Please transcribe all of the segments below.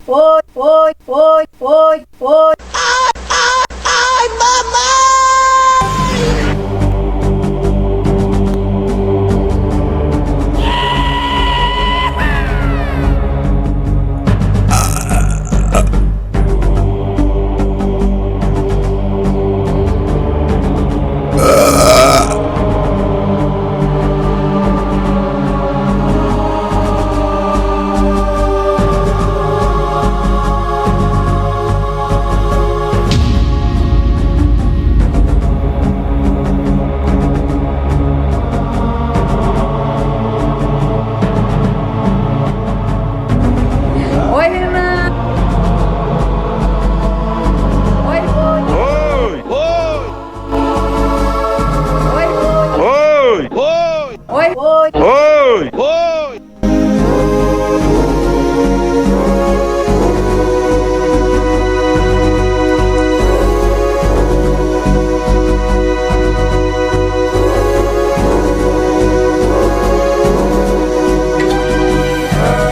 Ai, mamãe!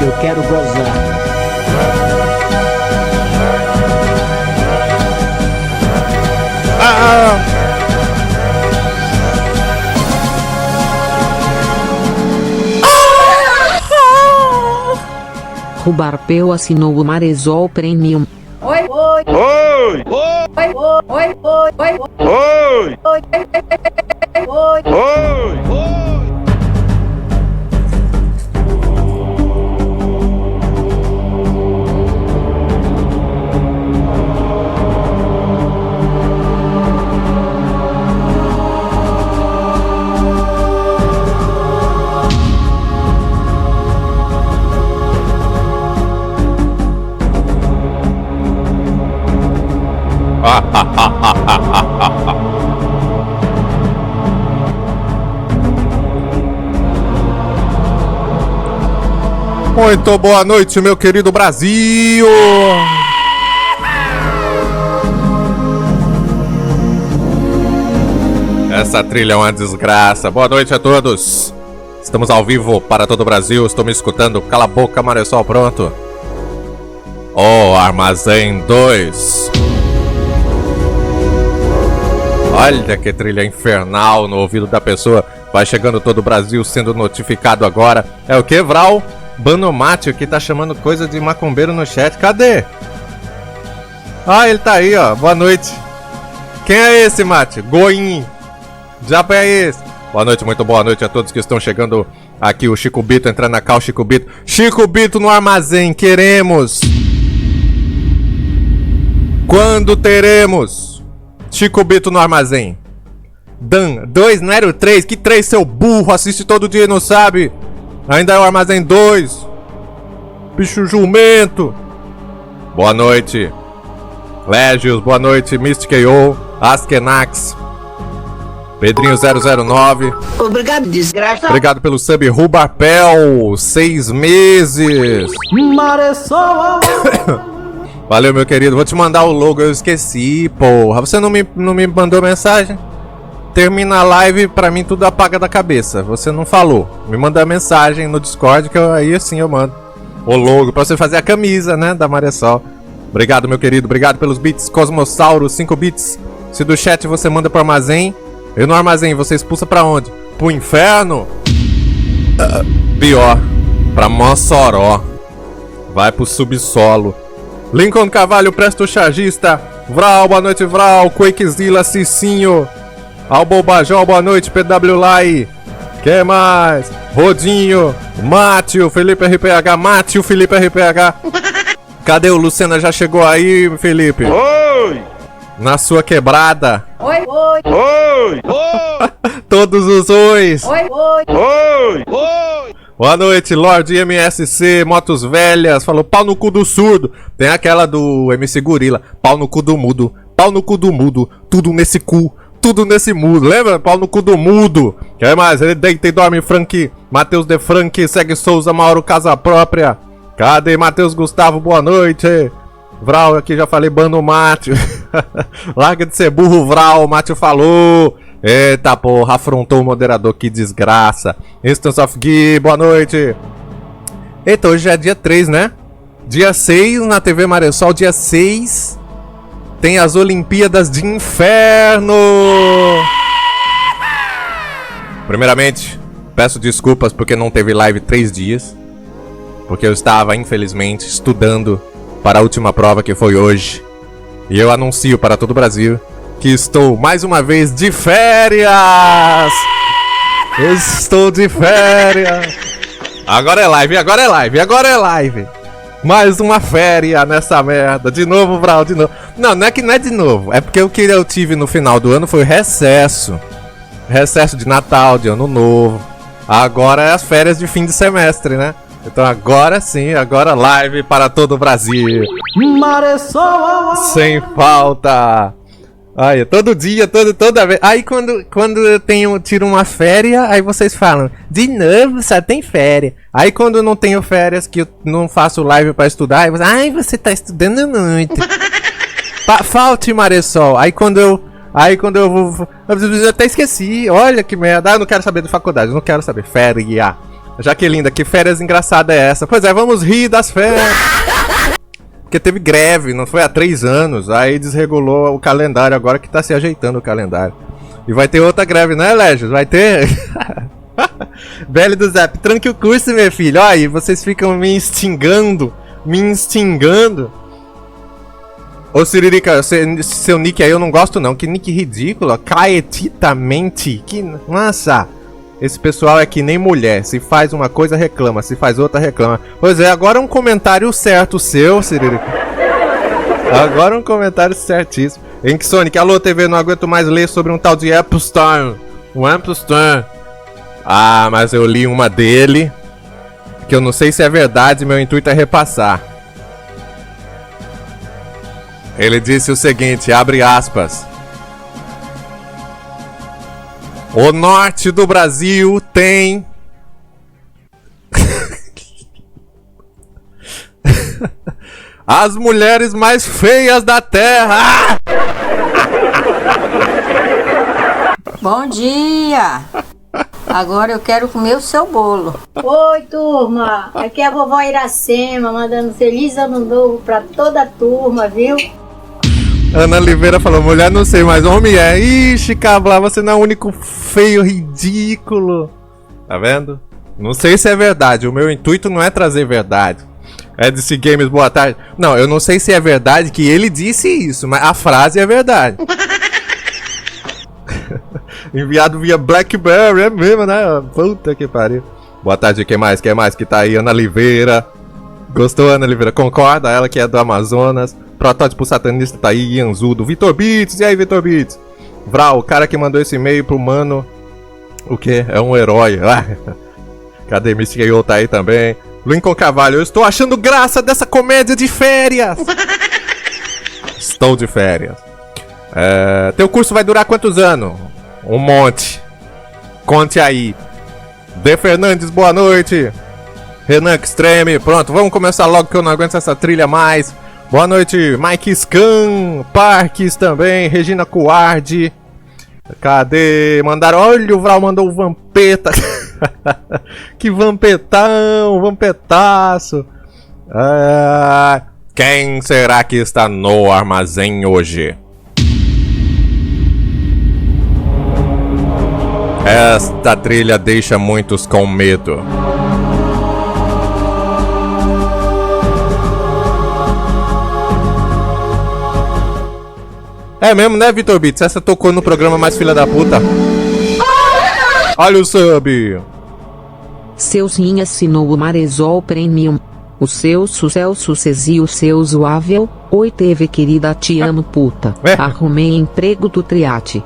Eu quero gozar. Rubarpeu assinou o Marezol Premium. Oi, oi, oi, oi, oi, oi, oi, oi, oi, oi, oi. Muito boa noite, meu querido Brasil! Essa trilha é uma desgraça. Boa noite a todos. Estamos ao vivo para todo o Brasil. Estou me escutando. Cala a boca, Maressol, pronto. Oh, Armazém 2. Olha que trilha infernal no ouvido da pessoa. Vai chegando todo o Brasil sendo notificado agora. É o que, Vral? Banomátio que tá chamando coisa de macumbeiro no chat. Cadê? Ah, ele tá aí, ó. Boa noite. Quem é esse, Mate? Goin. Já é esse. Boa noite, muito boa noite a todos que estão chegando aqui. O Chico Bito entrando na cal, Chico Bito. Chico Bito no armazém, queremos. Quando teremos? Chico Bito no armazém. Dan, 2, não era o 3? Que 3, seu burro? Assiste todo dia e não sabe. Ainda é o Armazém 2. Bicho jumento. Boa noite. Légios, boa noite. Mystic AO, Askenax. Pedrinho 009. Obrigado, desgraça. Obrigado pelo sub. Rubarpel, 6 meses. Maressol. Valeu, meu querido. Vou te mandar o logo, eu esqueci, porra. Você não me mandou mensagem? Termina a live, pra mim tudo apaga da cabeça. Você não falou. Me manda mensagem no Discord que aí assim eu mando o logo pra você fazer a camisa, né, da Maressol. Obrigado, meu querido. Obrigado pelos bits. Cosmossauro, 5 bits. Se do chat você manda pro armazém, eu no armazém, você expulsa pra onde? Pro inferno? Pior. Pra Mossoró. Vai pro subsolo. Lincoln Carvalho, Presto Chargista. Vral, boa noite, Vral. Quakezilla, Cicinho. Albobajol, boa noite, PW Lai. Quem mais? Rodinho, Mátio, Felipe RPH, Mátio, Felipe RPH. Cadê o Lucena? Já chegou aí, Felipe? Oi! Na sua quebrada. Oi, oi, oi, oi, Todos os ois. oi, oi, oi, oi. Boa noite, Lorde MSC, Motos Velhas. Falou pau no cu do surdo. Tem aquela do MC Gorila. Pau no cu do mudo, pau no cu do mudo. Tudo nesse cu. Tudo nesse mudo, lembra? Pau no cu do mudo. Quer mais? Ele deita e dorme, Frank. Matheus De Frank, segue Souza, Mauro Casa Própria. Cadê Matheus Gustavo? Boa noite. Vral, aqui já falei, bando Mátio. Larga de ser burro, Vral, Mátio falou. Eita porra, afrontou o moderador, que desgraça. Instance of Gui, boa noite. Eita, hoje já é dia 3, né? Dia 6, na TV Maressol, dia 6, tem as Olimpíadas de Inferno. Primeiramente, peço desculpas porque não teve live 3 dias. Porque eu estava, infelizmente, estudando para a última prova que foi hoje. E eu anuncio para todo o Brasil que estou mais uma vez de férias. Eu estou de férias. Agora é live, agora é live, agora é live. Mais uma férias nessa merda. De novo, Vral, de novo. Não, não é que não é de novo. É porque o que eu tive no final do ano foi recesso. Recesso de Natal, de Ano Novo. Agora é as férias de fim de semestre, né? Então agora sim, agora live para todo o Brasil. Maressol. Sem falta. Aí, todo dia, toda vez. Aí quando eu tiro uma férias, aí vocês falam, de novo, só tem férias. Aí quando eu não tenho férias, que eu não faço live pra estudar, aí você tá estudando muito. Falte, Maressol. Aí quando eu vou. Eu até esqueci, olha que merda. Eu não quero saber de faculdade, não quero saber. Férias. Jaquelinda, que férias engraçada é essa? Pois é, vamos rir das férias. Porque teve greve, não foi há 3 anos. Aí desregulou o calendário, agora que tá se ajeitando o calendário. E vai ter outra greve, né, Légios? Vai ter? Velho do Zap, tranque o curso, meu filho. Olha aí, vocês ficam me instigando. Ô, Siririca, seu nick aí eu não gosto não. Que nick ridículo. Caetitamente. Que... Nossa. Esse pessoal é que nem mulher. Se faz uma coisa, reclama. Se faz outra, reclama. Pois é, agora um comentário certo seu, Siririca. Agora um comentário certíssimo. Ink Sonic, alô TV, não aguento mais ler sobre um tal de Apple Store. Um Apple Store. Ah, mas eu li uma dele. Que eu não sei se é verdade, meu intuito é repassar. Ele disse o seguinte, abre aspas. O norte do Brasil tem... as mulheres mais feias da terra! Bom dia! Agora eu quero comer o seu bolo. Oi, turma! Aqui é a vovó Iracema, mandando feliz ano novo pra toda a turma, viu? Ana Oliveira falou, mulher não sei, mas homem é. Ixi, Cabla, você não é o único feio ridículo. Tá vendo? Não sei se é verdade, o meu intuito não é trazer verdade. É DC Games, boa tarde. Não, eu não sei se é verdade que ele disse isso, mas a frase é verdade. Enviado via Blackberry, é mesmo, né? Puta que pariu. Boa tarde, quem mais? Quem mais que tá aí? Ana Oliveira. Gostou, Ana Oliveira? Concorda? Ela que é do Amazonas. Protótipo satanista tá aí, Ianzudo. Vitor Bits, e aí, Vitor Bits? Vral, o cara que mandou esse e-mail pro mano. O que? É um herói. Cadê Mystic Yo tá aí também? Lincoln Carvalho, eu estou achando graça dessa comédia de férias. Estou de férias. Teu curso vai durar quantos anos? Um monte. Conte aí. D. Fernandes, boa noite. Renan Extreme, pronto, vamos começar logo que eu não aguento essa trilha mais. Boa noite, Mike Scan, Parques também, Regina Cuardi. Cadê? Mandaram, olha, o Vral mandou o Vampeta. Que vampetão, vampetaço. Quem será que está no armazém hoje? Esta trilha deixa muitos com medo. É mesmo, né, Vitor Bits? Essa tocou no programa mais filha da puta. Olha o sub. Seu sim assinou o Maressol Premium. O seu sucesso e o seu zoável. Oi, TV querida, te amo, puta. Arrumei emprego do Triate.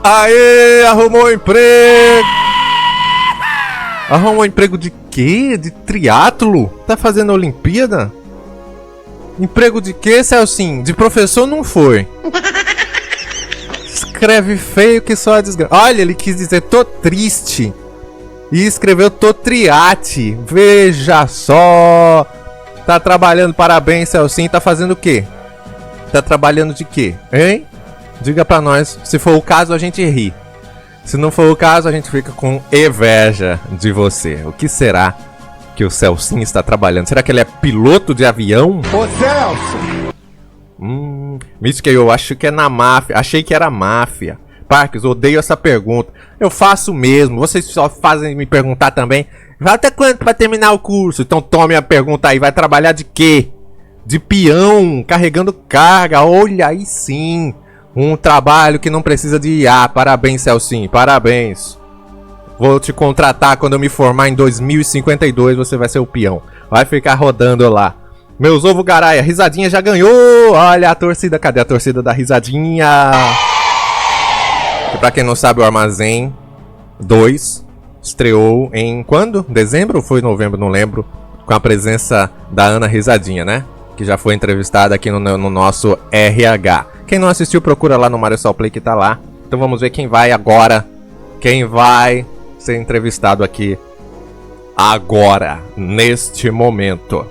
Aê, arrumou emprego. Arrumou emprego de quê? De triatlo? Tá fazendo Olimpíada? Emprego de quê, Celcinho? De professor não foi. Escreve feio que só a desgraça. Olha, ele quis dizer tô triste. E escreveu tô triate. Veja só. Tá trabalhando, parabéns, Celcinho. Tá fazendo o quê? Tá trabalhando de quê? Hein? Diga pra nós. Se for o caso, a gente ri. Se não for o caso, a gente fica com inveja de você. O que será que o Celcinho está trabalhando? Será que ele é piloto de avião? Ô Celso! Mística, eu acho que é na máfia. Achei que era máfia. Parques, odeio essa pergunta. Eu faço mesmo. Vocês só fazem me perguntar também. Falta quanto pra terminar o curso? Então tome a pergunta aí. Vai trabalhar de quê? De peão, carregando carga. Olha aí sim. Um trabalho que não precisa de IA. Parabéns, Celcinho. Parabéns. Vou te contratar quando eu me formar em 2052. Você vai ser o peão. Vai ficar rodando lá. Meus ovo garaia. Risadinha já ganhou. Olha a torcida. Cadê a torcida da risadinha? E pra quem não sabe, o Armazém 2 estreou em quando? Dezembro ou foi novembro? Não lembro. Com a presença da Ana Risadinha, né? Que já foi entrevistada aqui no nosso RH. Quem não assistiu, procura lá no Marisol Play que tá lá. Então vamos ver quem vai agora. Quem vai ser entrevistado aqui agora, neste momento.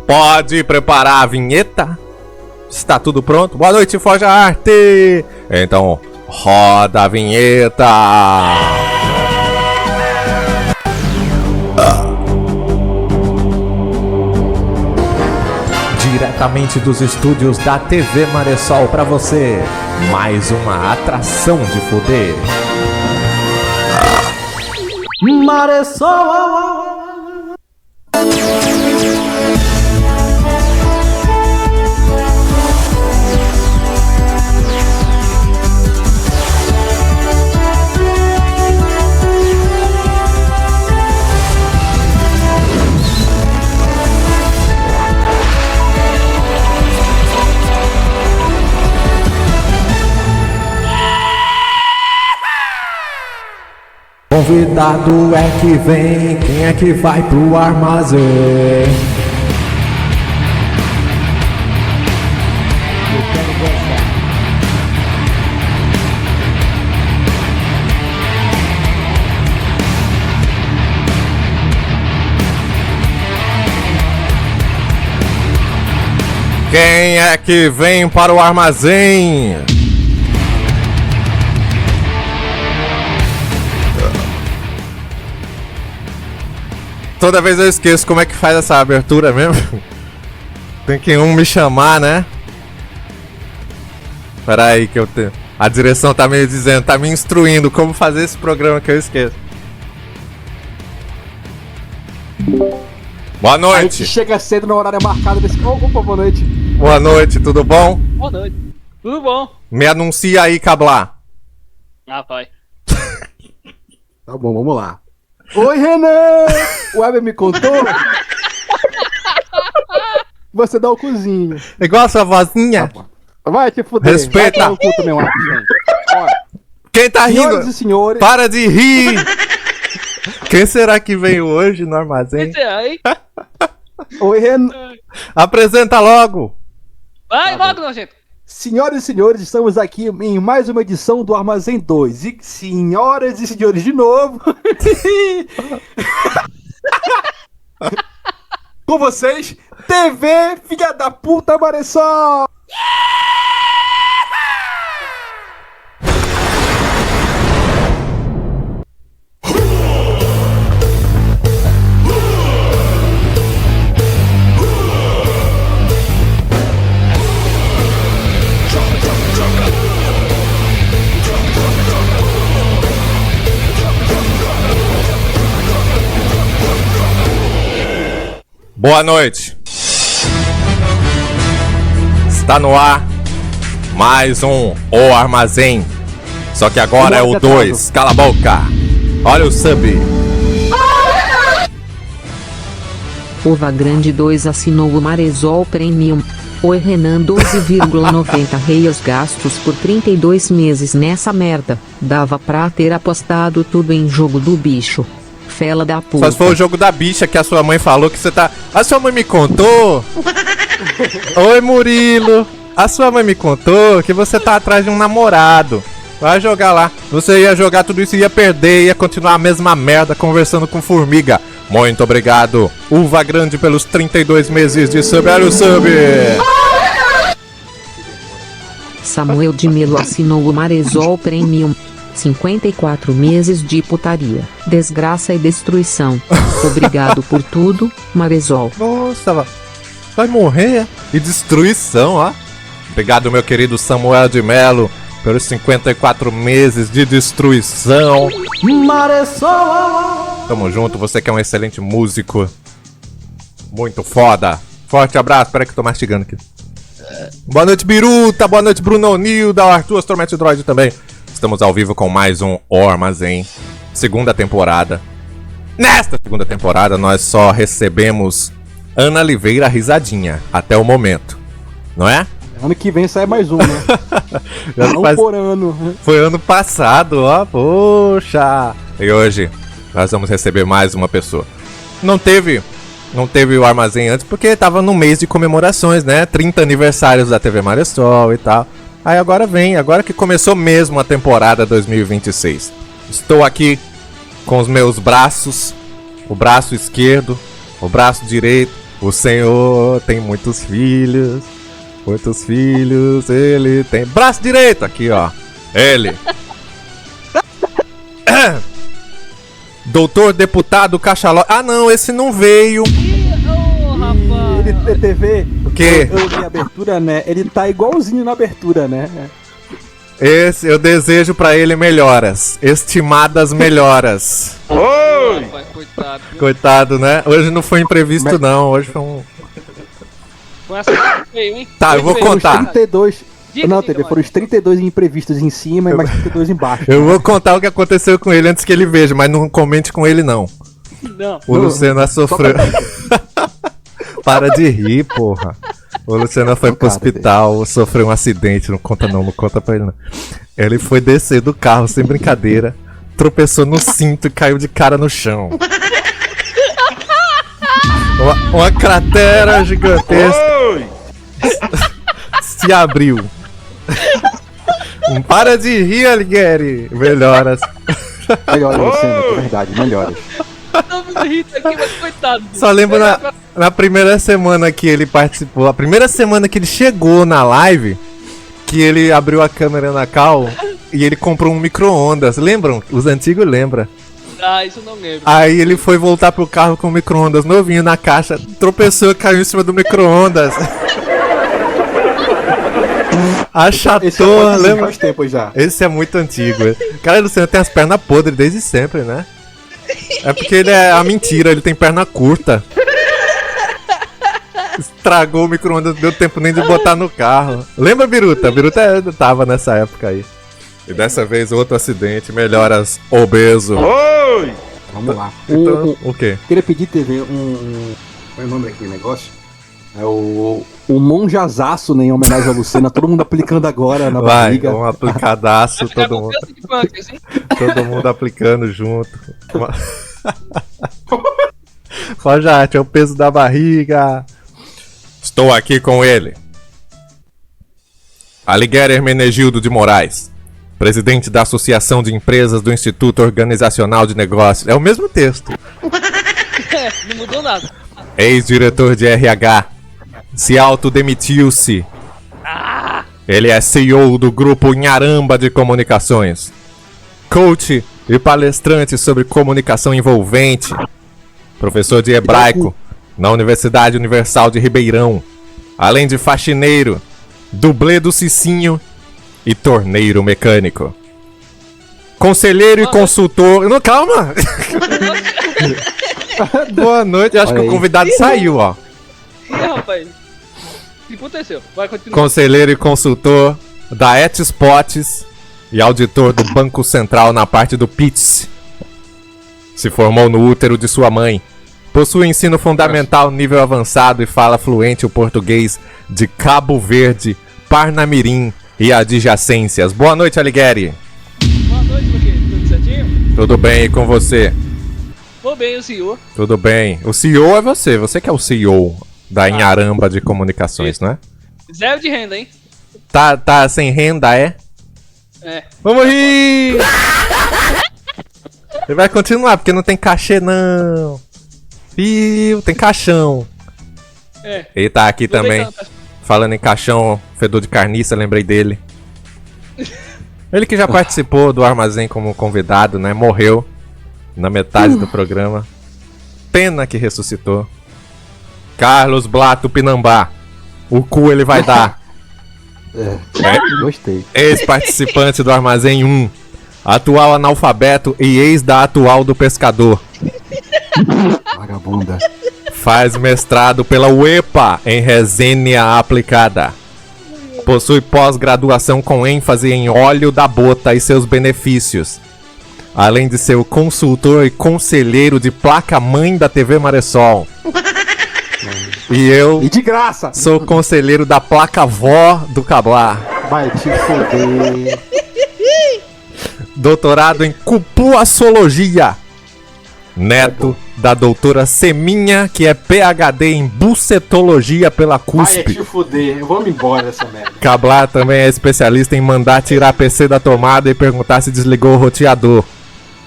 Pode preparar a vinheta? Está tudo pronto? Boa noite, Forja Arte! Então, roda a vinheta! Diretamente dos estúdios da TV Maresol pra você, mais uma atração de fuder. Maresol! Convidado é que vem, quem é que vai pro armazém? Quem é que vem para o armazém? Toda vez eu esqueço como é que faz essa abertura mesmo. Tem que me chamar, né? Pera aí que eu tenho... A direção tá me dizendo, tá me instruindo como fazer esse programa que eu esqueço. Boa A noite. gente chega cedo no horário marcado desse... Opa, boa noite. Boa noite, tudo bom? Boa noite. Tudo bom? Me anuncia aí, Cablar. Ah, vai. Tá bom, vamos lá. Oi, Renan! O Weber me contou? Você dá o cozinho. Igual a sua vozinha. Vai te fuder. Respeita. Vai tomar no cu também, gente. Olha, Quem tá senhoras rindo? e senhores... Para de rir! Quem será que veio hoje no armazém? Esse aí. Oi, Renan. Apresenta logo! Vai, logo, nojento. Senhoras e senhores, estamos aqui em mais uma edição do Armazém 2. E senhoras e senhores, de novo. Com vocês, TV Filha da Puta Maresol. Boa noite. Está no ar mais um O Armazém. Só que agora é o 2. Cala a boca. Olha o sub. Ova Grande 2 assinou o Maresol Premium. Oi Renan, 12,90 reais gastos por 32 meses nessa merda. Dava pra ter apostado tudo em jogo do bicho. Fela da puta. Só se for o jogo da bicha que a sua mãe falou que você tá... A sua mãe me contou... Oi Murilo. A sua mãe me contou que você tá atrás de um namorado. Vai jogar lá. Você ia jogar tudo isso e ia perder. Ia continuar a mesma merda conversando com formiga. Muito obrigado, Uva Grande, pelos 32 meses de sub. Olha o sub. Samuel de Melo assinou o Maresol Premium. 54 meses de putaria, desgraça e destruição. Obrigado por tudo, Maresol. Nossa, vai morrer. E destruição, ó. Obrigado, meu querido Samuel de Melo, pelos 54 meses de destruição. Maresol! Tamo junto, você que é um excelente músico. Muito foda. Forte abraço, peraí que eu tô mastigando aqui. Boa noite, Biruta. Boa noite, Bruno Nilda, Arthur Astromete Droid também. Estamos ao vivo com mais um O Armazém, segunda temporada. Nesta segunda temporada, nós só recebemos Ana Oliveira Risadinha, até o momento. Não é? Ano que vem sai mais um, né? Não por ano. Foi ano passado, ó. Poxa! E hoje, nós vamos receber mais uma pessoa. Não teve o Armazém antes, porque tava no mês de comemorações, né? 30 aniversários da TV Maresol e tal. Aí agora vem, agora que começou mesmo a temporada 2026. Estou aqui com os meus braços, o braço esquerdo, o braço direito. O senhor tem muitos filhos, ele tem... Braço direito, aqui ó, ele. Doutor Deputado Cachalote. Ah não, esse não veio. Ô, rapaz. Ele TV. O quê? Eu vi a abertura, né? Ele tá igualzinho na abertura, né? Esse, eu desejo pra ele melhoras. Estimadas melhoras. Oi! Rapaz, coitado. viu? Coitado, né? Hoje não foi imprevisto não, hoje foi um... Com essa feio, hein? Tá, eu vou Feio, contar. hein? 32. Diga, Não, diga, TV, foram os 32 imprevistos em cima e mais 32 embaixo. Eu vou contar o que aconteceu com ele antes que ele veja, mas não comente com ele não. Não. O Luciano sofreu. Para de rir, porra. O Luciano foi pro hospital, sofreu um acidente, não conta pra ele não. Ele foi descer do carro sem brincadeira, tropeçou no cinto e caiu de cara no chão. Uma cratera gigantesca Oi! se abriu. Para de rir, Alighieri. Melhoras. Melhoras, Luciano, é verdade, melhoras. Todo mundo rita aqui, mas coitado. Só lembro na primeira semana que ele participou, a primeira semana que ele chegou na live, que ele abriu a câmera na cal e ele comprou um micro-ondas. Lembram? Os antigos lembram. Ah, isso eu não lembro. Aí ele foi voltar pro carro com o micro-ondas novinho na caixa, tropeçou e caiu em cima do micro-ondas. Achatou, lembra? Faz tempo já. Esse é muito antigo. Cara, o Luciano tem as pernas podres desde sempre, né? É porque ele é a mentira, ele tem perna curta. Estragou o micro-ondas, não deu tempo nem de botar no carro. Lembra, Biruta? A Biruta tava nessa época aí. E dessa vez outro acidente, melhoras obeso. Oi! Vamos lá. Então, o quê? Queria pedir, TV, qual é o nome daquele negócio? É o monjazaço, né, em homenagem ao Luciano. Todo mundo aplicando agora na Vai, barriga. um aplicadaço, Vai ficar todo com mundo, câncer de pâncreas, hein? todo mundo aplicando junto. Fojate, é o peso da barriga. Estou aqui com ele. Alighieri Hermenegildo de Moraes, presidente da Associação de Empresas do Instituto Organizacional de Negócios. É o mesmo texto. Não mudou nada. Ex-diretor de RH. Se autodemitiu-se. Ele é CEO do grupo Inharamba de Comunicações. Coach e palestrante sobre comunicação envolvente. Professor de hebraico na Universidade Universal de Ribeirão. Além de faxineiro, dublê do Cicinho e torneiro mecânico. Conselheiro e consultor... Não, calma! Boa noite, acho Olha que o aí. convidado saiu, ó. Ih, rapaz. O que aconteceu? Vai continuar. Conselheiro e consultor da Etspots e auditor do Banco Central na parte do PITS. Se formou no útero de sua mãe. Possui ensino fundamental nível avançado e fala fluente o português de Cabo Verde, Parnamirim e adjacências. Boa noite, Alighieri. Boa noite, meu querido. Tudo certinho? Tudo bem e com você? Vou bem, o senhor. Tudo bem. O CEO é você que é o CEO da Inharamba de Comunicações, não é? Zero de renda, hein? Tá sem renda, é? É. Vamos rir! Ele vai continuar, porque não tem cachê, não. Viu? Tem caixão. É. Ele tá aqui Tô também. deitando, Falando em caixão, fedor de carniça, lembrei dele. Ele que já participou do Armazém como convidado, né? Morreu na metade do programa. Pena que ressuscitou. Carlos Blato Pinambá. O cu ele vai dar. Gostei. Ex-participante do Armazém 1. Atual analfabeto e ex da atual do pescador. Vagabunda. Faz mestrado pela UEPA em resenha aplicada. Possui pós-graduação com ênfase em óleo da bota e seus benefícios. Além de ser o consultor e conselheiro de placa-mãe da TV Maressol. E eu E de graça! sou conselheiro da placa-vó do Cablar. Vai te foder. Doutorado em cupuaçologia. Neto da doutora Seminha, que é PhD em bucetologia pela Vai CUSP. te foder. Vamos embora dessa merda. Cablar também é especialista em mandar tirar a PC da tomada e perguntar se desligou o roteador.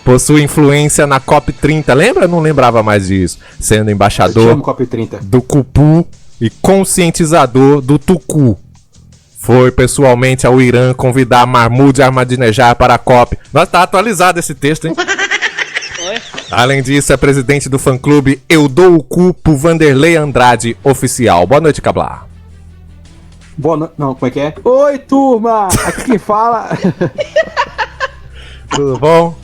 Possui influência na COP30. Lembra? Não lembrava mais disso. Sendo Eu te embaixador amo, Cop 30. do Cupu e conscientizador do Tucu. Foi pessoalmente ao Irã convidar Mahmoud Ahmadinejad para a COP. Nossa, tá atualizado esse texto, hein? Olha. Além disso, é presidente do fã-clube Eu Dou o Cu pro Vanderlei Andrade Oficial. Boa noite, Cablar. Boa noite. Não, como é que é? Oi, turma! Aqui quem fala. Tudo bom?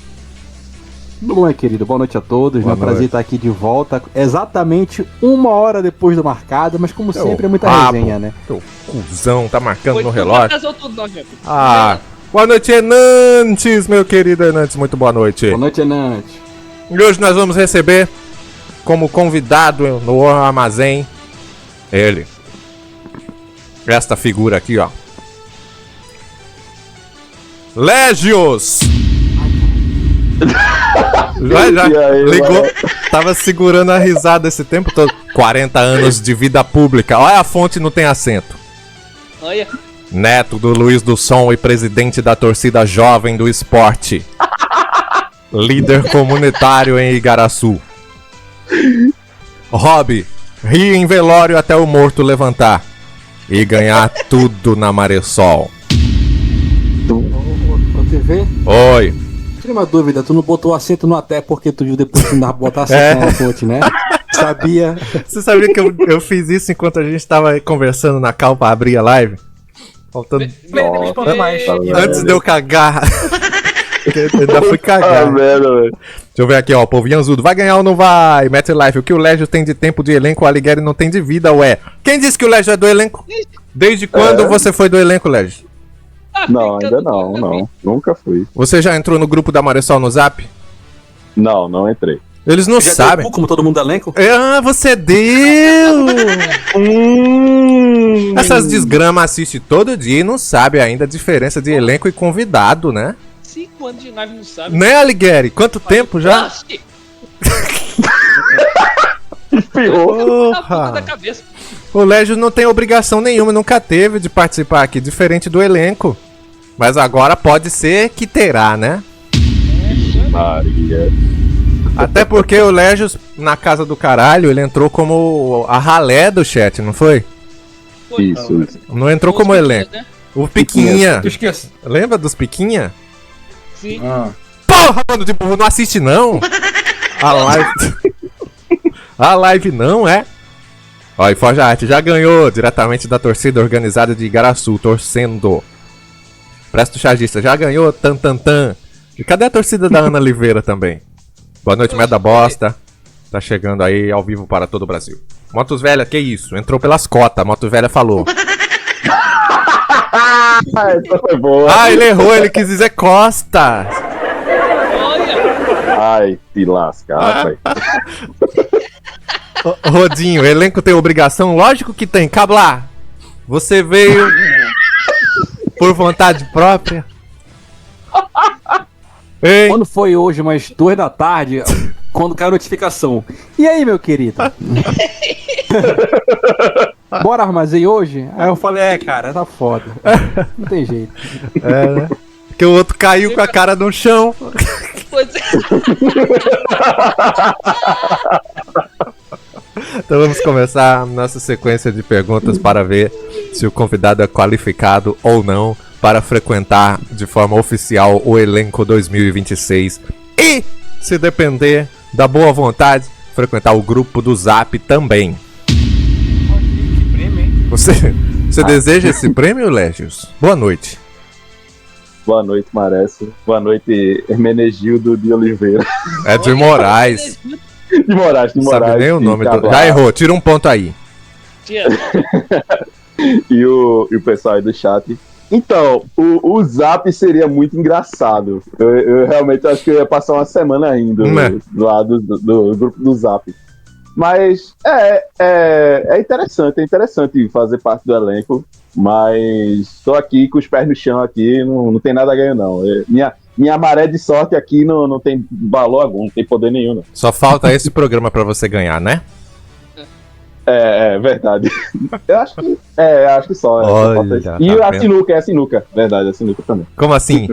Tudo bom, querido? Boa noite a todos. Boa É um prazer noite. estar aqui de volta. Exatamente 1 hora depois do marcado, mas como sempre é muita rabo. resenha, né? Teu cuzão, tá marcando Foi no tudo, relógio. atrasou tudo, não, gente. Ah, boa noite, Enantes, meu querido Enantes. Muito boa noite. Boa noite, Enante. E hoje nós vamos receber como convidado no Armazém ele. Esta figura aqui, ó. Légios! Já ligou. Tava segurando a risada esse tempo todo. 40 anos de vida pública. Olha a fonte, não tem acento. Olha. Neto do Luiz do Som e presidente da torcida jovem do esporte. Líder comunitário em Igaraçu. Hobby: rir em velório até o morto levantar. E ganhar tudo na Maressol. Ô, TV, Oi. tira uma dúvida. Tu não botou acento no até porque tu viu depois que não dava pra botar acento na fonte, né? Sabia. Você sabia que eu fiz isso enquanto a gente tava conversando na cal pra abrir a live? Faltando. Antes de eu cagar. Eu ainda fui cagar. Deixa eu ver aqui, ó. O povo Yanzudo. Vai ganhar ou não vai? Mete live. O que o Légio tem de tempo de elenco, o Alighieri não tem de vida, ué. Quem disse que o Légio é do elenco? Desde quando você foi do elenco, Légio? Não, ainda não. Nunca fui. Você já entrou no grupo da Maressol no Zap? Não entrei. Eles não Já sabem. deu cu como todo mundo do elenco? Ah, você deu! Essas desgramas assiste todo dia e não sabe ainda a diferença de elenco e convidado, né? 5 anos de nave não sabe. Né, Alighieri? Quanto tempo já? Oxi, Que ferrou. a puta da Porra! cabeça. O Légio não tem obrigação nenhuma, nunca teve de participar aqui, diferente do elenco. Mas agora pode ser que terá, né? Maria. Até porque o Légio, na casa do caralho, ele entrou como a ralé do chat, não foi? Foi. Isso. Não entrou como Os elenco. né? O Piquinha. Esqueci. Lembra dos Piquinha? Sim. Porra, mano, de burro, não assiste não. A live. A live não, é? Ó, e Forja Arte já ganhou diretamente da torcida organizada de Igaraçu, torcendo. Presto Chargista já ganhou, tan. E cadê a torcida da Ana Oliveira também? Boa noite, Meda Bosta. Tá chegando aí ao vivo para todo o Brasil. Motos Velha, que isso? Entrou pelas cotas, Motos Velha falou. Essa foi boa. Ah, ele errou, ele quis dizer Costa. Olha. Ai, se lascar, pai. Rodinho, elenco tem obrigação? Lógico que tem. Cablar, você veio por vontade própria? Ei, Quando foi hoje, umas 2 da tarde, quando caiu a notificação. E aí, meu querido? Bora armazém hoje? Aí eu falei, cara, tá foda. Não tem jeito. é, né? Que o outro caiu com a cara no chão. Pois é. Então vamos começar a nossa sequência de perguntas para ver se o convidado é qualificado ou não para frequentar de forma oficial o elenco 2026 e, se depender da boa vontade, frequentar o grupo do Zap também. Que prêmio, hein? Você deseja esse prêmio, Légios? Boa noite. Boa noite, Maresso. Boa noite, Hermenegildo de Oliveira. É de Moraes. De Moraes. Sabe nem o nome do... Já errou, tira um ponto aí. E o pessoal aí do chat. Então, o Zap seria muito engraçado. Eu realmente acho que eu ia passar uma semana indo lá do grupo do Zap. Mas é interessante fazer parte do elenco. Mas estou aqui com os pés no chão aqui, não tem nada a ganhar não. Minha maré de sorte aqui não tem valor algum, não tem poder nenhum. Não. Só falta esse programa pra você ganhar, né? É verdade. Eu acho que só. Olha, só e a sinuca. Verdade, a sinuca também. Como assim?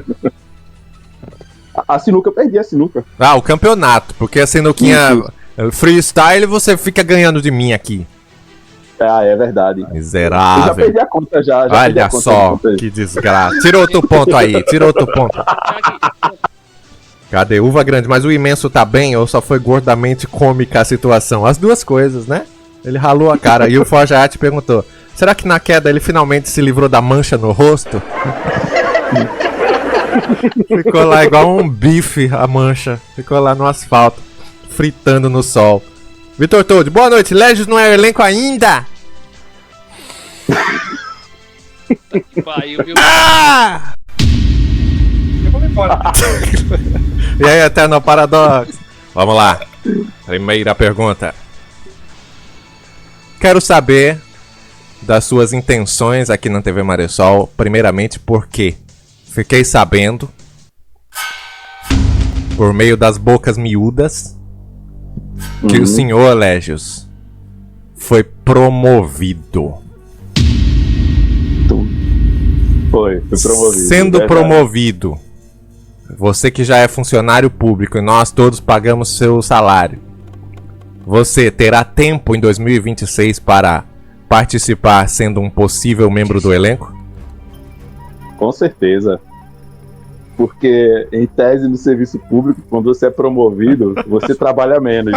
A sinuca, eu perdi a sinuca. Ah, o campeonato, porque a sinuquinha freestyle você fica ganhando de mim aqui. Ah, é verdade. Miserável. Eu já perdi a conta já. Olha só, que desgraça. Tira outro ponto aí, tira outro ponto. Cadê? Uva grande, mas o imenso tá bem ou só foi gordamente cômica a situação? As duas coisas, né? Ele ralou a cara e o Forja Art perguntou: será que na queda ele finalmente se livrou da mancha no rosto? Ficou lá igual um bife a mancha. Ficou lá no asfalto, fritando no sol. Vitor Todd, boa noite. Légios não é elenco ainda? Ah! Eu vou me embora. E aí, Eterno Paradox? Vamos lá. Primeira pergunta. Quero saber das suas intenções aqui na TV Maressol. Primeiramente, porque fiquei sabendo, por meio das bocas miúdas, que o senhor Légios foi promovido. Foi promovido. Sendo promovido, você que já é funcionário público e nós todos pagamos seu salário, você terá tempo em 2026 para participar sendo um possível membro do elenco? Com certeza. Porque, em tese, no serviço público, quando você é promovido, você trabalha menos.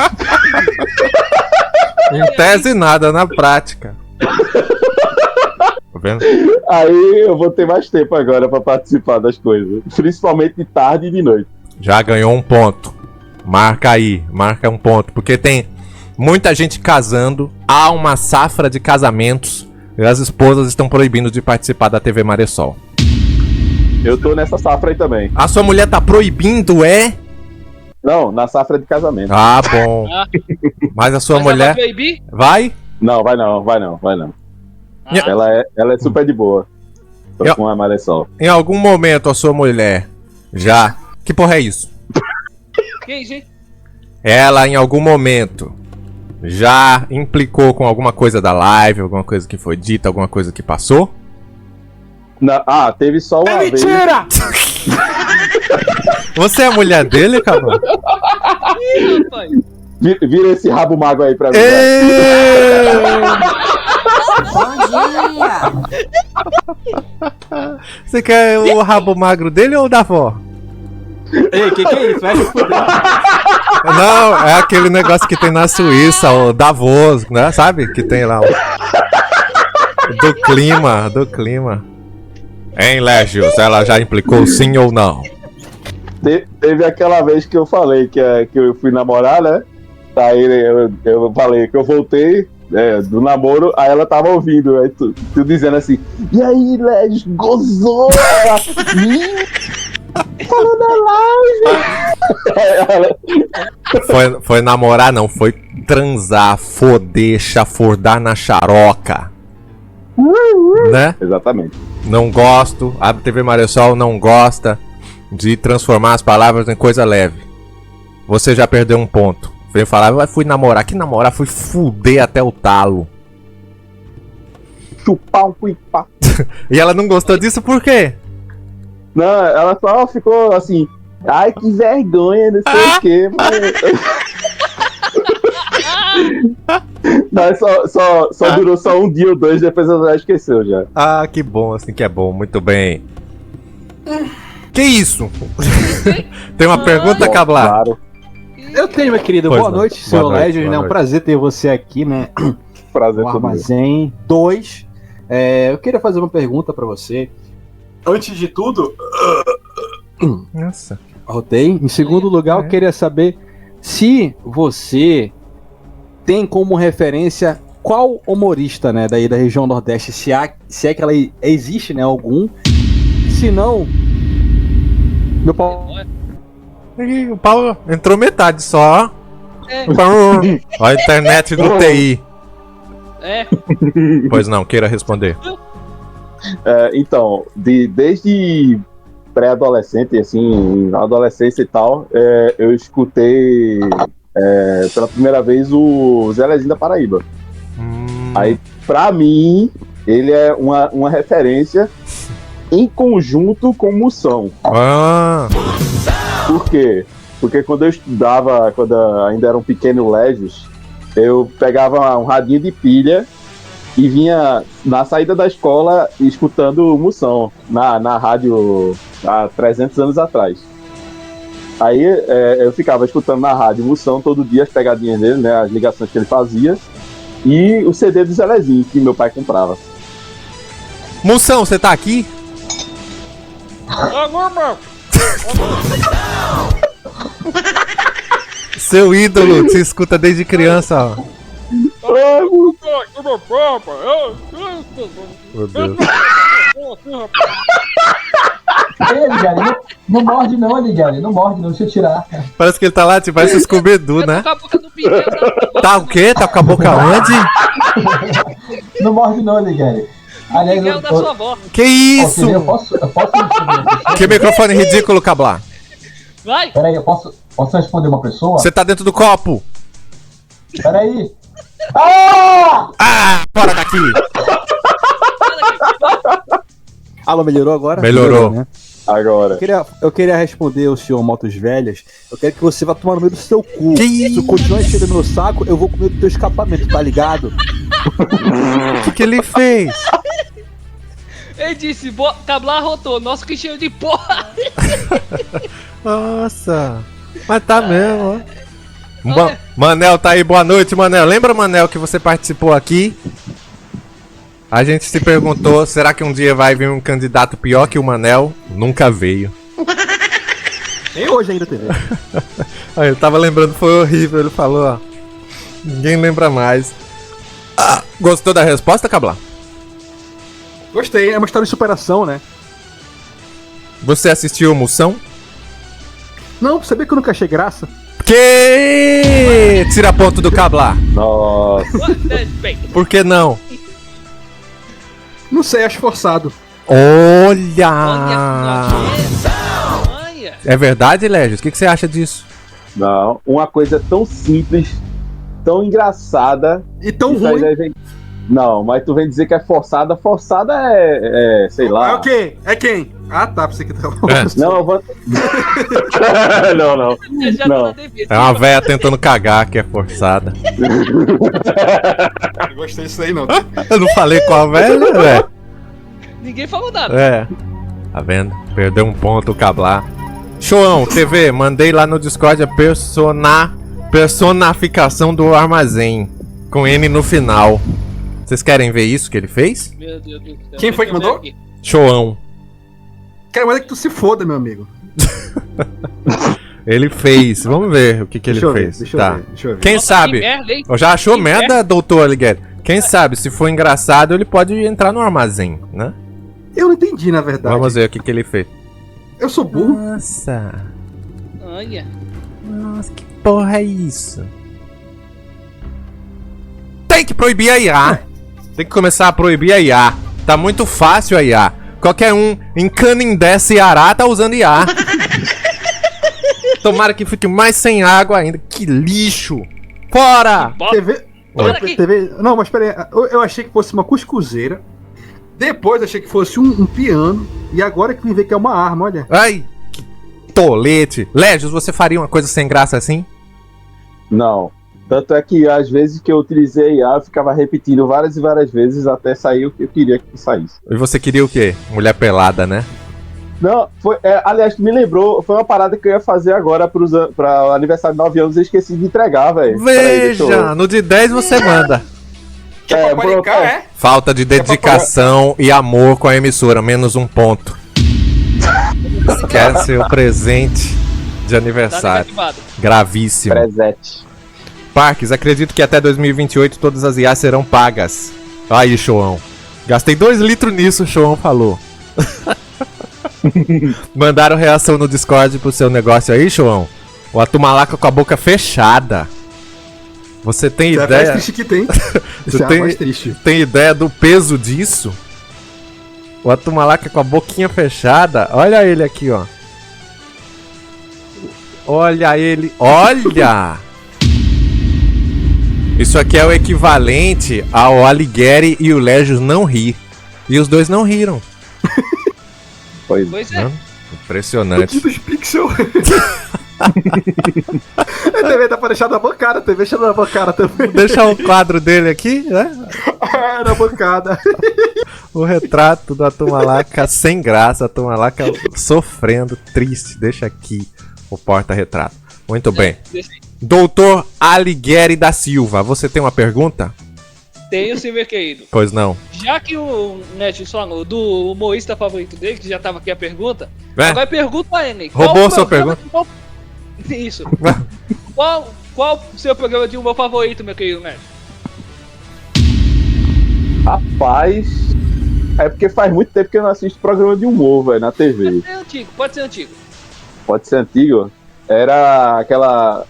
Em tese nada, na prática. Tá vendo? Aí eu vou ter mais tempo agora pra participar das coisas. Principalmente de tarde e de noite. Já ganhou um ponto. Marca aí, marca um ponto. Porque tem muita gente casando, há uma safra de casamentos e as esposas estão proibindo de participar da TV Maressol. Eu tô nessa safra aí também. A sua mulher tá proibindo, é? Não, na safra de casamento. Ah, bom. Mas a sua mulher... Vai? Não, vai não. Ela é super de boa. Tô com a Maressol. Em algum momento a sua mulher já... Que porra é isso? Que isso, hein? Ela em algum momento já implicou com alguma coisa da live, alguma coisa que foi dita, alguma coisa que passou? Teve só uma vez. Mentira! Você é a mulher dele, cabrão? Ih, rapaz. Vira esse rabo mago aí pra mim. Bom dia! Você quer o rabo magro dele ou da avó? Ei, que é isso? Vai se fuder. Não, é aquele negócio que tem na Suíça, o Davos, né? Sabe? Que tem lá o... Do clima. Hein, Légios? Ela já implicou sim ou não? Teve aquela vez que eu falei que eu fui namorar, né? Aí eu falei que eu voltei do namoro, aí ela tava ouvindo, aí tu dizendo assim: e aí, Légios, gozou? Falou na live. Foi namorar, não, foi transar, foder, chafurdar na xaroca. Né? Exatamente. Não gosto, a TV Maressol não gosta de transformar as palavras em coisa leve. Você já perdeu um ponto. Vem falar, fui namorar. Que namorar? Fui fuder até o talo. Chupar um cuipá. E ela não gostou disso por quê? Não, ela só ficou assim: ai, que vergonha, não sei o quê. Mas só durou só um dia ou dois, depois ela já esqueceu já. Ah, que bom, assim que é bom, muito bem. Que isso? Tem uma pergunta, Cablar? Claro. Eu tenho, meu querido. Pois Boa não. noite, Boa senhor noite, Legend, boa né? Um noite. prazer ter você aqui, né? Prazer No todo meu. Armazém 2. Eu queria fazer uma pergunta pra você. Antes de tudo, Nossa. Rotei. Em segundo lugar, eu queria saber se você tem como referência qual humorista, né, daí da região Nordeste, se é que ela existe, né, algum. Se não, meu pau. Ih, o Paulo entrou metade só. É. Ó, a internet do TI. É. Pois não, queira responder. Então, desde pré-adolescente, assim, na adolescência e tal, eu escutei pela primeira vez o Zelezinho da Paraíba. Aí, pra mim, ele é uma referência em conjunto com Moção. Ah, Por quê? Porque quando eu estudava, quando eu ainda era um pequeno Legis, eu pegava um radinho de pilha e vinha na saída da escola escutando Moção na rádio há 300 anos atrás. Aí eu ficava escutando na rádio Moção todo dia, as pegadinhas dele, né, as ligações que ele fazia, e o CD do Zelezinho que meu pai comprava. Moção, você tá aqui? Seu ídolo te escuta desde criança, ó. Meu Deus. Ei, Ligari, não morde não, Ligari. Não morde não, deixa eu tirar. Parece que ele tá lá, tipo, parece o Scooby-Doo, né? Com a boca do pneu, Tá o quê? Tá com a boca onde? Não morde não, Ligari. Aliás, Miguel da sua avó. Que isso? Eu posso responder uma pessoa? Que microfone ridículo, Cablar. Vai! Peraí, eu posso responder uma pessoa? Você tá dentro do copo. Peraí. Ah! Ah, fora daqui. Alô, melhorou agora? Melhorou. Né? Agora. Eu queria responder o senhor Motos Velhas. Eu quero que você vá tomar no meio do seu cu. Que Se tu continuar enchendo meu saco, eu vou comer do teu escapamento, tá ligado? O que ele fez? Ele disse, Cablar rotou, nosso que cheio de porra. Nossa. Mas tá mesmo, ó. Manel tá aí, boa noite, Manel. Lembra, Manel, que você participou aqui? A gente se perguntou, será que um dia vai vir um candidato pior que o Manel? Nunca veio. Nem hoje ainda teve. Aí, eu tava lembrando, foi horrível, ele falou, ó. Ninguém lembra mais. Ah, gostou da resposta, Cablar? Gostei, é uma história de superação, né? Você assistiu Moção? Não, sabia que eu nunca achei graça? Que? Tira ponto do Cablar. Nossa. Por que não? Não sei, acho forçado. Olha! Olha. É verdade, Legis? O que você acha disso? Não, uma coisa tão simples, tão engraçada. E tão isso aí ruim. deve- Não, mas tu vem dizer que é forçada. Forçada sei lá. É o quê? É quem? Ah, tá, pra você que tá. Não, eu vou. não. Você já Não. tá na defesa. É uma véia tentando cagar que é forçada. Não gostei disso aí, não. Eu não falei com a velha, velho. Ninguém falou nada. É. Tá vendo? Perdeu um ponto o Cablar. Showão, TV, mandei lá no Discord a personificação do armazém. Com N no final. Vocês querem ver isso que ele fez? Meu Deus do céu. Quem foi que mandou? Aqui. Showão. Quero mais é que tu se foda, meu amigo. Ele fez. Vamos ver o que ele Deixa eu ver, fez. deixa eu Tá. ver, deixa eu ver. Quem Nossa, sabe? que merda, hein? Já achou Que merda, doutor Aligueri? Quem sabe, se for engraçado, ele pode entrar no armazém, né? Eu não entendi, na verdade. Vamos ver o que ele fez. Eu sou burro. Nossa. Olha. Nossa, que porra é isso? Tem que proibir a IA. Tem que começar a proibir a IA. Tá muito fácil a IA. Qualquer um em Canindé, Ceará, tá usando IA. Tomara que fique mais sem água ainda. Que lixo. Fora! TV. Olha aqui. TV. Não, mas peraí. Eu achei que fosse uma cuscuzeira. Depois achei que fosse um piano. E agora que me vê que é uma arma, olha. Ai, que tolete. Légios, você faria uma coisa sem graça assim? Não. Tanto é que às vezes que eu utilizei IA, eu ficava repetindo várias e várias vezes até sair o que eu queria que saísse. E você queria o quê? Mulher pelada, né? Não, foi, aliás, tu me lembrou, foi uma parada que eu ia fazer agora pra o aniversário de 9 anos e esqueci de entregar, velho. Veja, no de 10 você manda. Quer paparicar, é? Falta de dedicação e amor com a emissora, menos um ponto. Esquece o presente de aniversário. Gravíssimo. Presente. Parques, acredito que até 2028 todas as IAs serão pagas. Aí, Shoão. Gastei 2 litros nisso, o Shoão falou. Mandaram reação no Discord pro seu negócio aí, Shoão? O Atumalaca com a boca fechada. Você tem Isso ideia? É mais triste que tem. Isso é mais triste. Tem ideia do peso disso? O Atumalaca com a boquinha fechada. Olha ele aqui, ó. Olha ele. Olha! Isso aqui é o equivalente ao Alighieri e o Légios não rir. E os dois não riram. Pois é. Impressionante. Dos Pixel. A TV tá pra deixar na bancada, a TV deixando na bancada também. Vou deixar o quadro dele aqui, né? Na bancada. O retrato do Atumalaca sem graça, Atumalaca sofrendo, triste. Deixa aqui o porta-retrato. Muito bem. Doutor Alighieri da Silva, você tem uma pergunta? Tenho, sim, meu querido. Pois não. Já que o Net falou do humorista favorito dele, que já tava aqui a pergunta, É? agora pergunta a ele. Roubou sua pergunta? Isso. Qual o seu programa de humor favorito, meu querido Net? Rapaz, é porque faz muito tempo que eu não assisto programa de humor, velho, na TV. Pode ser antigo. Pode ser antigo? Era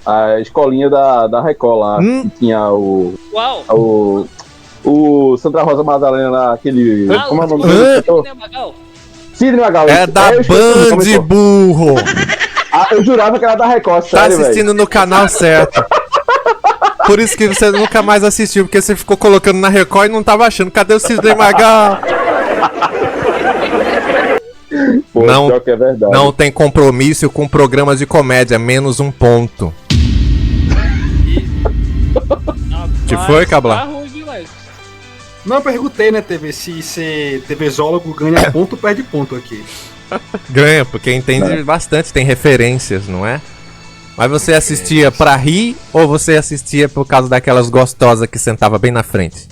a escolinha da Record lá, que tinha Qual? o Sandra Rosa Madalena lá, aquele... como é o nome dele? Sidney Magal. É da Band, burro! Eu jurava que era da Record, Tá sério, assistindo no canal certo. Por isso que você nunca mais assistiu, porque você ficou colocando na Record e não tava achando. Cadê o Sidney Magal? Pô, Não, que é verdade. não tem compromisso com programas de comédia, menos um ponto. Que foi, Cabla? Não, eu perguntei, né, TV, se TVzólogo ganha ponto ou perde ponto aqui. Ganha, porque entende bastante, tem referências, não é? Mas você assistia pra rir ou você assistia por causa daquelas gostosas que sentava bem na frente?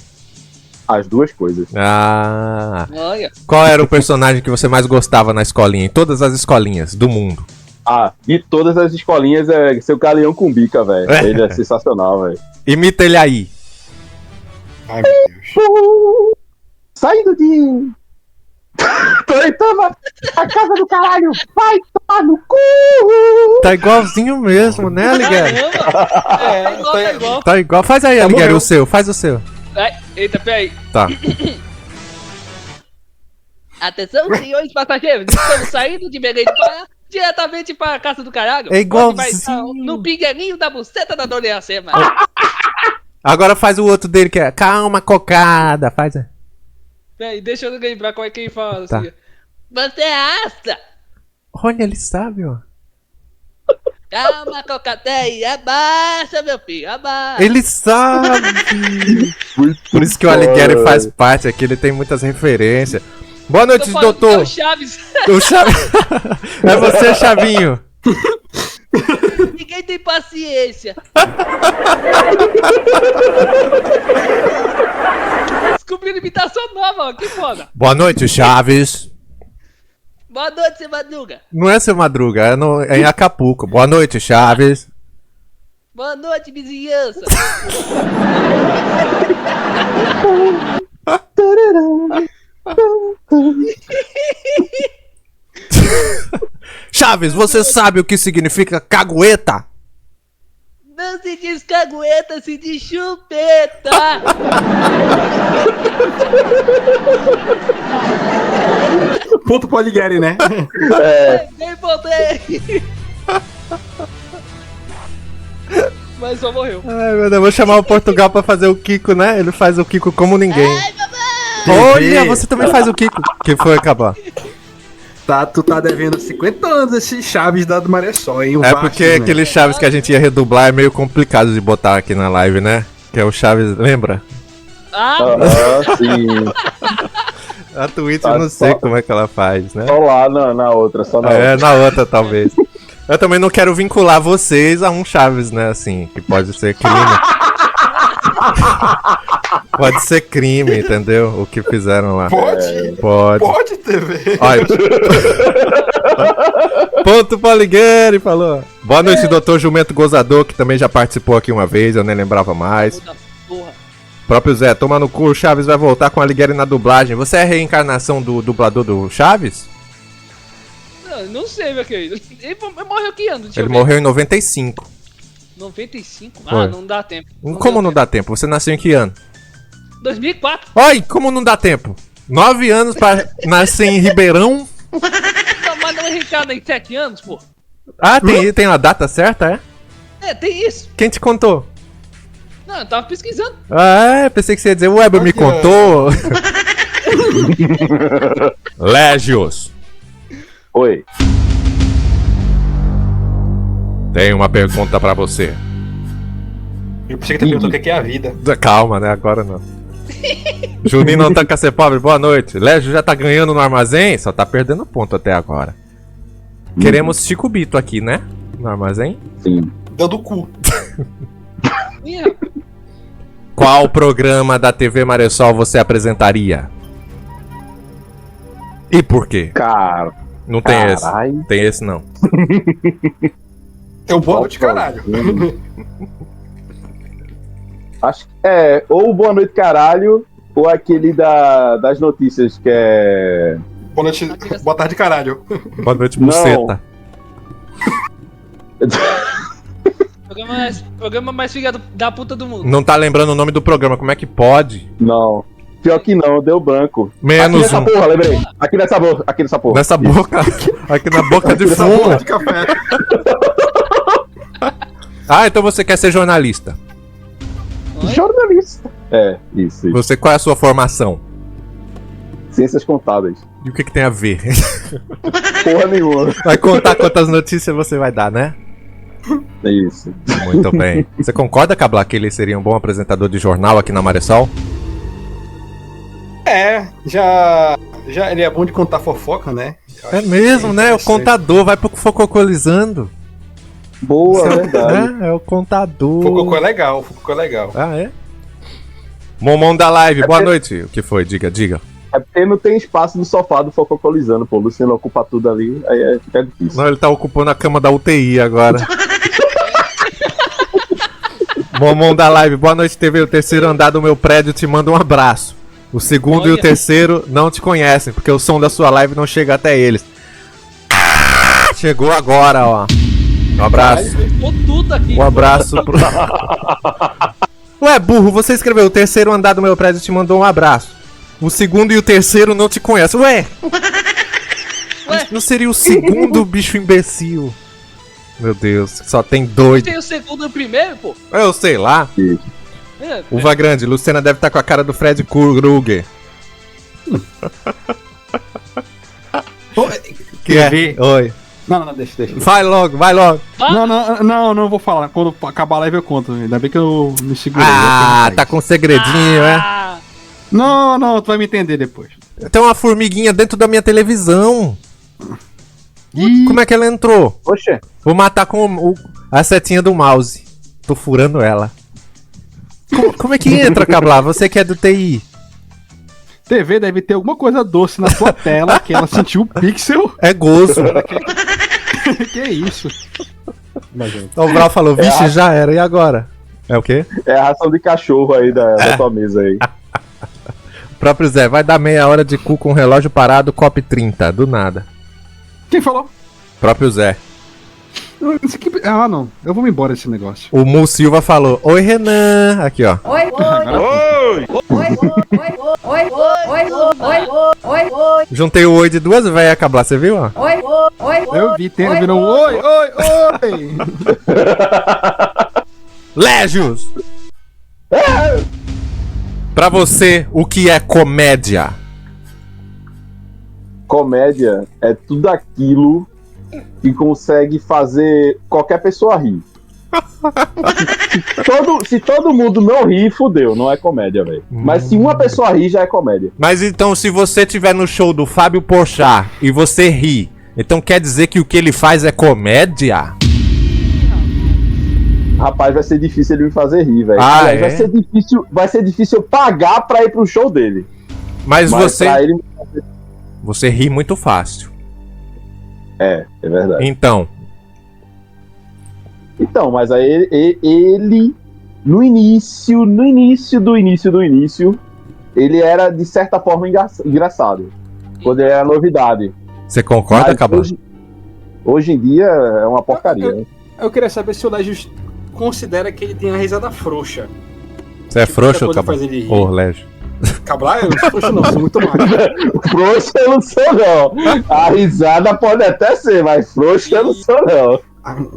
As duas coisas. Ah. Olha. Qual era o personagem que você mais gostava na escolinha? Em todas as escolinhas do mundo? De todas as escolinhas é seu Galeão com bica, velho. Ele é sensacional, velho. Imita ele aí. Ai, meu Deus. Saindo de... Toitama, a casa do caralho, vai tomar no cu! Tá igualzinho mesmo, né, Alighieri? Tá igual. Tá igual. Faz aí, Alighieri, o seu, faz o seu. Eita, peraí. Tá. Atenção, senhores passageiros, estamos saindo de Belém do Pará diretamente para a casa do caralho. É igualzinho. Onde vai estar no pinguelinho da buceta da Dona Iracema. Agora faz o outro dele que é calma, cocada. Faz aí. Peraí, deixa eu lembrar qual é que ele fala Tá. assim. Você é asta! Olha, ele sabe, ó. Calma, cocateia, abaixa, meu filho, abaixa. Ele sabe. Por isso que o Alighieri faz parte aqui, ele tem muitas referências. Boa noite, doutor. É o Chaves. O Chaves. É você, Chavinho. Ninguém tem paciência. Descobri imitação nova, ó, que foda. Boa noite, Chaves. Boa noite, seu Madruga. Não é seu Madruga, é em Acapulco. Boa noite, Chaves. Boa noite, vizinhança. Chaves, você sabe o que significa cagueta? Não se diz cagueta, se diz chupeta. Ponto pro Alighieri, né? Nem voltei. Mas só morreu. Ai, meu Deus, vou chamar o Portugal pra fazer o Kiko, né? Ele faz o Kiko como ninguém. Ai, Olha, você também faz o Kiko. Que foi, acabar? Tu tá devendo 50 anos esse Chaves da do Maré Só, hein? O É Vasco, porque né? aquele Chaves que a gente ia redublar é meio complicado de botar aqui na live, né? Que é o Chaves, lembra? Ah, sim. A Twitch eu não sei como é que ela faz, né? Só lá na outra, só na É, outra. na outra talvez. Eu também não quero vincular vocês a um Chaves, né, assim, que pode ser crime. Pode ser crime, entendeu? O que fizeram lá. Pode? Pode. Pode, TV. Olha. Ponto Paligueri falou. Boa noite, doutor Jumento Gozador, que também já participou aqui uma vez, eu nem lembrava mais. Porra. Próprio Zé, toma no cu, o Chaves vai voltar com a Aligueri na dublagem. Você é a reencarnação do dublador do Chaves? Não sei, meu querido. Ele morreu que ano? Deixa Ele eu ver. morreu em 95. 95? Foi. Não dá tempo. Como não dá tempo? Você nasceu em que ano? 2004? Oi, como não dá tempo? 9 anos pra nascer em Ribeirão? Não, mas não é Ricardo em 7 anos, pô. Ah, tem a data certa, é? É, tem isso. Quem te contou? Não, eu tava pesquisando. Ah, pensei que você ia dizer, o Weber me contou. Légios. Oi. Tenho uma pergunta pra você. Eu pensei que você perguntou o que é a vida. Calma, né? Agora não. Juninho não tanca ser pobre, boa noite. Légio já tá ganhando no armazém, só tá perdendo ponto até agora. Queremos Chico Bito aqui, né? No armazém. Sim. Deu do cu. Qual programa da TV Maressol você apresentaria? E por quê? Cara. Não tem Carai. esse. Tem esse não. É um boa noite, caralho. Acho que ou Boa Noite Caralho, ou aquele das notícias que é. Boa noite, boa tarde, caralho. Boa noite, buceta. Programa mais filha da puta do mundo. Não tá lembrando o nome do programa, como é que pode? Não. Pior que não, deu branco. Menos aqui nessa porra, lembrei. Aqui nessa porra. Nessa boca. Aqui na boca de fumo. De café. Ah, então você quer ser jornalista. Jornalista. Isso. Você, qual é a sua formação? Ciências contábeis. E o que tem a ver? Porra nenhuma. Vai contar quantas notícias você vai dar, né? É isso. Muito bem. Você concorda, Cabla, que ele seria um bom apresentador de jornal aqui na Maressol? Já ele é bom de contar fofoca, né? É mesmo, né? O contador vai pro fococolizando. Boa, verdade. É o contador. Fococó é legal, Ah, é? Momon da live, boa noite. O que foi? Diga. É porque não tem espaço no sofá do fococolizando, pô. O Luciano ocupa tudo ali, aí fica difícil. Não, ele tá ocupando a cama da UTI agora. Momon da live, boa noite, TV. O terceiro andar do meu prédio te manda um abraço. O segundo e o terceiro não te conhecem, porque o som da sua live não chega até eles. Chegou agora, ó. Um abraço. Tudo aqui. Um abraço pro... Ué, burro, você escreveu o terceiro andar do meu prédio te mandou um abraço. O segundo e o terceiro não te conhecem. Ué? Não seria o segundo, bicho imbecil? Meu Deus, só tem doido. Tem o segundo e o primeiro, pô. Eu sei lá. Uva grande, Luciana deve estar com a cara do Fred Krueger. Que é? Oi. Não, deixa. Vai logo. Não vou falar. Quando acabar a live eu conto. Ainda bem que eu me segurei. Ah, tá com um segredinho, é? Não, tu vai me entender depois. Tem uma formiguinha dentro da minha televisão. Como é que ela entrou? Oxê. Vou matar com a setinha do mouse. Tô furando ela. Como é que entra, Cabla? Você que é do TI. TV deve ter alguma coisa doce na sua tela que ela sentiu o pixel. É gozo. Que isso? O Vral falou, vixe, já era. E agora? É o quê? É a ração de cachorro aí da tua mesa aí. O próprio Zé, vai dar meia hora de cu com o relógio parado, COP 30, do nada. Quem falou? Próprio Zé. Isso aqui... Ah, não. Eu vou me embora desse negócio. O Mu Silva falou, oi Renan. Aqui, ó. Oi! Juntei o oi de duas velhas, Cabla, você viu, ó? Eu vi, virou um oi! Légios! Pra você, o que é comédia? Comédia é tudo aquilo que consegue fazer qualquer pessoa rir. Se todo mundo não rir, fudeu, não é comédia, velho. Mas se uma pessoa rir, já é comédia. Mas então, se você estiver no show do Fábio Porchat e você ri, então quer dizer que o que ele faz é comédia? Rapaz, vai ser difícil ele me fazer rir, velho. Ah, é? Vai ser difícil eu pagar pra ir pro show dele. Mas você... pra ele... Você ri muito fácil. É verdade. Então, mas aí ele no início, ele era de certa forma engraçado. Quando ele era novidade. Você concorda, Cabal? Hoje em dia é uma porcaria. Né? Eu queria saber se o Légio considera que ele tem a risada frouxa. Você é frouxo, Cabal? Ô, Légio. Cabal, eu não sou frouxo não, sou muito macho. Frouxo eu não sou não. A risada pode até ser, mas frouxo eu não sou não.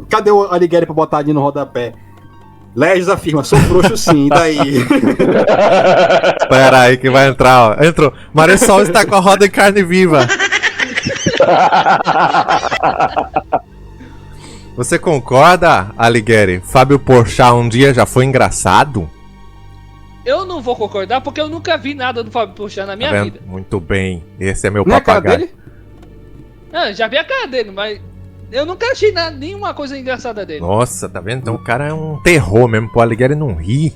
Cadê o Alighieri pra botar ali no rodapé? Légio afirma, sou frouxo sim, e daí? Espera aí que vai entrar, ó. Entrou. Maressol está com a roda em carne viva. Você concorda, Alighieri? Fábio Porchat um dia já foi engraçado? Eu não vou concordar porque eu nunca vi nada do Fábio Porchat na minha vida. Muito bem, esse é meu Não papagaio. é a cara dele? Não, já vi a cara dele, mas eu nunca achei nenhuma coisa engraçada dele. Nossa, tá vendo? Então o cara é um terror mesmo, pro Alighieri não rir.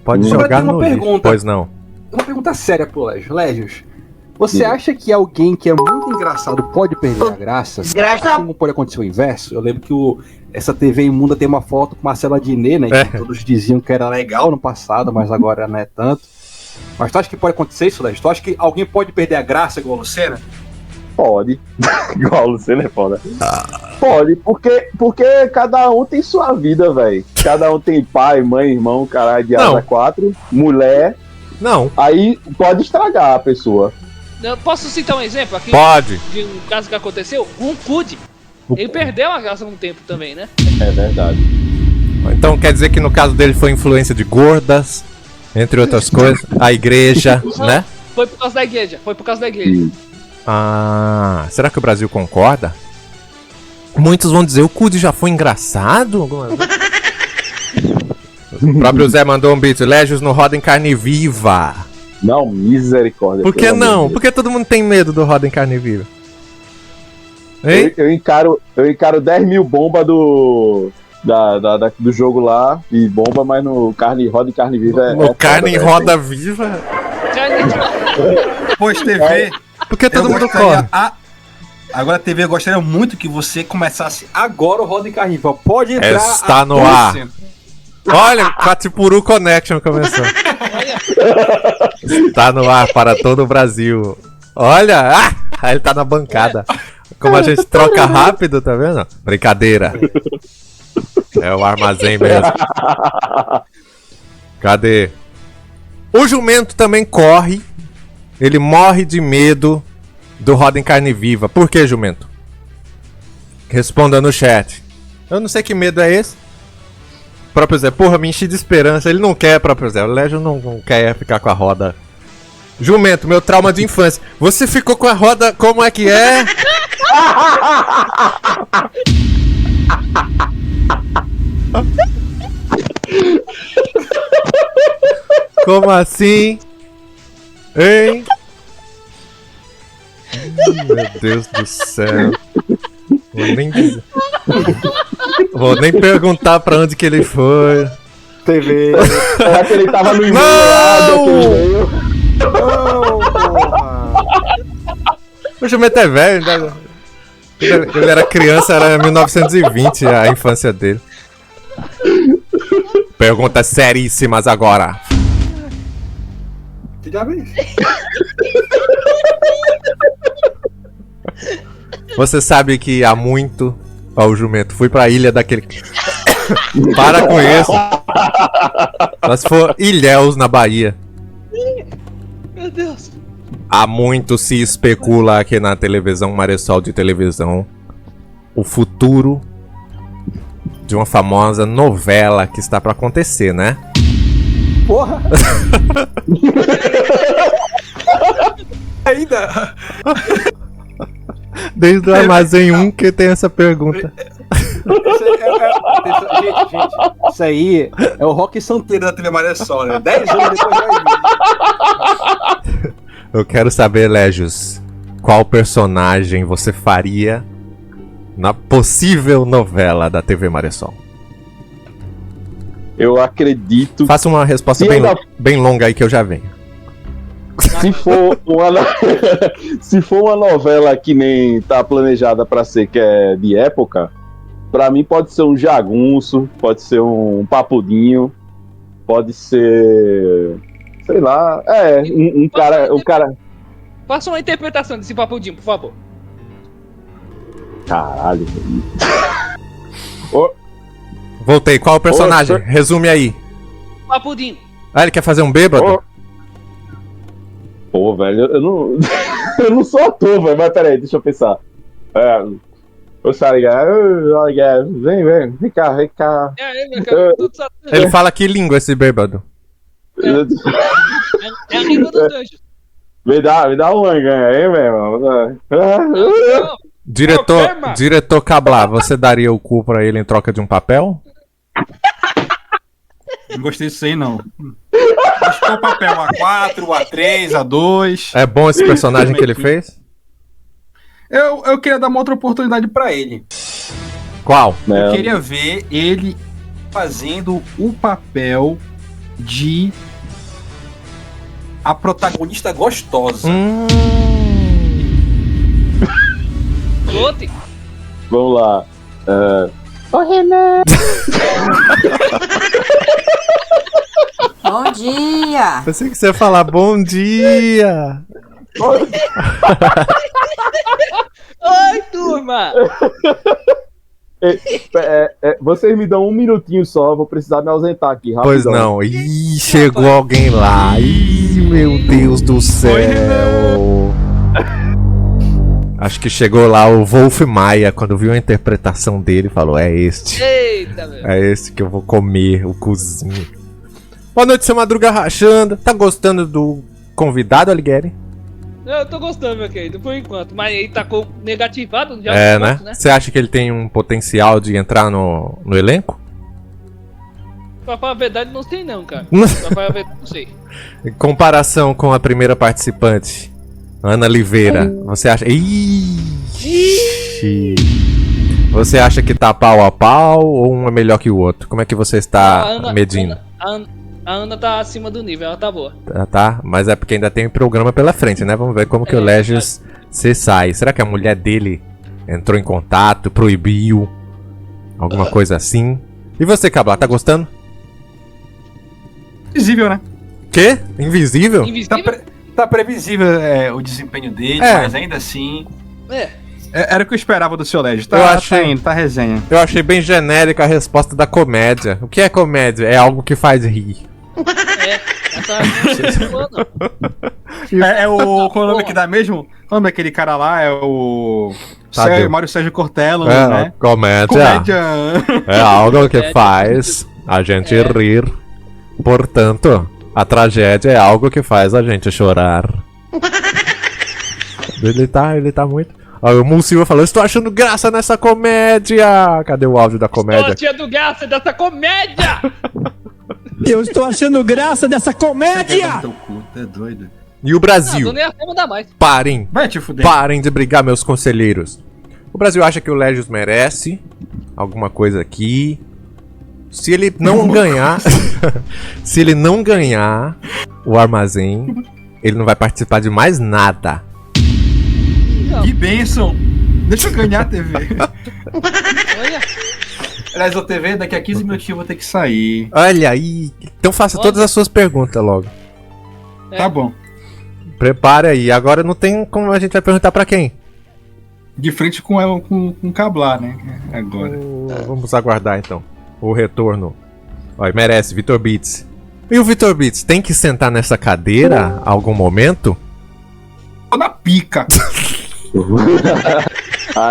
Pode Agora jogar tem uma no lixo. pergunta. Pois não. Uma pergunta séria pro Légio. Légios, você acha que alguém que é muito engraçado pode perder a graça? Desgraça. Como pode acontecer o inverso? Eu lembro que essa TV Imunda tem uma foto com Marcela Diné, né? Que todos diziam que era legal no passado, mas agora não é tanto. Mas tu acha que pode acontecer isso, Légio? Tu acha que alguém pode perder a graça igual a Lucena? Pode. Igual a Lucena é foda. Pode, porque cada um tem sua vida, velho. Cada um tem pai, mãe, irmão, caralho, de asa 4, mulher. Não. Aí pode estragar a pessoa. Eu posso citar um exemplo aqui? Pode. De um caso que aconteceu? Um Cud. Ele perdeu a graça com o tempo também, né? É verdade. Então quer dizer que no caso dele foi influência de gordas, entre outras coisas, a igreja, né? Foi por causa da igreja. Ah, será que o Brasil concorda? Muitos vão dizer, o Cud já foi engraçado? O próprio Zé mandou um beat, Légios no Roda em Carne Viva. Não, misericórdia. Por que não? Por que todo mundo tem medo do Roda em Carne Viva? Eu encaro 10 mil bombas do jogo lá e bomba, mas no Roda em Carne Viva no Carne em Roda Viva? Pois TV. Porque todo mundo corre. Agora a TV, eu gostaria muito que você começasse agora o Roda em Carne Viva. Pode entrar. Está no ar. Olha, Catipuru Connection começou. Está no ar para todo o Brasil. Olha, ele tá na bancada. Como a gente troca rápido, tá vendo? Brincadeira. É o armazém mesmo. Cadê? O jumento também corre. Ele morre de medo do Roda em Carne Viva. Por que, jumento? Responda no chat. Eu não sei que medo é esse. Próprio Zé, porra, me enchi de esperança. Ele não quer, próprio Zé. O Légio não quer ficar com a roda. Jumento, meu trauma de infância. Você ficou com a roda, como é que é? Como assim? Hein? Meu Deus do céu. Vou nem perguntar pra onde que ele foi. TV. Será que ele tava no Não! O jumento é velho, né? Ele era criança, era 1920 a infância dele. Perguntas seríssimas agora. Você sabe que há muito... Ó, o jumento, fui pra ilha daquele... Para com isso. Só se for Ilhéus, na Bahia. Meu Deus. Há muito se especula aqui na televisão, Maressol de televisão, o futuro de uma famosa novela que está pra acontecer, né? Porra! Ainda? Desde o Armazém 1 que tem essa pergunta. Gente, isso aí é o Rock Santeiro da TV Maressol, né? 10 anos depois vai vir. Eu quero saber, Légios, qual personagem você faria na possível novela da TV Maressol? Eu acredito. Faça uma resposta bem longa aí que eu já venho. Se for se for uma novela que nem tá planejada pra ser, que é de época, pra mim pode ser um jagunço, pode ser um papudinho, pode ser, sei lá, um cara. Faça uma interpretação desse papudinho, por favor. Caralho. Voltei, qual o personagem? Resume aí. Papudinho. Ah, ele quer fazer um bêbado? Pô, velho, eu não. Eu não sou ator, velho, mas peraí, deixa eu pensar. Ô, Sariga, vem cá. Ele fala que língua esse bêbado? É a língua dos anjos. Me dá um ganha aí, meu irmão. Diretor Cablar, você daria o cu pra ele em troca de um papel? Não gostei disso aí, não. Acho que é o papel A4, A3, A2. É bom esse personagem que ele fez? Eu queria dar uma outra oportunidade pra ele. Qual? Eu queria ver ele fazendo o papel de a protagonista gostosa. Vamos lá. Ô, Renan! Bom dia! Pensei que você ia falar bom dia! Oi, turma! Vocês me dão um minutinho só, vou precisar me ausentar aqui, rapidão. Pois não. Ih, chegou alguém lá. Ih, meu Deus do céu. Acho que chegou lá o Wolf Maia, quando viu a interpretação dele, falou, é este. Eita, meu. É esse que eu vou comer, o cozinho. Boa noite, seu Madruga Rachando. Tá gostando do convidado, Alighieri? Eu tô gostando, meu querido, por enquanto. Mas ele tá negativado já. Né? Você acha que ele tem um potencial de entrar no elenco? Pra falar a verdade, não sei não, cara. Pra falar a verdade, não sei. Em comparação com a primeira participante, Ana Oliveira, você acha... Ixi. Você acha que tá pau a pau ou um é melhor que o outro? Como é que você está medindo? A Ana tá acima do nível, ela tá boa. Tá, mas é porque ainda tem programa pela frente, né? Vamos ver como que o Légios se sai. Será que a mulher dele entrou em contato, proibiu? Alguma coisa assim? E você, Cabla, tá gostando? Invisível, né? Quê? Invisível? Tá previsível o desempenho dele, mas ainda assim... Era o que eu esperava do seu Légio. Tá resenha. Eu achei bem genérica a resposta da comédia. O que é comédia? É algo que faz rir. Qual o nome que dá mesmo? Qual o nome daquele cara lá? É o... Mário Sérgio Cortella, né? Comédia. É algo que faz a gente rir. Portanto, a tragédia é algo que faz a gente chorar. Ele tá muito... O Mulsilva falou, estou achando graça nessa comédia. Cadê o áudio da comédia? Estou achando graça dessa comédia. Eu estou achando graça dessa comédia. É doido. E o Brasil? Parem. Vai te fuder. Parem de brigar, meus conselheiros. O Brasil acha que o Légios merece alguma coisa aqui. Se ele não ganhar... Se ele não ganhar o armazém, ele não vai participar de mais nada. Que bênção! Deixa eu ganhar a TV. Aliás, a TV, daqui a 15 minutinhos eu vou ter que sair. Olha aí. Então faça todas as suas perguntas logo. Tá bom. Prepara aí. Agora não tem como a gente vai perguntar pra quem? De frente com o Cablar, né? Agora. Vamos aguardar então. O retorno. Olha, merece, Vitor Beats. E o Vitor Beats tem que sentar nessa cadeira a algum momento? Tô na pica.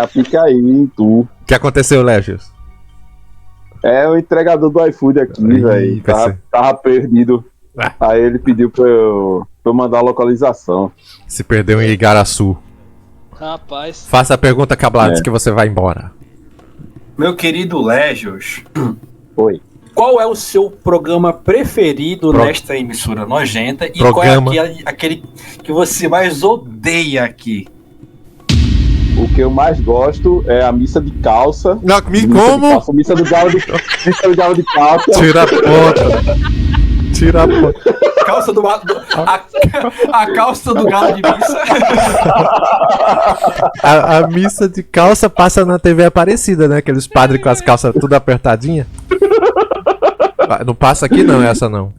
Fica aí, tu. O que aconteceu, Légios? É o entregador do iFood aqui, velho. Tava perdido. Aí ele pediu pra eu mandar a localização. Se perdeu em Igaraçu. Rapaz. Faça a pergunta, Cablados, que você vai embora. Meu querido Légios. Oi. Qual é o seu programa preferido nesta emissora nojenta? E qual é aquele que você mais odeia aqui? O que eu mais gosto é a missa de calça. Não, como? Missa do galo de calça. Tira a ponta. Tira a ponta. Calça do a calça do galo de missa. A missa de calça passa na TV Aparecida, né? Aqueles padres com as calças tudo apertadinhas. Não passa aqui não, essa não.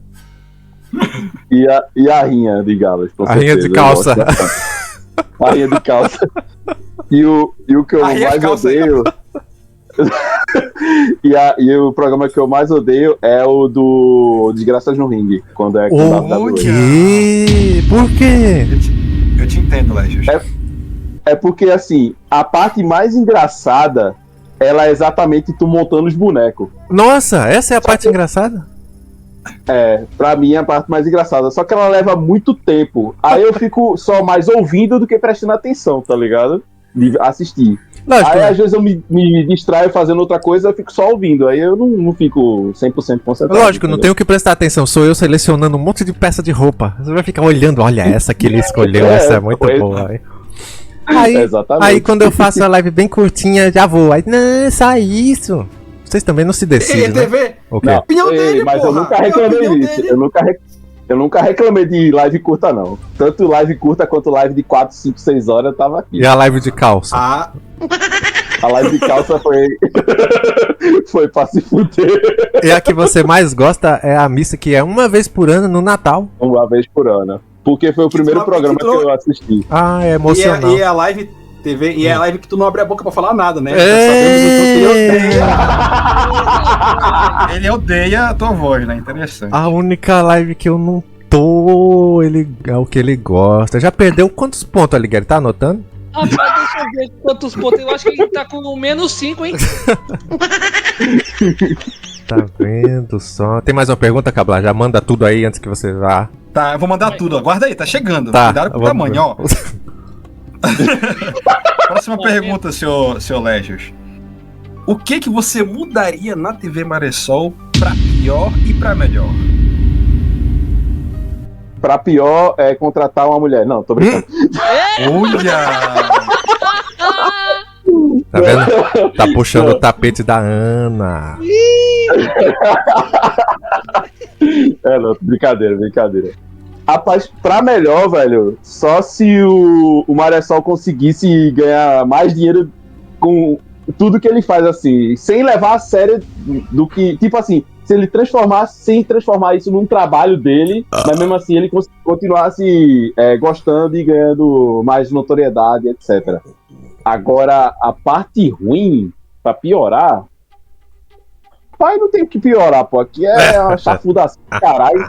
E a rinha de galas. A rinha de calça. A rinha de calça. E o que eu mais odeio... e o programa que eu mais odeio é o do Desgraças no Ringue. Quando é com o quê? Por quê? Eu te entendo, Légios. É porque, assim, a parte mais engraçada, ela é exatamente tu montando os bonecos. Nossa, essa é a parte engraçada? É, pra mim é a parte mais engraçada. Só que ela leva muito tempo. Aí eu fico só mais ouvindo do que prestando atenção, tá ligado? De assistir. Lógico. Aí às vezes eu me distraio fazendo outra coisa, eu fico só ouvindo. Aí eu não fico 100% concentrado. Lógico, não tenho que prestar atenção. Sou eu selecionando um monte de peça de roupa. Você vai ficar olhando, olha essa que ele escolheu, essa é muito boa. Aí quando eu faço a live bem curtinha, já vou. Aí, não, só isso. Vocês também não se decidem, né? TV? O quê? Mas eu nunca reclamei disso. Eu nunca reclamei de live curta, não. Tanto live curta quanto live de 4, 5, 6 horas eu tava aqui. E a live de calça? A live de calça foi pra se fuder. E a que você mais gosta é a missa, que é uma vez por ano no Natal. Uma vez por ano. Porque foi o primeiro programa que eu assisti. Ah, é emocional. E é a live TV, e é a live que tu não abre a boca pra falar nada, né? Ele odeia a tua voz, né? Interessante. A única live que eu não tô, é o que ele gosta. Já perdeu quantos pontos, Alighieri? Tá anotando? Rapaz, deixa eu ver quantos pontos. Eu acho que ele tá com -5, hein? Tá vendo só? Tem mais uma pergunta, Cabla? Já manda tudo aí antes que você vá. Tá, eu vou mandar tudo. Aguarda aí, tá chegando. Tá, cuidado com o tamanho, ó. Próxima pergunta, seu Légios. O que você mudaria na TV Maressol pra pior e pra melhor? Pra pior é contratar uma mulher. Não, tô brincando. Olha! Tá vendo? Tá puxando o tapete da Ana. Não, brincadeira. Rapaz, pra melhor, velho, só se o Maressol conseguisse ganhar mais dinheiro com tudo que ele faz, assim, sem levar a sério do que, tipo assim, se ele sem transformar isso num trabalho dele, mas mesmo assim ele continuasse gostando e ganhando mais notoriedade, etc. Agora, a parte ruim, pra piorar, pai, não tem o que piorar, pô, aqui é uma chafudação, caralho.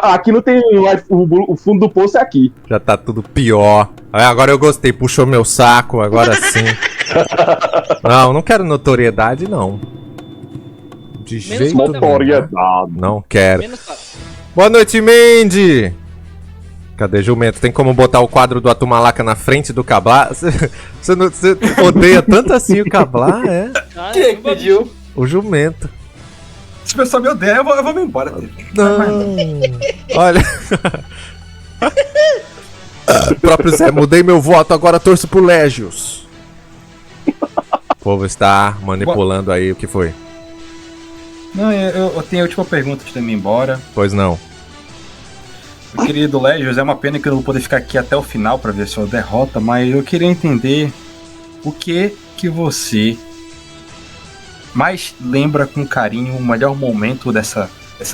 Aqui não tem o fundo do poço é aqui. Já tá tudo pior. Agora eu gostei, puxou meu saco, agora sim. Não quero notoriedade, não. De jeito nenhum. Notoriedade. Não quero. Boa noite, Mandy. Cadê Jumento? Tem como botar o quadro do Atumalaca na frente do Cabla? Você odeia tanto assim o Cabla, é? Quem pediu? O Jumento. Se o pessoal me odeia, eu vou me embora. Não. Olha. O próprio Zé, mudei meu voto, agora torço pro Légios. O povo está manipulando aí, o que foi? Não, eu tenho a última pergunta antes de me ir embora. Pois não. Meu querido Légios, é uma pena que eu não vou poder ficar aqui até o final pra ver sua derrota, mas eu queria entender o que você mais lembra com carinho o melhor momento dessa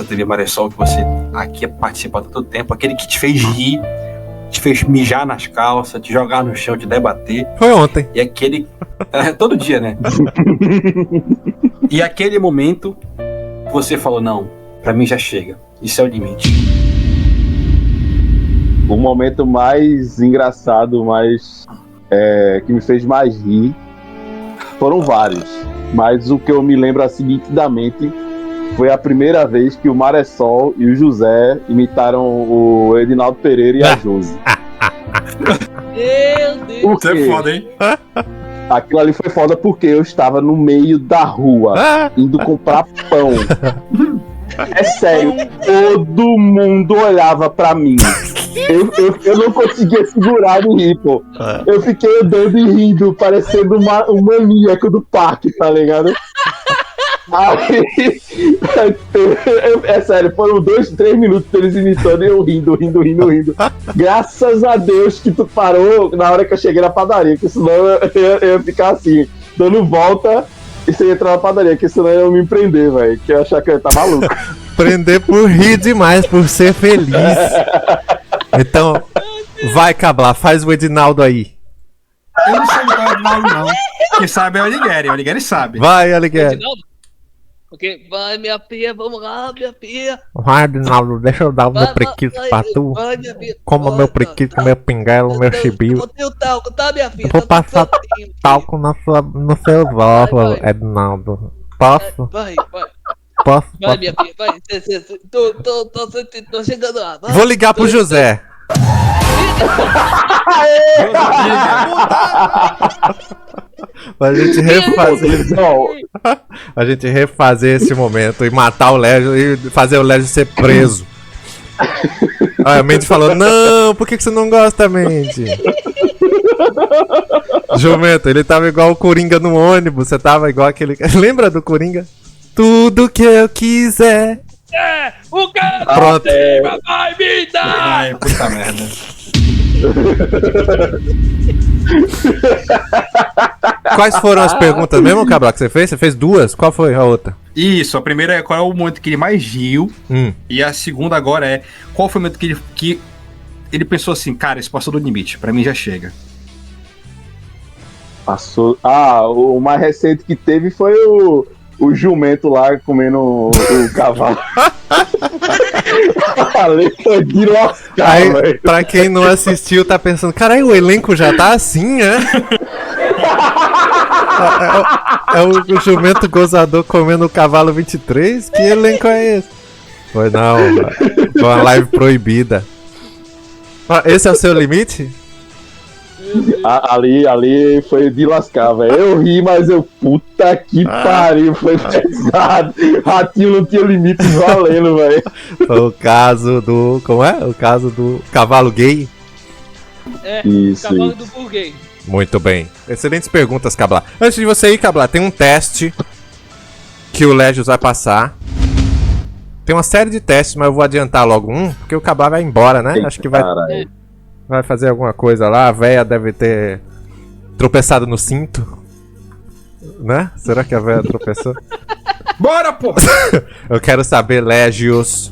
TV Maressol que você aqui participa há tanto tempo, aquele que te fez rir, te fez mijar nas calças, te jogar no chão, te debater. Foi ontem. E aquele... todo dia, né? E aquele momento que você falou, não, pra mim já chega, isso é o limite. O momento mais engraçado, que me fez mais rir, foram vários. Mas o que eu me lembro assim nitidamente foi a primeira vez que o Maressol e o José imitaram o Edinaldo Pereira e a Josi. Meu Deus! Você é foda, hein? Aquilo ali foi foda porque eu estava no meio da rua, indo comprar pão. É sério, todo mundo olhava pra mim. Eu não conseguia segurar de rir, pô. Eu fiquei andando e rindo, parecendo um maníaco do parque, tá ligado? Aí, é sério, foram 2-3 minutos deles imitando e eu rindo. Graças a Deus que tu parou na hora que eu cheguei na padaria, que senão eu ia ficar assim, dando volta e você ia entrar na padaria, que senão eu ia me prender, velho, que eu ia achar que eu ia estar maluco. Prender por rir demais, por ser feliz. Então, vai, Cabla, faz o Edinaldo aí. Eu não sei o Edinaldo, não. Quem sabe é o Alighieri. O Alighieri sabe. Vai, Alighieri. Ok, vai, minha filha, vamos lá, minha filha. Vai, Edinaldo, deixa eu dar o meu prequito pra tu. Vai, minha filha. Como meu prequito, meu pinguelo, meu chibio. Botei o talco, tá, minha filha? Eu vou passar talco no seu óvulo, Edinaldo. Posso? Vai. Posso? Vai, minha filha, vai. Tô chegando lá. Vai. Vou ligar pro José. Pra gente refazer esse momento e matar o Légio e fazer o Légio ser preso. Aí a Mandy falou: não, por que você não gosta, Mandy? Jumento, ele tava igual o Coringa no ônibus. Você tava igual aquele. Lembra do Coringa? Tudo que eu quiser. O cara pronto. Vai me dar! Ai, puta merda. Quais foram as perguntas mesmo, Cabral, que você fez? Você fez duas? Qual foi a outra? Isso, a primeira é qual é o momento que ele mais riu. E a segunda agora é qual foi o momento que ele pensou assim, cara, isso passou do limite, pra mim já chega. Passou. O mais recente que teve foi o jumento lá comendo o cavalo. Foi de lascar, aí, véio. Pra quem não assistiu, tá pensando, caralho, o elenco já tá assim, né? É o jumento gozador comendo o cavalo 23? Que elenco é esse? Foi não, foi uma live proibida. Esse é o seu limite? Ali foi de lascar, velho. Eu ri, mas puta que pariu, foi pesado. Ratinho não tinha limite valendo, velho. Foi o caso do. Como é? O caso do cavalo gay? Isso, o cavalo do burguês. Muito bem. Excelentes perguntas, Cabla. Antes de você ir, Cabla, tem um teste que o Légios vai passar. Tem uma série de testes, mas eu vou adiantar logo um, porque o Cabla vai embora, né? Acho que vai fazer alguma coisa lá. A véia deve ter tropeçado no cinto, né? Será que a véia tropeçou? Bora, pô! Eu quero saber, Légios.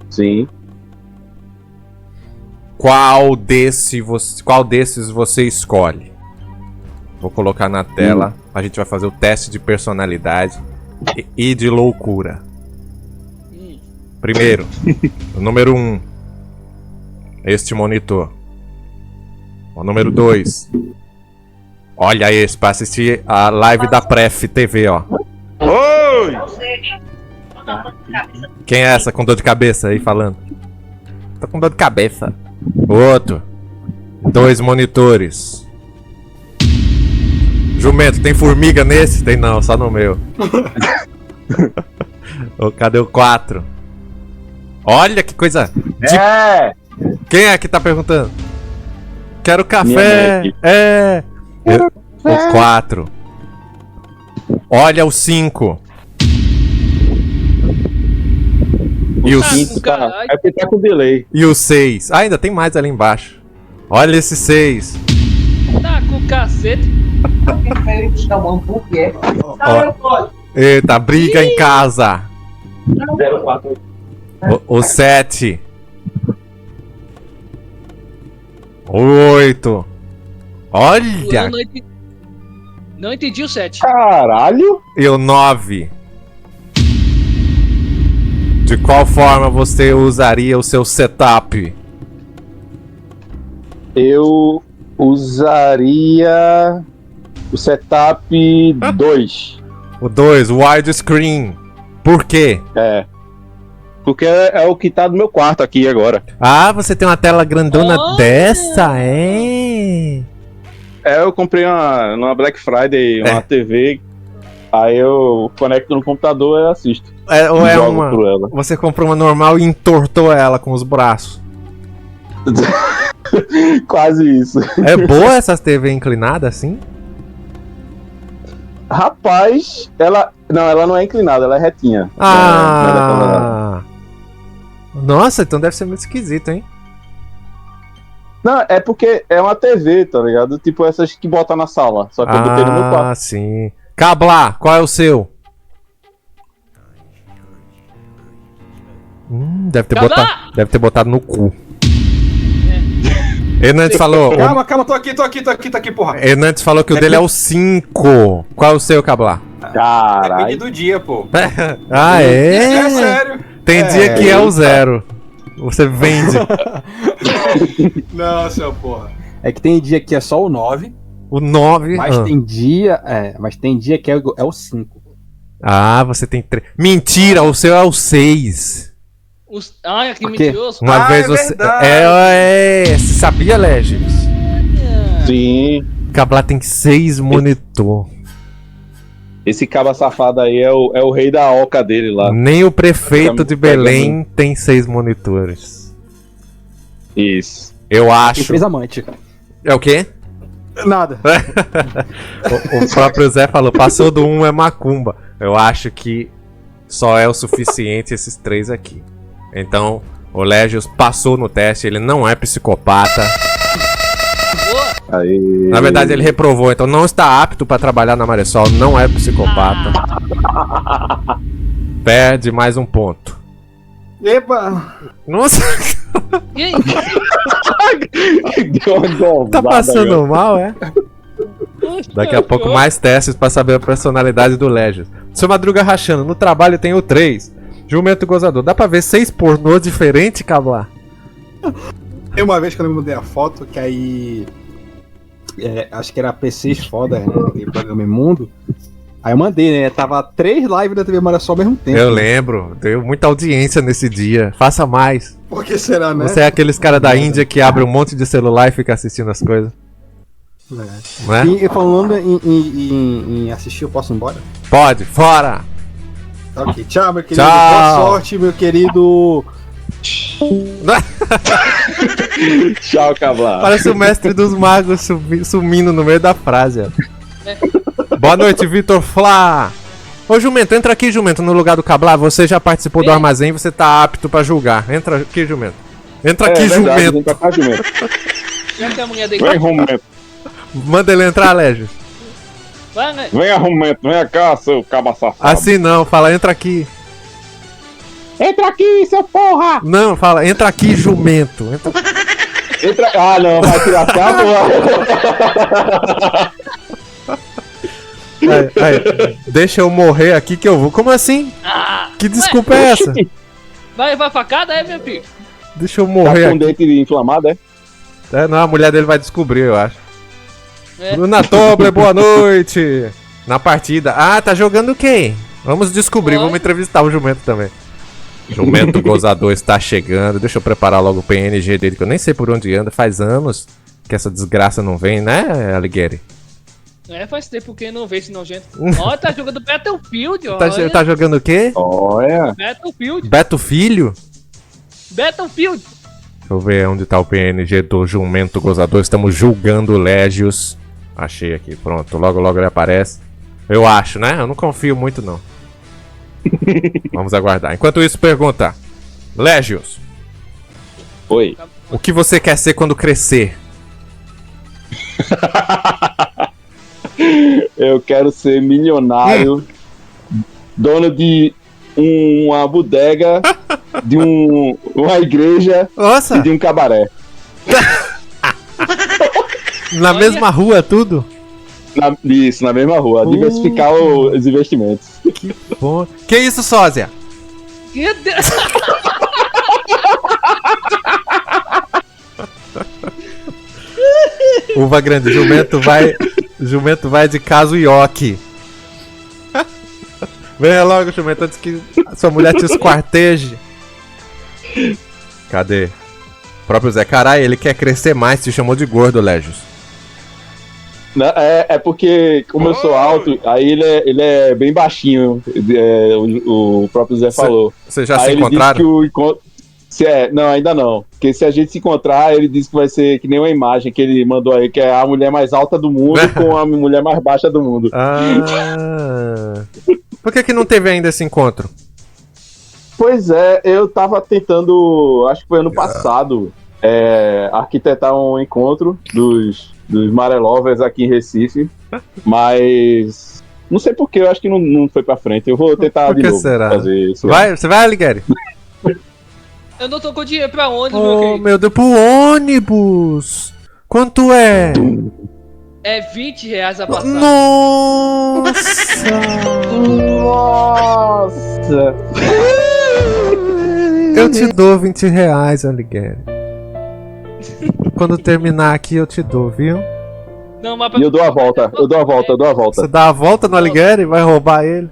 Sim. Qual desses você escolhe? Vou colocar na tela. A gente vai fazer o teste de personalidade e de loucura. Primeiro, o número 1. Este monitor. O número 2. Olha esse, pra assistir a live da Pref TV, ó. Oi! Quem é essa com dor de cabeça aí falando? Tô com dor de cabeça. Outro. 2 monitores. Jumento, tem formiga nesse? Tem não, só no meu. Cadê o 4? Olha que coisa. Quem é que tá perguntando? Quero café. O 4. Olha o 5. E o 5 tá. É porque tá com delay. E o 6. Ah, ainda tem mais ali embaixo. Olha esse 6. Tá com cacete. Eita, briga em casa. 04. O 7. O 8. Olha. Não entendi o 7. Caralho. E o 9. De qual forma você usaria o seu setup? Eu usaria o setup 2. O 2, widescreen. Por quê? Porque é o que tá no meu quarto aqui agora. Ah, você tem uma tela grandona dessa, é? Eu comprei numa Black Friday uma TV, aí eu conecto no computador e assisto. Ou é Jogo uma. por ela. Você comprou uma normal e entortou ela com os braços. Quase isso. É boa essas TV inclinadas assim? Rapaz, ela não é inclinada, ela é retinha. Nossa, então deve ser muito esquisito, hein? Não, é porque é uma TV, tá ligado? Tipo essas que bota na sala. Só que eu botei no meu quarto. Ah, sim. Cabla, qual é o seu? Deve ter botado no cu. Hernandes falou. Calma, tô aqui, porra. Hernandes falou que o dele é o 5. Qual é o seu, Cabla? Caralho. Depende do dia, pô. Ah, é? É sério. Tem dia que é o 0. Você vende. Não, seu porra. É que tem dia que é só o 9. O 9. Mas tem dia. Mas tem dia que é o 5. Ah, você tem 3. Mentira, o seu é o 6. Ai, que mentiroso. Uma vez você. Você sabia, Legis? Sim. Cabla tem 6 monitor. Esse caba safado aí é o rei da oca dele lá. Nem o prefeito de Belém tem 6 monitores. Isso. Eu acho. Quem fez amante. É o quê? Nada. o próprio Zé falou, passou do 1 é macumba. Eu acho que só é o suficiente esses 3 aqui. Então, o Légios passou no teste, ele não é psicopata. Aí. Na verdade, ele reprovou, então não está apto para trabalhar na Maresol, não é psicopata. Perde mais um ponto. Epa! Nossa! Tá Tá passando mal, é? Daqui a pouco mais testes pra saber a personalidade do Légios. Seu Madruga rachando, no trabalho tem o 3. Jumento gozador. Dá pra ver 6 pornôs diferentes, Cabla? Tem uma vez que eu me mudei a foto, que aí... acho que era PCs foda, né? Aquele programa imundo. Aí eu mandei, né? Tava 3 lives da TV Maresol ao mesmo tempo. Eu lembro. Deu muita audiência nesse dia. Faça mais. Por que será, né? Você é aqueles caras da Índia que abre um monte de celular e fica assistindo as coisas. Não é? E falando em assistir, eu posso ir embora? Pode, fora! Tá ok, tchau, meu querido. Tchau. Boa sorte, meu querido. Tchau, Cabla. Parece o mestre dos magos sumindo no meio da frase. Ó. Boa noite, Vitor Flá. Ô, Jumento, entra aqui, Jumento, no lugar do Cabla. Você já participou do armazém, você tá apto pra julgar. Entra aqui, Jumento. Entra aqui, verdade, Jumento. entra cá, Jumento. Vem, Jumento. Manda ele entrar, Légio. Venha, Jumento, venha cá, seu caba safado. Assim não, fala, entra aqui. Entra aqui, seu porra! Não, fala, entra aqui, Jumento. Entra... Ah, não, vai tirar a Aí, deixa eu morrer aqui que eu vou. Como assim? Que desculpa é essa? Vai facada, meu filho? Deixa eu morrer tá com aqui. dente inflamado, é? Não, a mulher dele vai descobrir, eu acho. Bruna Tobler, boa noite. Na partida. Ah, tá jogando quem? Vamos descobrir, vamos entrevistar o Jumento também. Jumento Gozador está chegando. Deixa eu preparar logo o PNG dele, que eu nem sei por onde anda. Faz anos que essa desgraça não vem, né, Alighieri? Faz tempo que não vê esse nojento. Ó, tá jogando Battlefield, ó. Tá jogando o quê? Olha. Battlefield. Beto Filho? Battlefield. Deixa eu ver onde tá o PNG do Jumento Gozador. Estamos julgando o Légios. Achei aqui, pronto. Logo ele aparece. Eu acho, né? Eu não confio muito, não. Vamos aguardar. Enquanto isso, pergunta. Légios. Oi. O que você quer ser quando crescer? Eu quero ser milionário, dono de uma bodega, de uma igreja Nossa. e de um cabaré. Na mesma rua, tudo? Isso, na mesma rua. Diversificar os investimentos. Que bom. Que isso, sósia? Que Deus. Uva grande, Jumento vai de caso Ioki. Venha logo, Jumento, antes que a sua mulher te esquarteje. Cadê? O próprio Zé, caralho, ele quer crescer mais, te chamou de gordo, Légios. É porque, como eu sou alto, aí ele é bem baixinho, o próprio Zé falou. Você já aí se ele encontraram? Disse que o encontro... Não, ainda não. Porque se a gente se encontrar, ele disse que vai ser que nem uma imagem que ele mandou aí, que é a mulher mais alta do mundo com a mulher mais baixa do mundo. Por que não teve ainda esse encontro? Pois é, eu tava tentando, acho que foi ano passado, arquitetar um encontro dos Marelovers aqui em Recife, mas não sei porquê, eu acho que não foi pra frente. Eu vou tentar de novo fazer isso. Você vai, Alighieri? Eu não tô com dinheiro pra ônibus, Oh, meu Deus, pro ônibus! Quanto é? É R$20 a passagem. Nossa! Eu te dou R$20, Alighieri. Quando terminar aqui eu te dou, viu? Não, mas E eu dou a volta. Você dá a volta no Alighieri e vai roubar ele?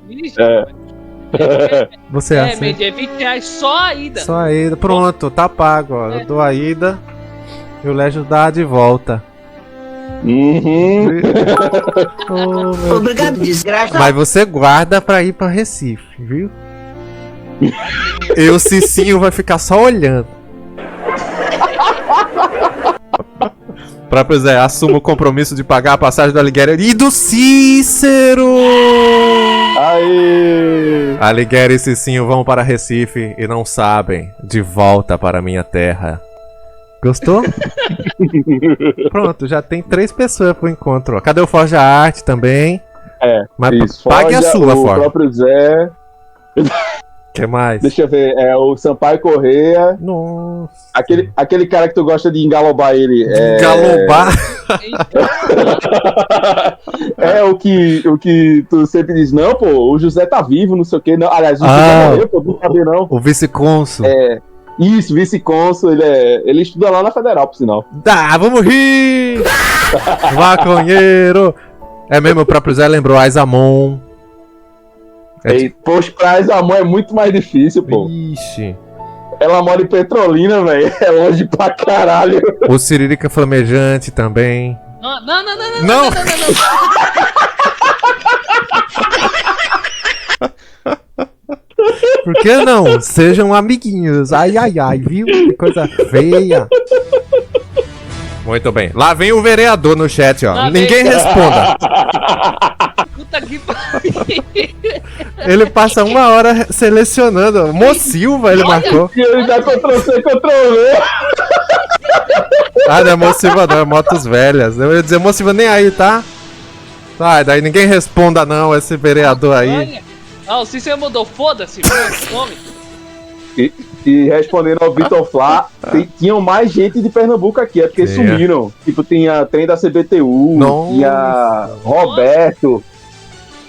Você é, aceita? Mendy, é R$20 só a ida. Só a ida. Pronto, tá pago, ó. Eu dou a ida e o Légio dá de volta. Obrigado, desgraça. Mas você guarda pra ir pra Recife, viu? E o Cicinho vai ficar só olhando. Próprio Zé, assuma o compromisso de pagar a passagem do Alighieri e do Cícero! Aê! Alighieri e Cicinho vão para Recife e não sabem. De volta para minha terra. Gostou? Pronto, já tem 3 pessoas pro encontro. Ó. Cadê o Forja Arte também? Mas isso. pague a sua, o Forja. próprio Zé. Que mais? Deixa eu ver, o Sampaio Correia. Nossa. Aquele cara que tu gosta de engalobar ele. Engalobar? O que tu sempre diz, não, pô, o José tá vivo, não sei o que. Não. Aliás, o José morreu, pô, não sabia não. O vice-cônsul. Isso, vice-cônsul, ele estuda lá na Federal, por sinal. Vamos rir! Maconheiro! É mesmo, o próprio Zé lembrou Aisamon. Poxa, pra Aisamon é muito mais difícil, pô. Ixi. Ela mora em Petrolina, velho. É longe pra caralho. O Siririca Flamejante também. Não. Por que não? Sejam amiguinhos. Ai, viu? Que coisa feia. Muito bem. Lá vem o vereador no chat, ó. Ninguém responda. Puta que pariu. Ele passa 1 hora selecionando. Mocilva ele marcou. E ele dá Ctrl-C, Ctrl-V. Não é Mocilva não, é Motos Velhas. Eu ia dizer Mocilva nem aí, tá? Daí ninguém responda não, esse vereador aí. O Cícero mudou, foda-se, nome. E respondendo ao Vitor Flá, tinham mais gente de Pernambuco aqui, porque sumiram. Tipo, tinha trem da CBTU, tinha Roberto.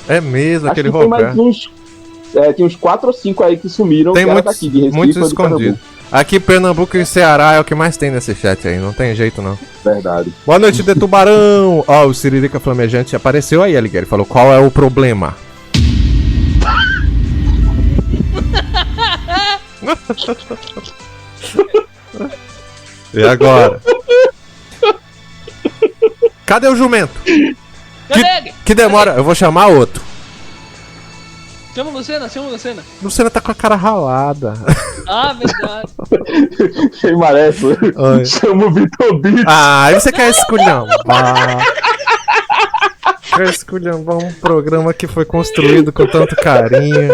É mesmo, Acho aquele que tem Roberto. Tinha uns 4 ou 5 aí que sumiram. Tem que muitos, daqui, de Recife, muitos ou de escondidos. Pernambuco. Aqui Pernambuco e Ceará é o que mais tem nesse chat aí, não tem jeito não. Verdade. Boa noite, de Tubarão! Ó, o Siririca Flamejante apareceu aí, Alighieri. Falou, qual é o problema? E agora? Cadê o jumento? Que demora, eu vou chamar outro. Chama o Lucena. Lucena tá com a cara ralada. Verdade. Quem merece? Chama o Vitor Bito. Aí você quer esculhambar. Quer esculhambar um programa que foi construído com tanto carinho.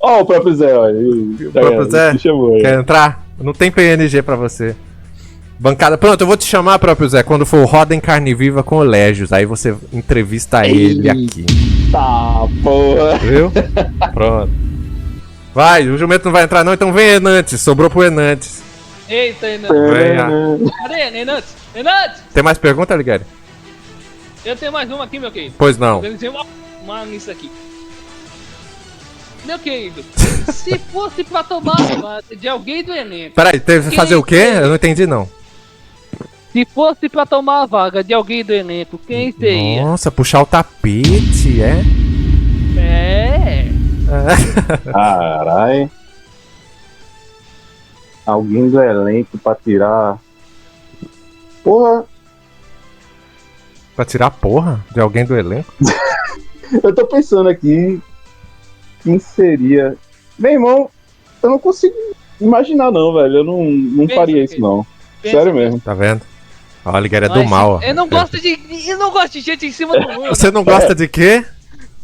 Ó, o próprio Zé, olha. O próprio Zé? Quer entrar? Não tem PNG pra você. Bancada. Pronto, eu vou te chamar, próprio Zé, quando for o Roda em Carne Viva com o Légios. Aí você entrevista ele aqui. Tá, porra. Viu? Pronto. Vai, o jumento não vai entrar não, então vem Enantes. Sobrou pro Enantes. Eita, Enantes. Venha. Cadê, Enantes? Enantes! Tem mais pergunta, Alighieri? Eu tenho mais uma aqui, meu querido. Pois não. Eu tenho uma nisso aqui. Meu querido, se fosse pra tomar de alguém do elenco... Peraí, teve que fazer o quê? Eu não entendi não. Se fosse pra tomar a vaga de alguém do elenco, quem seria? Nossa, puxar o tapete, é? Caralho. Alguém do elenco pra tirar. Porra, Pra tirar a porra de alguém do elenco? Eu tô pensando aqui quem seria. Meu irmão, eu não consigo imaginar, não, velho. Eu não faria isso, não. Sério mesmo. Tá vendo? Ó, a Ligueira é do mal, ó. Eu não gosto de gente em cima do muro. Você não gosta de quê?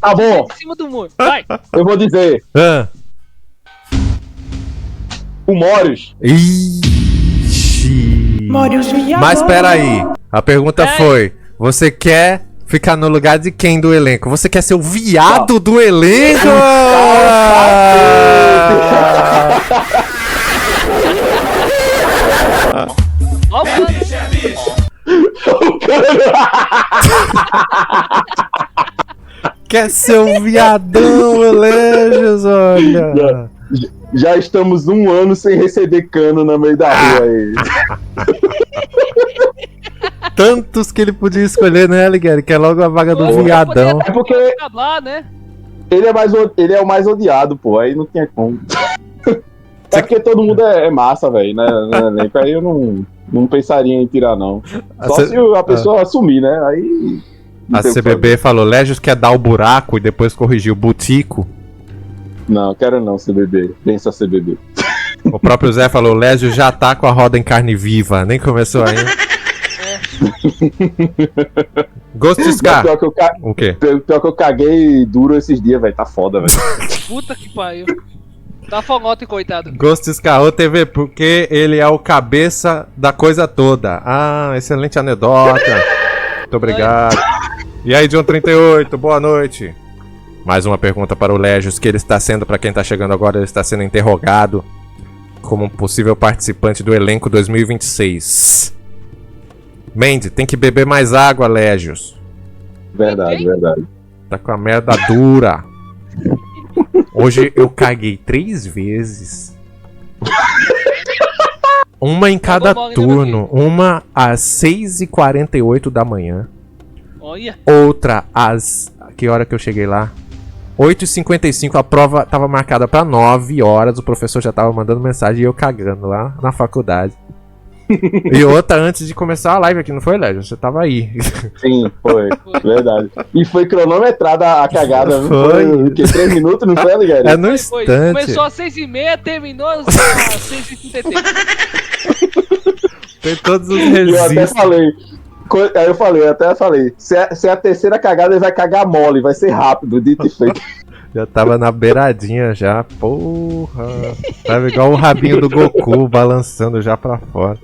Tá bom. Em cima do muro. Vai. Eu vou dizer. O Morius. Ixi. Mas peraí. A pergunta foi: você quer ficar no lugar de quem do elenco? Você quer ser o viado do elenco? Ó, Quer ser o viadão, Elégios, olha. Já estamos 1 ano sem receber cano no meio da rua aí. Tantos que ele podia escolher, né, Ligueira? Que é logo a vaga do viadão. É porque né? ele é o mais odiado, pô. Aí não tinha como. É porque todo mundo é massa, velho, né? Aí eu não pensaria em tirar, não. Só se a pessoa assumir, né? Aí. A CBB falou: Légios quer dar o buraco e depois corrigir o butico. Não, quero não, CBB. Pensa CBB. O próprio Zé falou: Légios já tá com a roda em carne viva. Nem começou ainda. Ghost Scar. O quê? Pior que eu caguei duro esses dias, velho. Tá foda, velho. Puta que pariu. Tá fogote, coitado. Ghost Scar, ô TV, porque ele é o cabeça da coisa toda. Ah, excelente anedota. Muito obrigado. E aí, John 38, boa noite. Mais uma pergunta para o Légios, que ele está sendo, para quem tá chegando agora, ele está sendo interrogado como um possível participante do elenco 2026. Mandy, tem que beber mais água, Légios. Verdade. Tá com a merda dura. Hoje eu caguei 3 vezes. Uma em cada turno. Uma às 6h48 da manhã. Olha. Outra às... Que hora que eu cheguei lá? 8h55. A prova tava marcada pra 9 horas. O professor já tava mandando mensagem e eu cagando lá na faculdade. E outra antes de começar a live aqui, não foi, Léo? Você tava aí. Sim, foi. Verdade. E foi cronometrada a cagada. Foi. O quê? 3 minutos, não foi, Ligueira? É no instante. Começou às 6h30, terminou às 6h33. Tem todos os registros. Eu até falei, se é a terceira cagada, ele vai cagar mole, vai ser rápido, dito e feito. Já tava na beiradinha já, porra. Tava igual o rabinho do Goku, balançando já pra fora.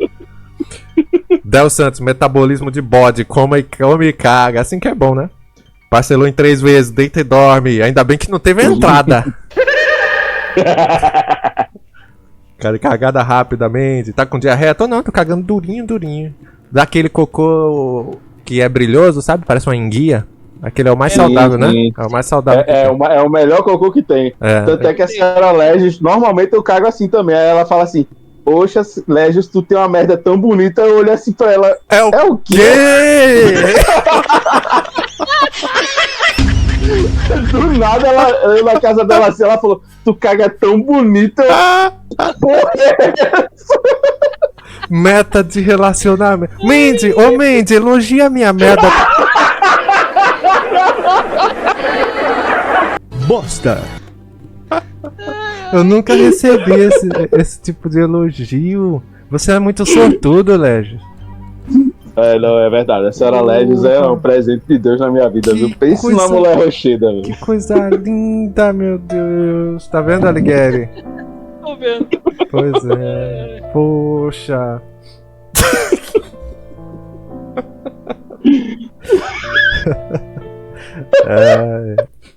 Del Santos, metabolismo de bode, come e caga, assim que é bom, né? Parcelou em 3 vezes, deita e dorme, ainda bem que não teve entrada. Cara, cagada rapidamente, tá com diarreia? Tô não, tô cagando durinho. Dá aquele cocô que é brilhoso, sabe? Parece uma enguia. Aquele é o mais saudável, né? É o mais saudável. É o melhor cocô que tem. Tanto é que a senhora Légios, normalmente eu cago assim também. Aí ela fala assim: poxa, Légios, tu tem uma merda tão bonita. Eu olho assim pra ela. É o quê? Do nada, eu na casa dela assim, ela falou: tu caga tão bonita. Porra, meta de relacionamento. Mandy, Mandy, elogia a minha merda. Bosta. Eu nunca recebi esse tipo de elogio. Você é muito sortudo, Légios. Não, é verdade. A senhora Légios é um presente de Deus na minha vida, viu? Pense na mulher rocheda, velho. Que coisa linda, meu Deus. Tá vendo, Alighieri? Tô vendo. Pois é. Poxa.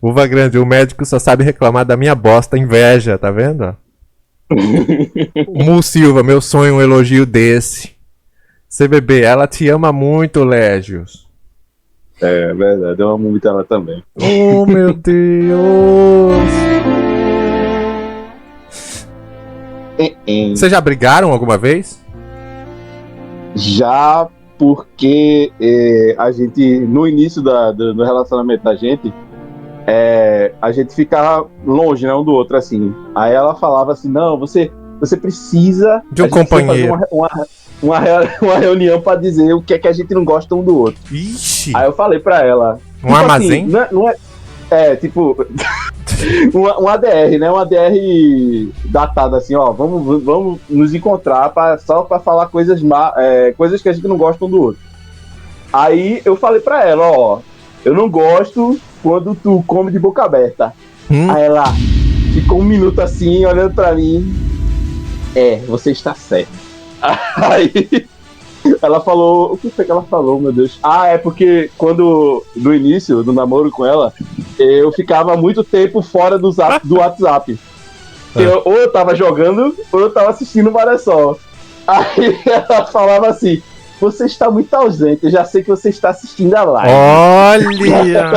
Uva Grande, o médico só sabe reclamar da minha bosta, inveja, tá vendo? Mu Silva, meu sonho, um elogio desse. CBB, ela te ama muito, Légios. É verdade, eu amo muito ela também. Oh, meu Deus. Vocês já brigaram alguma vez? Já, porque a gente, no início do relacionamento da gente, a gente ficava longe, né, um do outro, assim. Aí ela falava assim: não, você você precisa de um companheiro. Fazer uma reunião pra dizer o que é que a gente não gosta um do outro. Ixi. Aí eu falei pra ela. Um armazém? Assim, não é tipo. um ADR, né? Um ADR datado assim, ó. Vamos nos encontrar só pra falar coisas que a gente não gosta um do outro. Aí eu falei pra ela, ó. Eu não gosto quando tu come de boca aberta. Aí ela ficou um minuto assim, olhando pra mim. Você está certo. Aí ela falou. O que foi que ela falou, meu Deus? É porque no início do namoro com ela, eu ficava muito tempo fora do WhatsApp. Ou eu tava jogando, ou eu tava assistindo o Maressol. Aí ela falava assim: você está muito ausente, eu já sei que você está assistindo a live. Olha!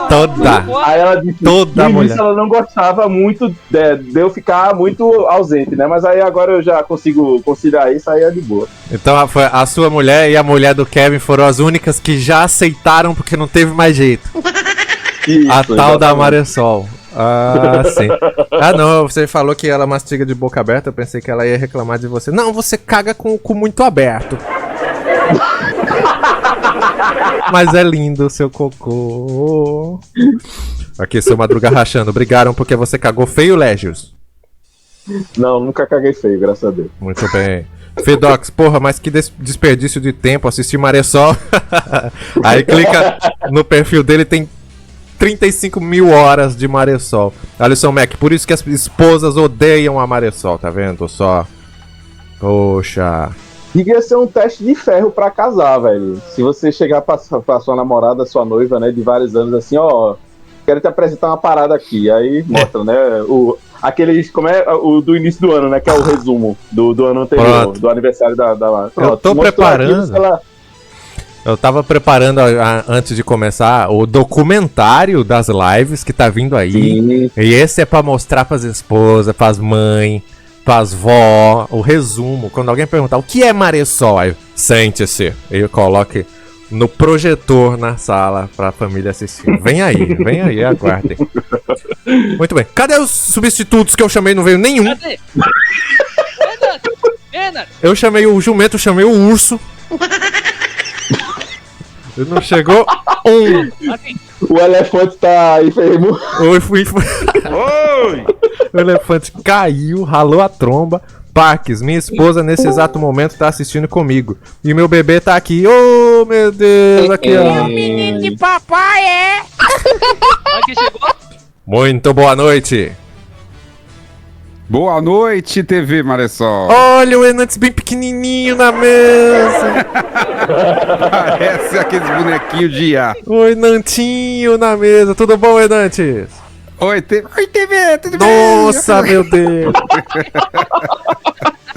Toda! Aí ela disse, toda no mulher. início ela não gostava muito de eu ficar muito ausente, né? Mas aí agora eu já consigo conciliar isso, aí é de boa. Então a sua mulher e a mulher do Kevin foram as únicas que já aceitaram porque não teve mais jeito. Isso, a tal da Maressol. Sim. Não, você falou que ela mastiga de boca aberta, eu pensei que ela ia reclamar de você. Não, você caga com o cu muito aberto. Mas é lindo o seu cocô. Aqui, seu Madruga rachando. Brigaram porque você cagou feio, Légios? Não, nunca caguei feio, graças a Deus. Muito bem. Fedox, porra, mas que desperdício de tempo assistir Maressol. Aí clica no perfil dele, tem 35 mil horas de Maressol. Alisson Mac, por isso que as esposas odeiam a Maressol, tá vendo só? Poxa. Devia ser um teste de ferro pra casar, velho. Se você chegar pra sua namorada, sua noiva, né, de vários anos, assim, ó, quero te apresentar uma parada aqui. Aí mostra, né, como é o do início do ano, né, que é o resumo do ano anterior, Pronto. do aniversário da Pronto, eu tô preparando. Eu tava preparando antes de começar o documentário das lives que tá vindo aí. Sim. E esse é pra mostrar pras esposas, pras mães, pras vó, o resumo. Quando alguém perguntar o que é Maressol, aí sente-se. E coloque no projetor na sala pra família assistir. Vem aí, aguardem. Muito bem. Cadê os substitutos que eu chamei? Não veio nenhum. Cadê? Eu chamei o jumento, chamei o urso. Não chegou um. O elefante tá enfermo. Oi! O elefante caiu, ralou a tromba. Parques, minha esposa nesse exato momento tá assistindo comigo. E meu bebê tá aqui. Oh, meu Deus, aqui ó. Menino de papai, Aqui chegou. Muito boa noite. Boa noite, TV Maressol. Olha o Enantes bem pequenininho na mesa. Parece aqueles bonequinhos de IA. O Enantinho na mesa. Tudo bom, Enantes? Oi, TV, tudo bem? Nossa, meu Deus.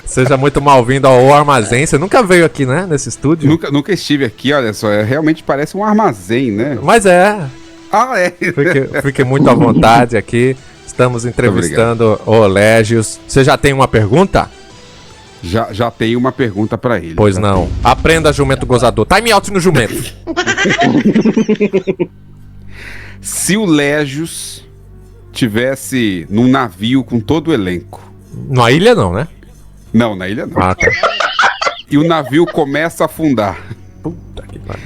Seja muito mal-vindo ao Armazém. Você nunca veio aqui, né, nesse estúdio? Nunca estive aqui, olha só. Realmente parece um armazém, né? Mas é. É. Fique muito à vontade aqui. Estamos entrevistando o Légios. Você já tem uma pergunta? Já tenho uma pergunta pra ele. Pois não. Aprenda, jumento gozador. Time out no jumento. Se o Légios tivesse num navio com todo o elenco. Na ilha não, né? Não, na ilha não. Ah, tá. E o navio começa a afundar. Puta que pariu.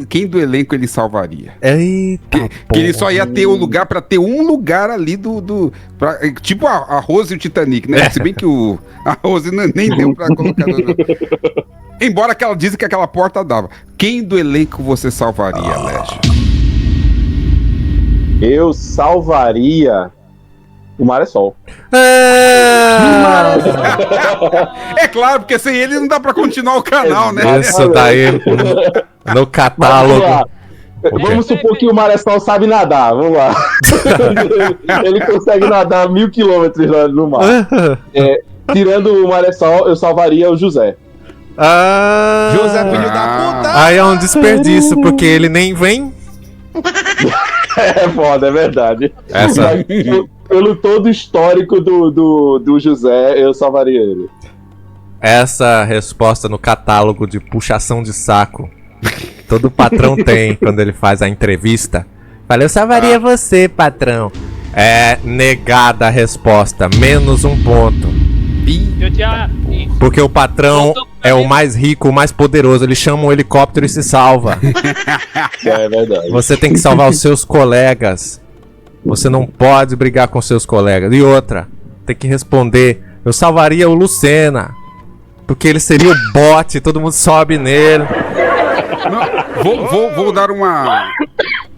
Quem do elenco ele salvaria? Eita, que ele só ia ter o lugar pra ter um lugar ali tipo a Rose e o Titanic, né? Se bem que a Rose nem deu pra colocar. Embora que ela disse que aquela porta dava. Quem do elenco você salvaria, Leste? Eu salvaria o Maressol. É claro, porque sem ele não dá pra continuar o canal, né? Isso daí no catálogo. Vamos supor que o Maressol sabe nadar, vamos lá. Ele consegue nadar 1000 quilômetros no mar. Tirando o Maressol, eu salvaria o José. José, filho da puta! Aí é um desperdício, porque ele nem vem. É foda, é verdade. Essa... Pelo todo histórico do José, eu salvaria ele. Essa resposta no catálogo de puxação de saco, todo patrão tem quando ele faz a entrevista. Fala, eu salvaria você, patrão. É negada a resposta. Menos um ponto. Porque o patrão é o mais rico, o mais poderoso. Ele chama um helicóptero e se salva. É verdade. Você tem que salvar os seus colegas. Você não pode brigar com seus colegas. E outra, tem que responder. Eu salvaria o Lucena. Porque ele seria o bot, todo mundo sobe nele. Não, vou dar uma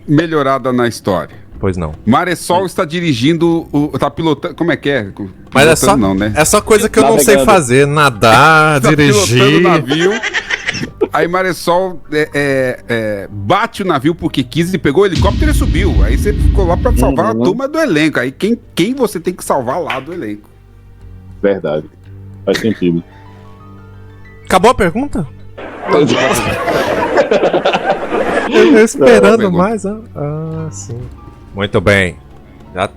melhorada na história. Pois não. Maressol está dirigindo, tá pilotando, como é que é? Mas é só, não, né? é só coisa que eu não sei fazer, nadar, tá dirigir. Pilotando o navio. Aí Maressol bate o navio porque quis e pegou o helicóptero e subiu. Aí você ficou lá pra salvar a turma do elenco. Aí quem você tem que salvar lá do elenco? Verdade. Faz sentido. Acabou a pergunta? Eu esperando mais. Sim. Muito bem.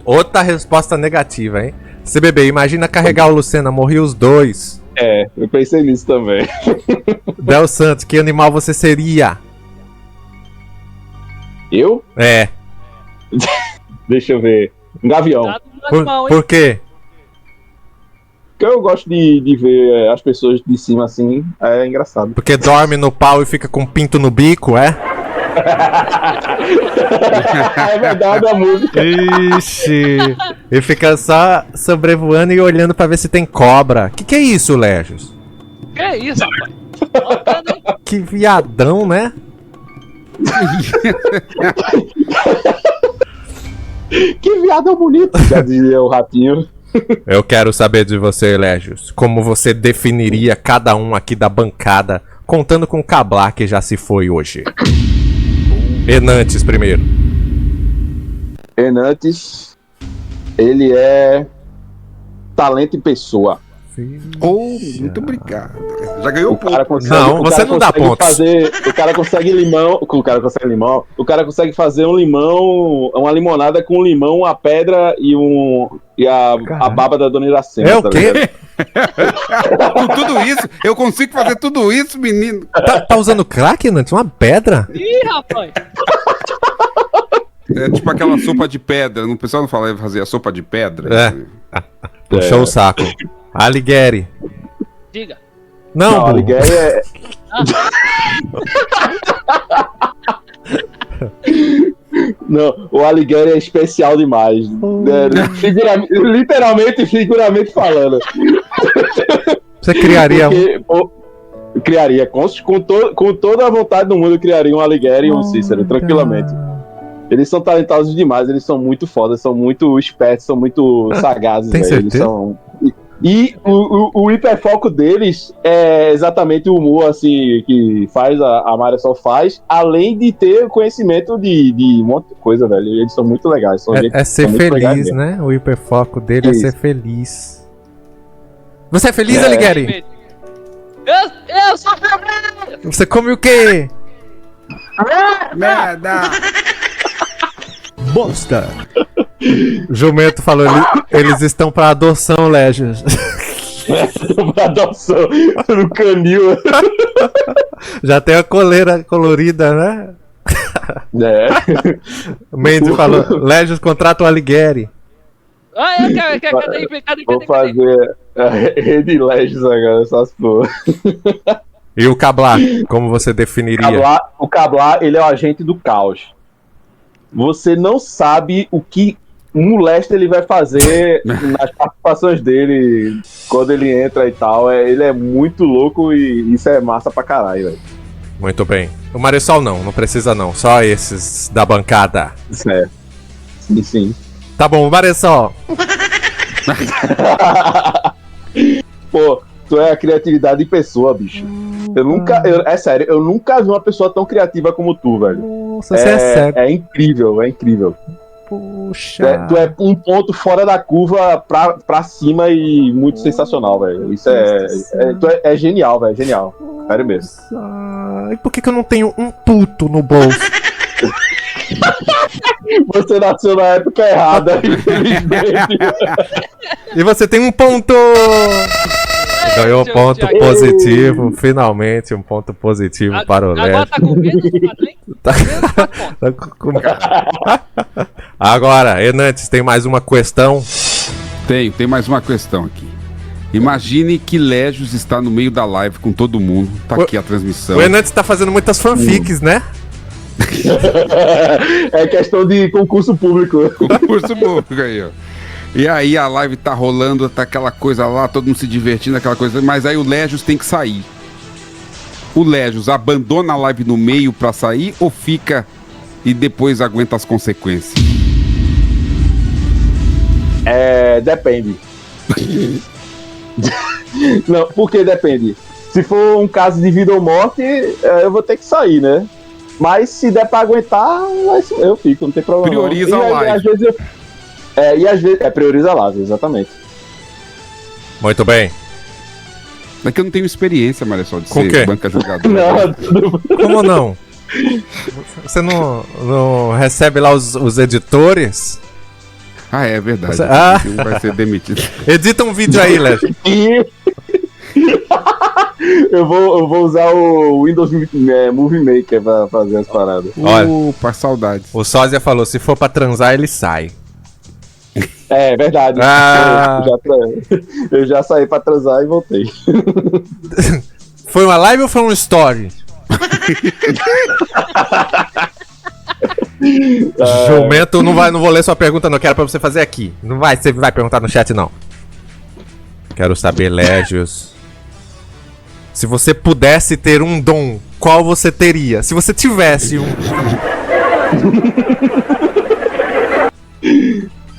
Outra resposta negativa, hein? CBB, imagina carregar o Lucena, morriam os dois. É, eu pensei nisso também. Del Santos, que animal você seria? Eu? É. Deixa eu ver. Um gavião. Por quê? Porque eu gosto de ver as pessoas de cima assim, é engraçado. Porque dorme no pau e fica com pinto no bico, é? É verdade a música. Ixi. E fica só sobrevoando e olhando pra ver se tem cobra. Que é isso, Légios? Que é isso, rapaz? Que viadão, né? Que viadão bonito. Já dizia o ratinho. Eu quero saber de você, Légios. Como você definiria cada um aqui da bancada, contando com o Cablar que já se foi hoje? Enantes primeiro. Enantes, ele é talento em pessoa. Muito obrigado. Já ganhou ponto. Não, você não dá pontos. O cara consegue limão. O cara consegue limão. O cara consegue fazer um limão, uma limonada com limão, uma pedra e a baba da Dona Iracema. É o quê? Com tudo isso, eu consigo fazer tudo isso, menino. Tá usando crack, Enantes? Uma pedra? Ih, rapaz. É tipo aquela sopa de pedra. O pessoal não fala fazer a sopa de pedra? É. Puxou o saco. Alighieri. Diga. Não, Alighieri é... Não, o Alighieri é especial demais. Literalmente e figuramente falando. Você criaria criaria, com toda a vontade do mundo, eu criaria um Alighieri e um Cícero, tranquilamente. Eles são talentosos demais, eles são muito fodas, são muito espertos, são muito sagazes. Tem certeza? Eles são... E o hiperfoco deles é exatamente o humor assim, que faz a Maressol faz, além de ter conhecimento de um monte de coisa, velho. Eles são muito legais. É ser feliz, né? O hiperfoco dele é ser feliz. Você é feliz, Alighieri? Eu sou feliz! Você come o quê? Merda! Bosta! Jumento falou, eles estão pra adoção, Légios. Pra adoção no canil. Já tem a coleira colorida, né? É. Mendes falou, Légios contrata o Alighieri. Ah, eu quero cadê? Vou fazer a Rede Legends agora, só se for. E o Cablar, como você definiria? O Cablar, ele é o agente do caos. Você não sabe o que um moleque ele vai fazer nas participações dele quando ele entra e tal. Ele é muito louco e isso é massa pra caralho, velho. Muito bem. O Maressol não precisa não. Só esses da bancada. Certo. Sim. Tá bom, Maressol. Pô, tu é a criatividade em pessoa, bicho. É sério, eu nunca vi uma pessoa tão criativa como tu, velho. Nossa, você é sério. É incrível, é incrível. Puxa. Tu é um ponto fora da curva pra cima e muito sensacional, velho. Isso é genial, velho. Genial. Sério mesmo. E por que eu não tenho um puto no bolso? Você nasceu na época errada, infelizmente. E você tem um ponto! Ganhou um ponto positivo, finalmente um ponto positivo para o Léo. Agora tá com medo do padrinho? Tá com... Agora, Hernandes, tem mais uma questão? Tem mais uma questão aqui. Imagine que Légios está no meio da live com todo mundo. Tá aqui a transmissão. O Hernandes tá fazendo muitas fanfics, né? É questão de concurso público. Concurso público aí, ó. E aí a live tá rolando, tá aquela coisa lá, todo mundo se divertindo, aquela coisa, mas aí o Légios tem que sair. O Légios abandona a live no meio pra sair ou fica e depois aguenta as consequências? Depende. Não, porque depende. Se for um caso de vida ou morte, eu vou ter que sair, né? Mas se der pra aguentar, eu fico, não tem problema. Prioriza a live. Às vezes e às vezes prioriza a live, exatamente. Muito bem. É que eu não tenho experiência, Maressol, de com ser quê? banca jogador. Não, como não? Você não recebe lá os editores? Ah, é verdade. Vai ser demitido. Edita um vídeo aí, Léo. Eu vou usar o Windows Movie Maker pra fazer as paradas. Opa, saudades. O Sósia falou, se for pra transar, ele sai. É verdade. Eu já saí pra transar e voltei. Foi uma live ou foi um story? Jumento, não vou ler sua pergunta, não. Quero pra você fazer aqui. Você vai perguntar no chat, não. Quero saber, Légios. Se você pudesse ter um dom, qual você teria? Se você tivesse um.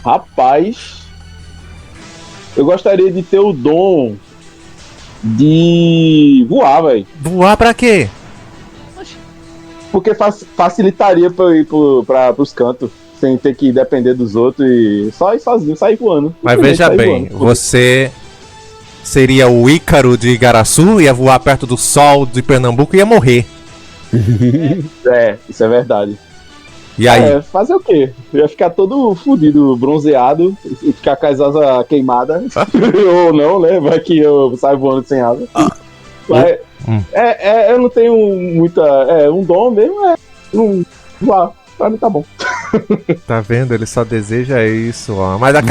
Rapaz, eu gostaria de ter o dom de voar, velho. Voar pra quê? Porque facilitaria pra eu ir pros cantos, sem ter que depender dos outros e só ir sozinho, sair voando. Mas veja bem, você seria o Ícaro de Igaraçu, ia voar perto do sol de Pernambuco e ia morrer. Isso é verdade. E aí? Fazer o quê? Eu ia ficar todo fudido, bronzeado, e ficar com as asas queimadas. Ou não, né? Vai que eu saio voando sem asa. Mas, eu não tenho muita. Um dom mesmo voar. Pra mim tá bom. Tá vendo? Ele só deseja isso, ó. Mas a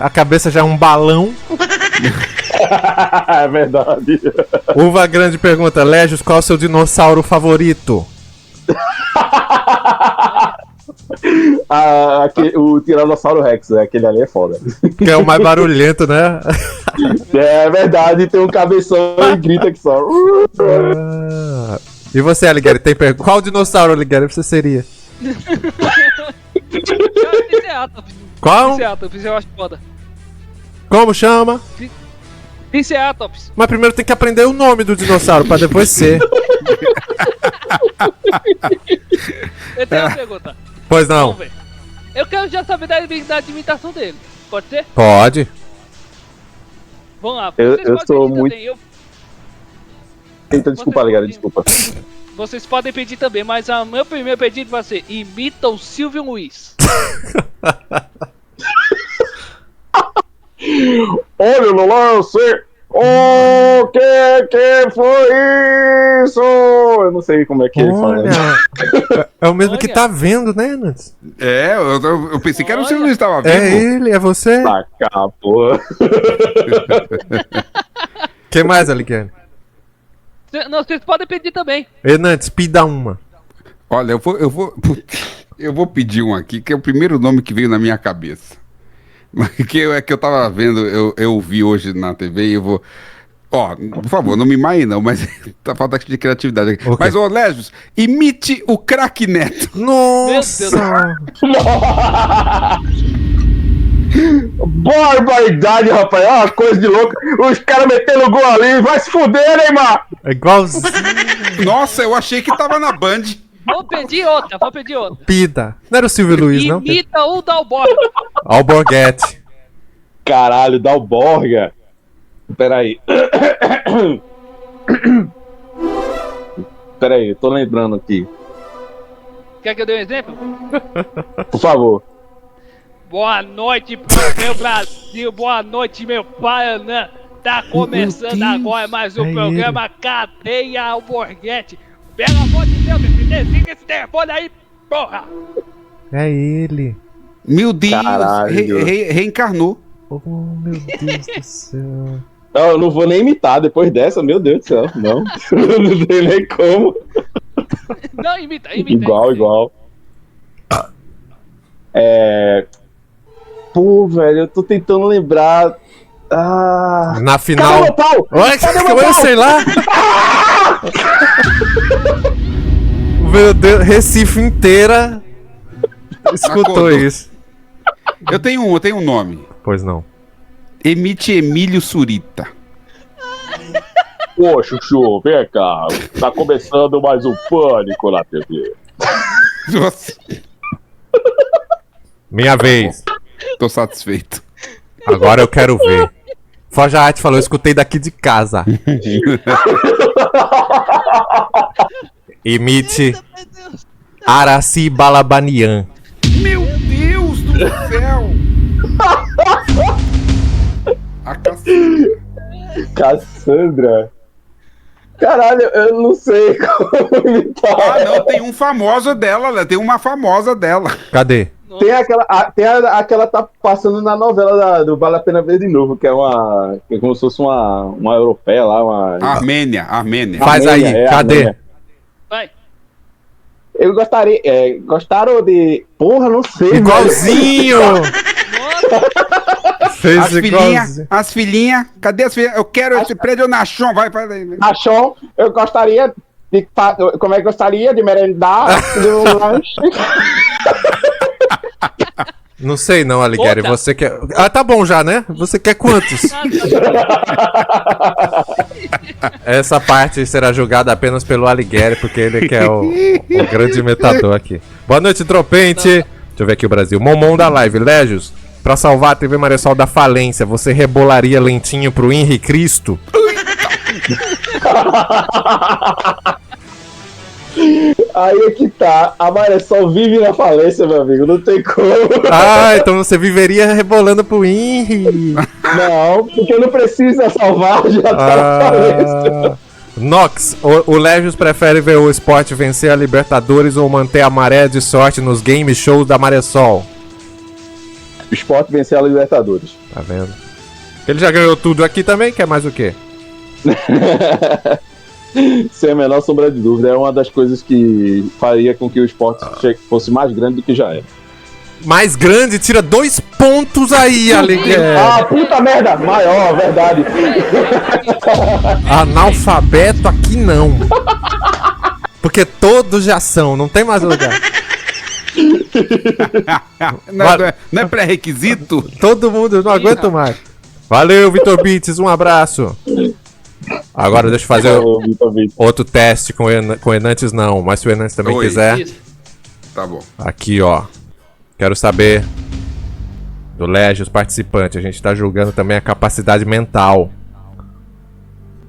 cabeça já é um balão. É verdade. Uva Grande pergunta, Légios, qual é o seu dinossauro favorito? O Tiranossauro Rex, aquele ali é foda. Que é o mais barulhento, né? É verdade, tem um cabeção e grita que só. E você, Alighieri, qual dinossauro, Alighieri, você seria? Triceratops. Qual? Triceratops, eu acho foda. Como chama? Triceratops. Mas primeiro tem que aprender o nome do dinossauro, pra depois ser. Eu tenho uma pergunta. Pois não. Eu quero já saber da imitação dele. Pode ser? Pode. Vamos lá. Eu sou muito... Então, desculpa, Alighieri, desculpa. Vocês podem pedir também, mas o meu primeiro pedido vai ser: imita o Silvio Luiz. Olha no lance! O que foi isso? Eu não sei como é que ele fala. É o mesmo que tá vendo, né, Nantes? Eu pensei que era o Silvio Luiz que tava vendo. É ele, é você. Tá cá, porra. Que mais, Alighieri? Não, vocês podem pedir também. Nantes, pida uma. Olha, eu vou pedir um aqui, que é o primeiro nome que veio na minha cabeça. Que eu tava vendo, eu vi hoje na TV e eu vou... por favor, não me maie não, mas tá falta de criatividade aqui. Okay. Mas, Légios, imite o Craque Neto. Nossa! Barbaridade, rapaz. Uma coisa de louco. Os caras metendo gol ali. Vai se fuder, Neymar. É igualzinho. Nossa, eu achei que tava na Band. Vou pedir outra. Pida. Não era o Silvio Luiz, não? Imita o Dalborga. Alborguete. Caralho, Dalborga. Peraí. Peraí, tô lembrando aqui. Quer que eu dê um exemplo? Por favor. Boa noite, meu Brasil. Boa noite, meu Paraná. Tá começando agora mais um programa Cadeia Alborguete. Pelo amor de Deus, desliga esse telefone aí, porra! É ele. Meu Deus, reencarnou. Oh, meu Deus do céu. Não, eu não vou nem imitar depois dessa, meu Deus do céu. Não, não tem nem como. Não, imita. Igual. Pô, velho, eu tô tentando lembrar. Na final. Cadê meu pau? Oi, Cadê meu pau? sei lá. Meu Deus, Recife inteira escutou isso. Eu tenho um nome. Pois não. Emite Emílio Surita. Ô, Chuchu, vem cá. Tá começando mais um Pânico na TV. Nossa. Minha vez. Tô satisfeito. Agora eu quero ver. Foja Arte falou, eu escutei daqui de casa. Imite Araci Balabanian. Meu Deus do céu! A Cassandra? Caralho, eu não sei como imitar. Ah, não, tem um famoso dela, né? Tem uma famosa dela. Cadê? Tem aquela tá passando na novela do Vale a Pena Ver de Novo, que é como se fosse uma europeia lá, uma... Armênia. Faz Armênia, aí, cadê? Armênia. Vai. Eu gostaram de... Porra, não sei. Igualzinho! Fez As filhinhas, cadê as filhinhas? Eu quero esse prédio Nachon, vai aí. Nachon, eu gostaria de... Como é que gostaria de merendar no lanche? Não sei não, Alighieri, você quer... Ah, tá bom já, né? Você quer quantos? Essa parte será julgada apenas pelo Alighieri, porque ele que é o grande imitador aqui. Boa noite, Tropente. Deixa eu ver aqui o Brasil. Momon da live. Légios, pra salvar a TV Maressol da falência, você rebolaria lentinho pro Henri Cristo? Aí é que tá, a Maressol vive na falência, meu amigo, não tem como. Ah, então você viveria rebolando pro Henri. Não, porque não precisa salvar, já tá na falência. Nox, o Légios prefere ver o esporte vencer a Libertadores ou manter a maré de sorte nos game shows da Maressol? O esporte vencer a Libertadores. Tá vendo? Ele já ganhou tudo aqui também, quer mais o quê? Sem a menor sombra de dúvida, é uma das coisas que faria com que o esporte fosse mais grande do que já é. Mais grande? Tira 2 pontos aí, Alighieri. Ah, puta merda! Maior, verdade. Analfabeto aqui não. Porque todos já são, não tem mais lugar. Não é pré-requisito? Todo mundo, eu não aguento mais. Valeu, Vitor Beats, um abraço. Agora deixa eu fazer outro teste com o Enantes não, mas se o Enantes também quiser. Tá bom. Aqui, ó. Quero saber do Légios participante. A gente tá julgando também a capacidade mental.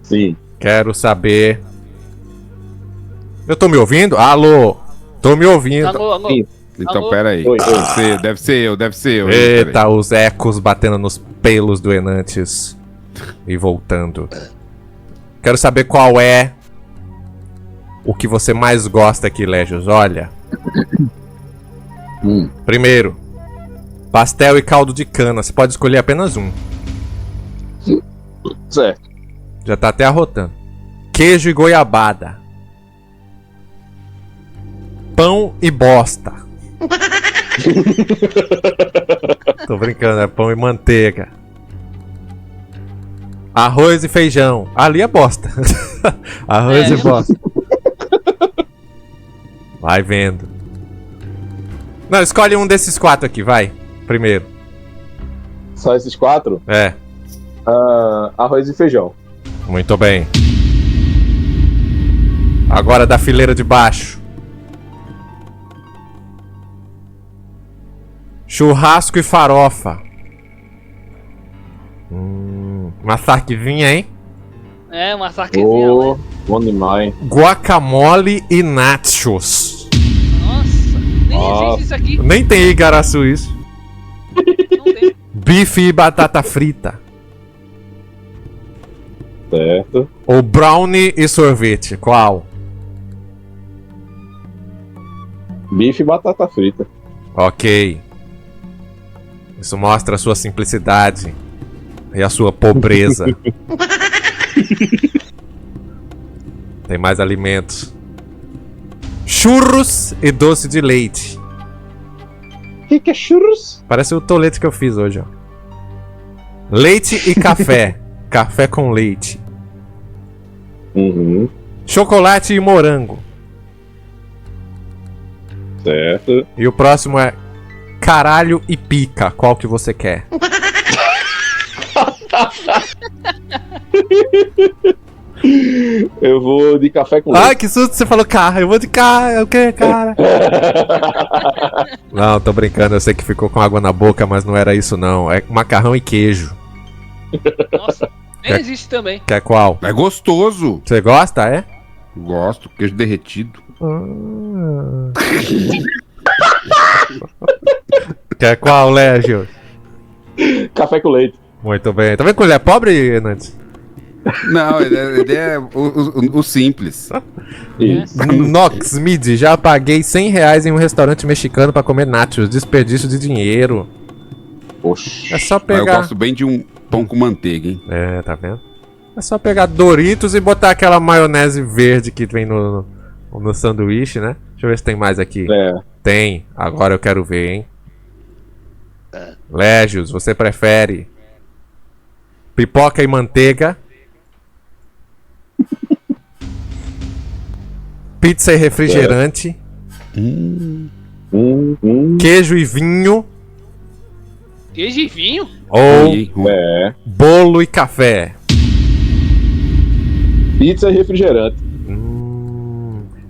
Sim. Quero saber. Eu tô me ouvindo? Alô? Tô me ouvindo. Alô. Então, pera aí. Deve ser eu. Eita, os ecos batendo nos pelos do Enantes e voltando. Quero saber qual é o que você mais gosta aqui, Légios. Olha. Primeiro, pastel e caldo de cana. Você pode escolher apenas um. Certo. Já tá até arrotando. Queijo e goiabada. Pão e bosta. Tô brincando, é pão e manteiga. Arroz e feijão. Ali é bosta. Arroz e bosta. Vai vendo. Não, escolhe um desses 4 aqui, vai. Primeiro. Só esses 4? É. Arroz e feijão. Muito bem. Agora da fileira de baixo. Churrasco e farofa. Uma sarquezinha, hein? É, uma sarquezinha. Bom demais. Guacamole e nachos. Nossa, nem existe isso aqui. Nem tem Igaraçu isso. Não tem. Bife e batata frita. Certo. Ou brownie e sorvete? Qual? Bife e batata frita. Ok. Isso mostra a sua simplicidade e a sua pobreza. Tem mais alimentos. Churros e doce de leite. O que é churros? Parece o tolete que eu fiz hoje, ó. Leite e café. Café com leite. Uhum. Chocolate e morango. Certo. E o próximo é caralho e pica. Qual que você quer? Eu vou de café com leite. Ai, que susto, você falou carro. Eu vou de carro. O que, cara? Não, tô brincando. Eu sei que ficou com água na boca, mas não era isso, não. É macarrão e queijo. Nossa, nem existe também. Quer qual? É gostoso. Você gosta, é? Gosto, queijo derretido. Quer qual, Légio? Café com leite. Muito bem. Tá vendo que ele é pobre, Nantes? Não, ele é o simples. Nox Mid, já paguei R$100 em um restaurante mexicano pra comer nachos. Desperdício de dinheiro. Poxa. É só Mas eu pegar. gosto bem de um pão com manteiga, hein? É, tá vendo? É só pegar Doritos e botar aquela maionese verde que vem no sanduíche, né? Deixa eu ver se tem mais aqui. É. Tem. Agora eu quero ver, hein? Légios, você prefere pipoca e manteiga? Pizza e refrigerante? Queijo e vinho? Queijo e vinho? Ou bolo e café? Pizza e refrigerante.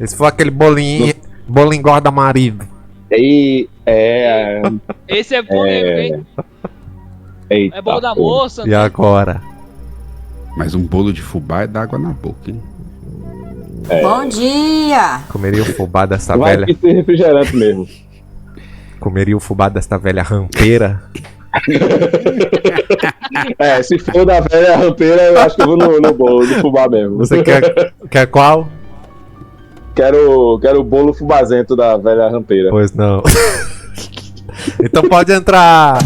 Esse foi aquele bolinho engorda marido. E Esse é bom mesmo, hein? Eita, É bolo da moça. E agora? Mas um bolo de fubá é d'água na boca, hein? Bom dia! Comeria o fubá dessa Vai velha. que ser refrigerante mesmo. Comeria o fubá desta velha rampeira? Se for da velha rampeira, eu acho que eu vou no bolo do fubá mesmo. Você quer qual? Quero o bolo fubazento da velha rampeira. Pois não. Então pode entrar.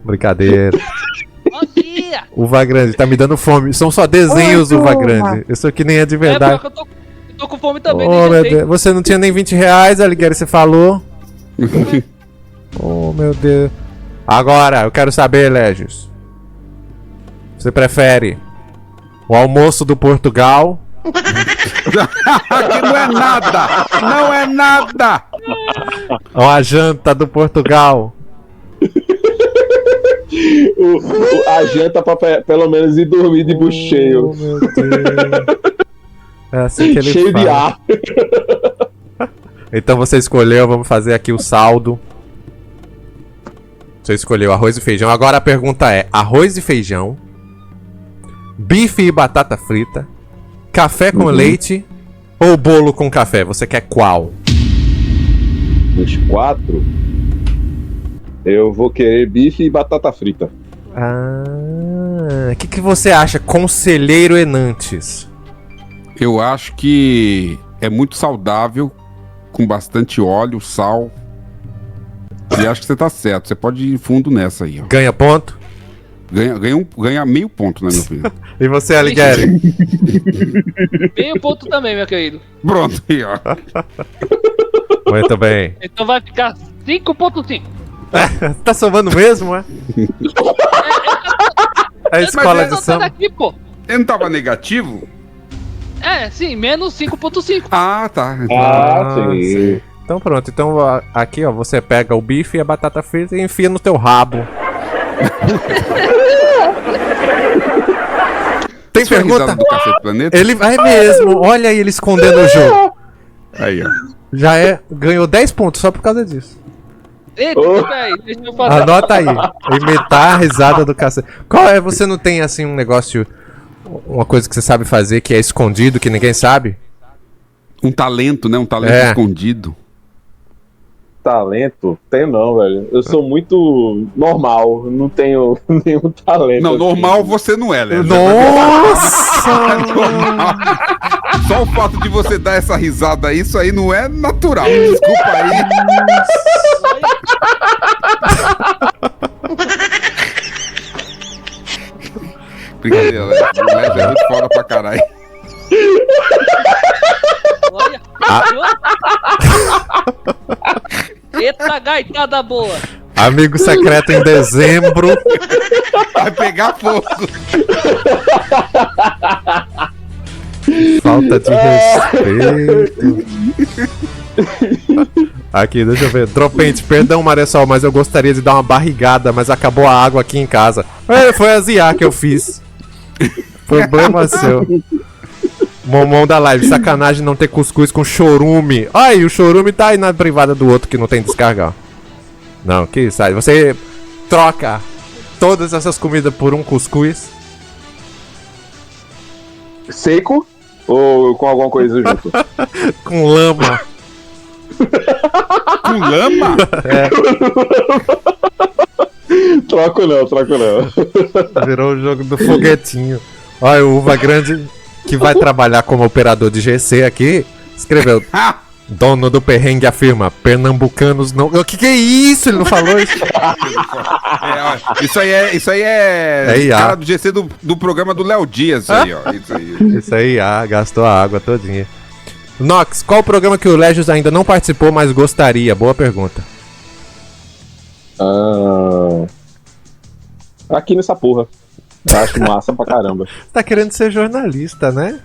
Brincadeira. Bom dia! Uva grande, tá me dando fome. São só desenhos, Oi, uva turma. grande. Isso aqui nem é de É, verdade. porque eu tô com fome também, Oh, meu nem Deus. Você não tinha nem R$20, Alighieri, você falou. Oh, meu Deus. Agora, eu quero saber, Légios. Você prefere o almoço do Portugal? Aqui não é nada! Não é nada! Ou a janta do Portugal? A janta pra pelo menos ir dormir de bucho cheio. Meu Deus. É assim que ele Cheio de fala. ar. Então você escolheu, vamos fazer aqui o saldo. Você escolheu arroz e feijão. Agora a pergunta é: arroz e feijão, bife e batata frita, café com leite ou bolo com café? Você quer qual? Os 4. Eu vou querer bife e batata frita. O que você acha, conselheiro Enantes? Eu acho que é muito saudável, com bastante óleo, sal. E acho que você tá certo. Você pode ir fundo nessa aí, ó. Ganha ponto? Ganha meio ponto, né, meu filho? E você, Alighieri? Meio ponto também, meu querido. Pronto, aí, ó. Muito bem. Então vai ficar 5.5. Tá somando mesmo, é? É a escola de samba. Aqui, pô. Ele não tava negativo? É, sim, menos 5.5. Ah, tá. Sim. Então pronto, então aqui ó, você pega o bife e a batata frita e enfia no teu rabo. Tem Isso foi a pergunta? risada do Cacete Planeta? Ele vai mesmo, olha aí ele escondendo o jogo. Aí, ó. Já ganhou 10 pontos só por causa disso. Eita, peraí, deixa eu fazer. Anota aí, imitar a risada do cacete. Qual é, você não tem assim um negócio, uma coisa que você sabe fazer que é escondido, que ninguém sabe? Um talento, né? Um talento escondido. talento? Tenho não, velho. Eu sou muito normal, não tenho nenhum talento. Não, normal você não é, Léo. Nossa! Só o fato de você dar essa risada aí, isso aí não é natural. Desculpa aí. Brincadeira, Léo. O Léo é muito foda pra caralho. Olha. Eita gaitada boa. Amigo secreto em dezembro. Vai pegar fogo. Falta de respeito. Aqui, deixa eu ver. Dropente, perdão, Maressol, mas eu gostaria de dar uma barrigada, mas acabou a água aqui em casa. Foi a Zia que eu fiz. Problema seu. Momão da live, sacanagem não ter cuscuz com chorume. Ai, o chorume tá aí na privada do outro que não tem descarga. Não, que sai. Você troca todas essas comidas por um cuscuz. Seco? Ou com alguma coisa junto? Com lama. Com lama? É. Troco não. Virou o jogo do foguetinho. Olha, o Uva Grande, que vai trabalhar como operador de GC aqui, escreveu: dono do perrengue afirma, pernambucanos não... O que é isso? Ele não falou isso? Isso aí é IA. cara do GC do programa do Léo Dias. Aí, ó. Isso aí, gastou a água todinha. Nox, qual o programa que o Légios ainda não participou, mas gostaria? Boa pergunta. Aqui nessa porra. Eu acho massa pra caramba. Tá querendo ser jornalista, né?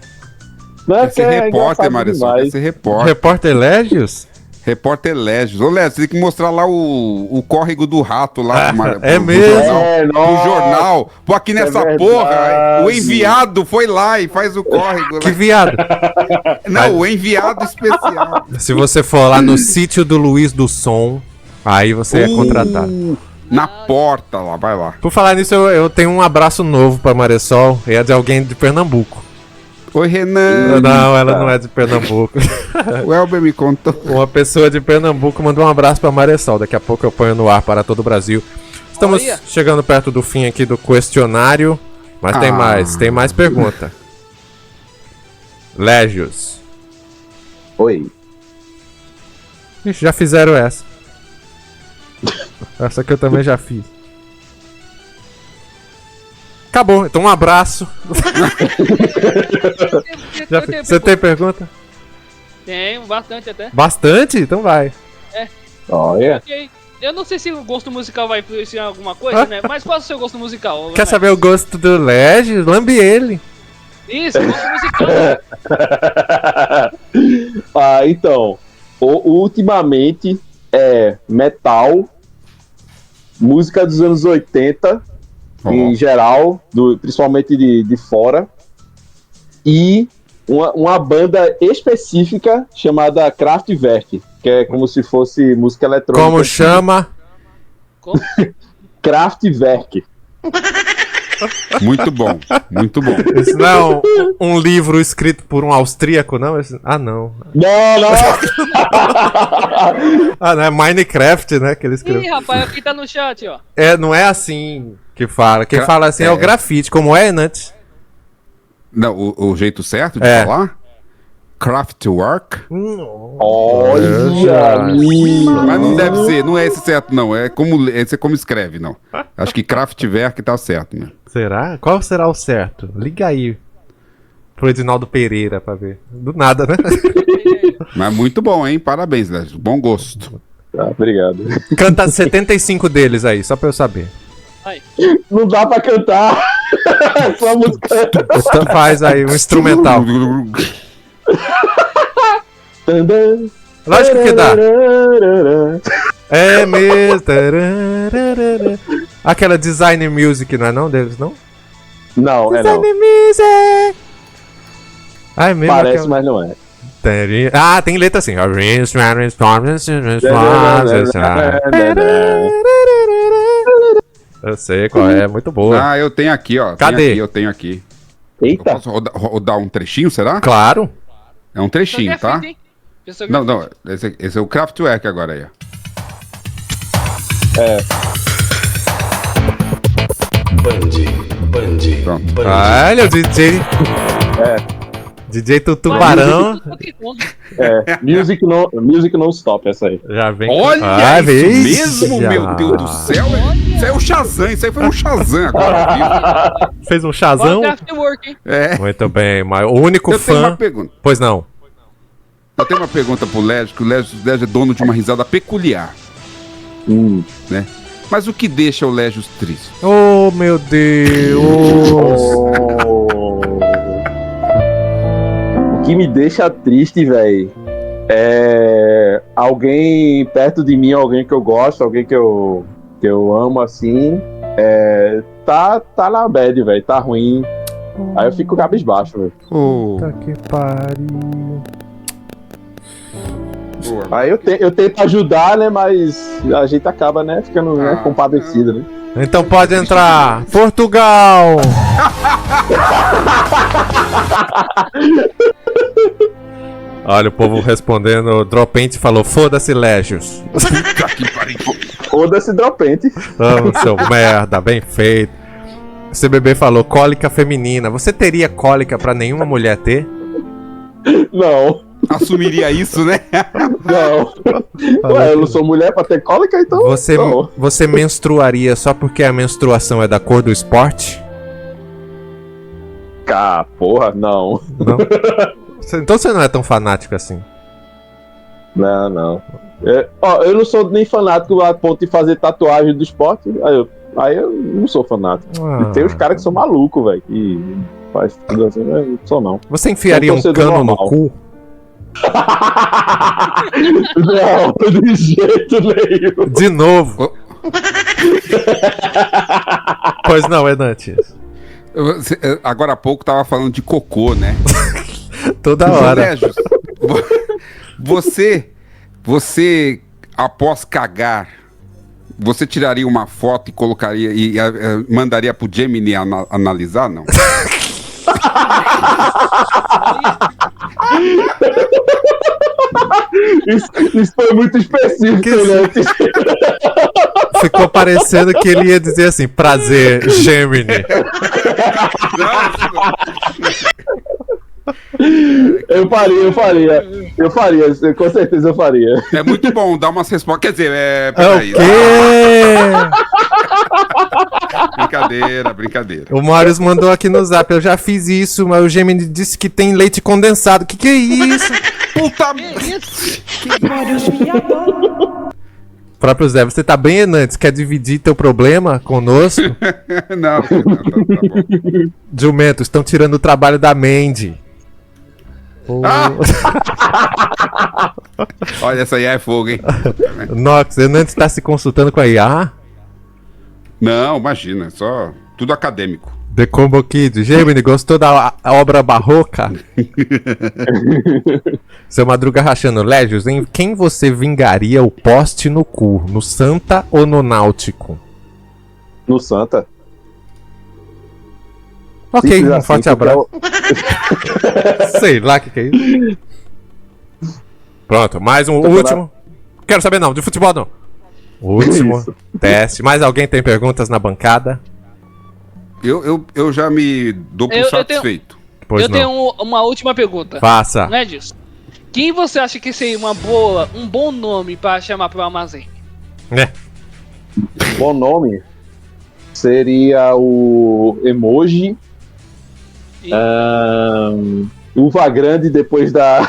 Não é Quer ser repórter, Marisol. Quer ser repórter. Repórter Légios? Repórter Légios. Ô, Légios, você tem que mostrar lá o córrego do rato lá. É mesmo? O jornal. Pô, aqui nessa porra, o enviado foi lá e faz o córrego. Que viado? Não, o enviado especial. Se você for lá no sítio do Luiz do Som, aí você é contratado. Na porta lá, vai lá. Por falar nisso, eu tenho um abraço novo pra Maressol. É de alguém de Pernambuco. Oi, Renan. Não, ela não é de Pernambuco. O Elber me contou. Uma pessoa de Pernambuco mandou um abraço pra Maressol. Daqui a pouco eu ponho no ar para todo o Brasil. Estamos chegando perto do fim aqui do questionário. Mas tem mais pergunta. Légios. Oi. Ixi, já fizeram essa. Essa que eu também já fiz. Acabou, então um abraço. Você tem pergunta? Tenho, bastante até. Bastante? Então vai. Olha. Eu não sei se o gosto musical vai influenciar alguma coisa, né? Mas qual é o seu gosto musical? Quer saber o gosto do Légios? Lambe ele. Isso, gosto musical. Então, ultimamente é metal, música dos anos 80, em geral, principalmente de fora, e uma banda específica chamada Kraftwerk, que é como se fosse música eletrônica. Como chama? Kraftwerk. Muito bom, muito bom. Isso não é um livro escrito por um austríaco, não? Não. Não. Não, é Minecraft, né? Que ele escreveu. Ih, rapaz, aqui tá no chat, ó. Não é assim que fala. Quem fala assim é o grafite, como é, Nut? Não, o jeito certo de falar? Kraftwerk? Olha! Mas não deve ser, não é esse certo, não. Esse é como escreve, não. Acho que Kraftwerk tá certo, né? Será? Qual será o certo? Liga aí pro Edinaldo Pereira pra ver. Do nada, né? Mas muito bom, hein? Parabéns, Léo. Bom gosto. Obrigado. Canta 75 deles aí, só pra eu saber. Não dá pra cantar. Só música. Então faz aí um instrumental. Lógico que dá. É mesmo. Aquela Design Music, não é não deles, não? Não, é não. Design Music. É mesmo. Parece, mas não é. Tem letra assim. Eu sei qual é, muito boa. Eu tenho aqui, ó. Cadê? Eu tenho aqui. Eita. Eu posso rodar um trechinho, será? Claro. É um trechinho, tá? Não, esse é o Kraftwerk agora aí, ó. Olha o DJ. DJ Tutubarão. Music non stop, essa aí. Já vem. Olha isso mesmo, meu Deus do céu. Isso aí é o Shazam, isso aí foi um Shazam agora. Fez um Shazam? Muito bem, mas o único fã... tenho uma pergunta. Pois não. Eu tenho uma pergunta pro Légio, que o Légio é dono de uma risada peculiar. Né? Mas o que deixa o Légio triste? Oh, meu Deus! O que me deixa triste, velho, é alguém perto de mim, alguém que eu gosto, alguém que eu amo, assim, tá na bad, velho, tá ruim. Aí eu fico cabisbaixo, velho. Puta que pariu. Aí eu tento ajudar, né, mas a gente acaba, né, ficando compadecido, né. Então pode entrar. Portugal! Olha o povo respondendo. O Dropente falou: foda-se, Légios. Foda-se, Dropente. Oh, seu merda, bem feito. CBB falou: cólica feminina. Você teria cólica pra nenhuma mulher ter? Não. Assumiria isso, né? Não. Ué, eu não sou mulher pra ter cólica, então. Você menstruaria só porque a menstruação é da cor do esporte? Porra, não. Então você não é tão fanático assim. Não. Eu não sou nem fanático a ponto de fazer tatuagem do esporte. Aí eu não sou fanático. E tem os caras que são malucos, velho. Que faz tudo assim, eu não sou não. Você enfiaria um cano normal no cu? Não, de jeito nenhum. De novo. Pois não, Enantes. Agora há pouco tava falando de cocô, né? Toda hora. Você após cagar, você tiraria uma foto e colocaria e mandaria pro Gemini analisar, não? Isso foi muito específico, né? Ficou parecendo que ele ia dizer assim: prazer, Gemini. Eu faria, com certeza eu faria. É muito bom dar umas respostas. Quer dizer, peraí. Brincadeira. O Marius mandou aqui no zap: eu já fiz isso, mas o Gemini disse que tem leite condensado. Que é isso? Puta Próprio Zé, você tá bem, Enantes? Quer dividir teu problema conosco? Não. Jumento, estão tirando o trabalho da Mandy. Olha, essa aí é fogo, hein? Nox, Enantes tá se consultando com a IA? Não, imagina, só tudo acadêmico. The Combo Kid, Gemini, gostou da obra barroca? Seu Madruga rachando, Légios, em quem você vingaria o poste no cu? No Santa ou no Náutico? No Santa. Ok, um forte abraço. Sei lá o que é isso. Pronto, mais um último. Quero saber não, de futebol não. Último teste. Mais alguém tem perguntas na bancada? Eu já me dou por satisfeito. Eu tenho uma última pergunta. Faça. Não é disso. Quem você acha que seria um bom nome para chamar pro armazém? Bom nome seria o Emoji. Uva Grande depois da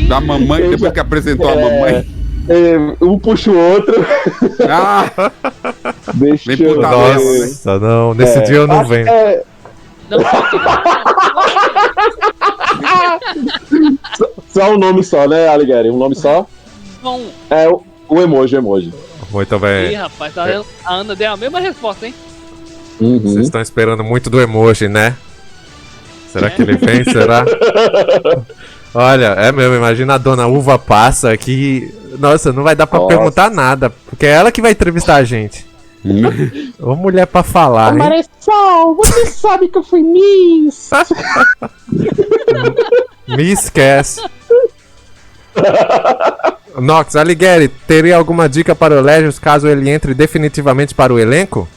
da mamãe, depois que apresentou a mamãe. Um puxa o outro. Deixa eu ver. Nossa, não. Nesse dia eu não venho. Só um nome só, né, Alighieri? Um nome só? É o emoji. Muito bem. Ih, rapaz, a Ana deu a mesma resposta, hein? Vocês estão esperando muito do emoji, né? Será que ele vem? Será? Olha, é mesmo, imagina a dona Uva Passa aqui. Nossa, não vai dar pra perguntar nada, porque é ela que vai entrevistar a gente. Ô mulher pra falar, hein? Marechal, você sabe que eu fui Miss. Me esquece. Nox, Alighieri, teria alguma dica para o Légios caso ele entre definitivamente para o elenco?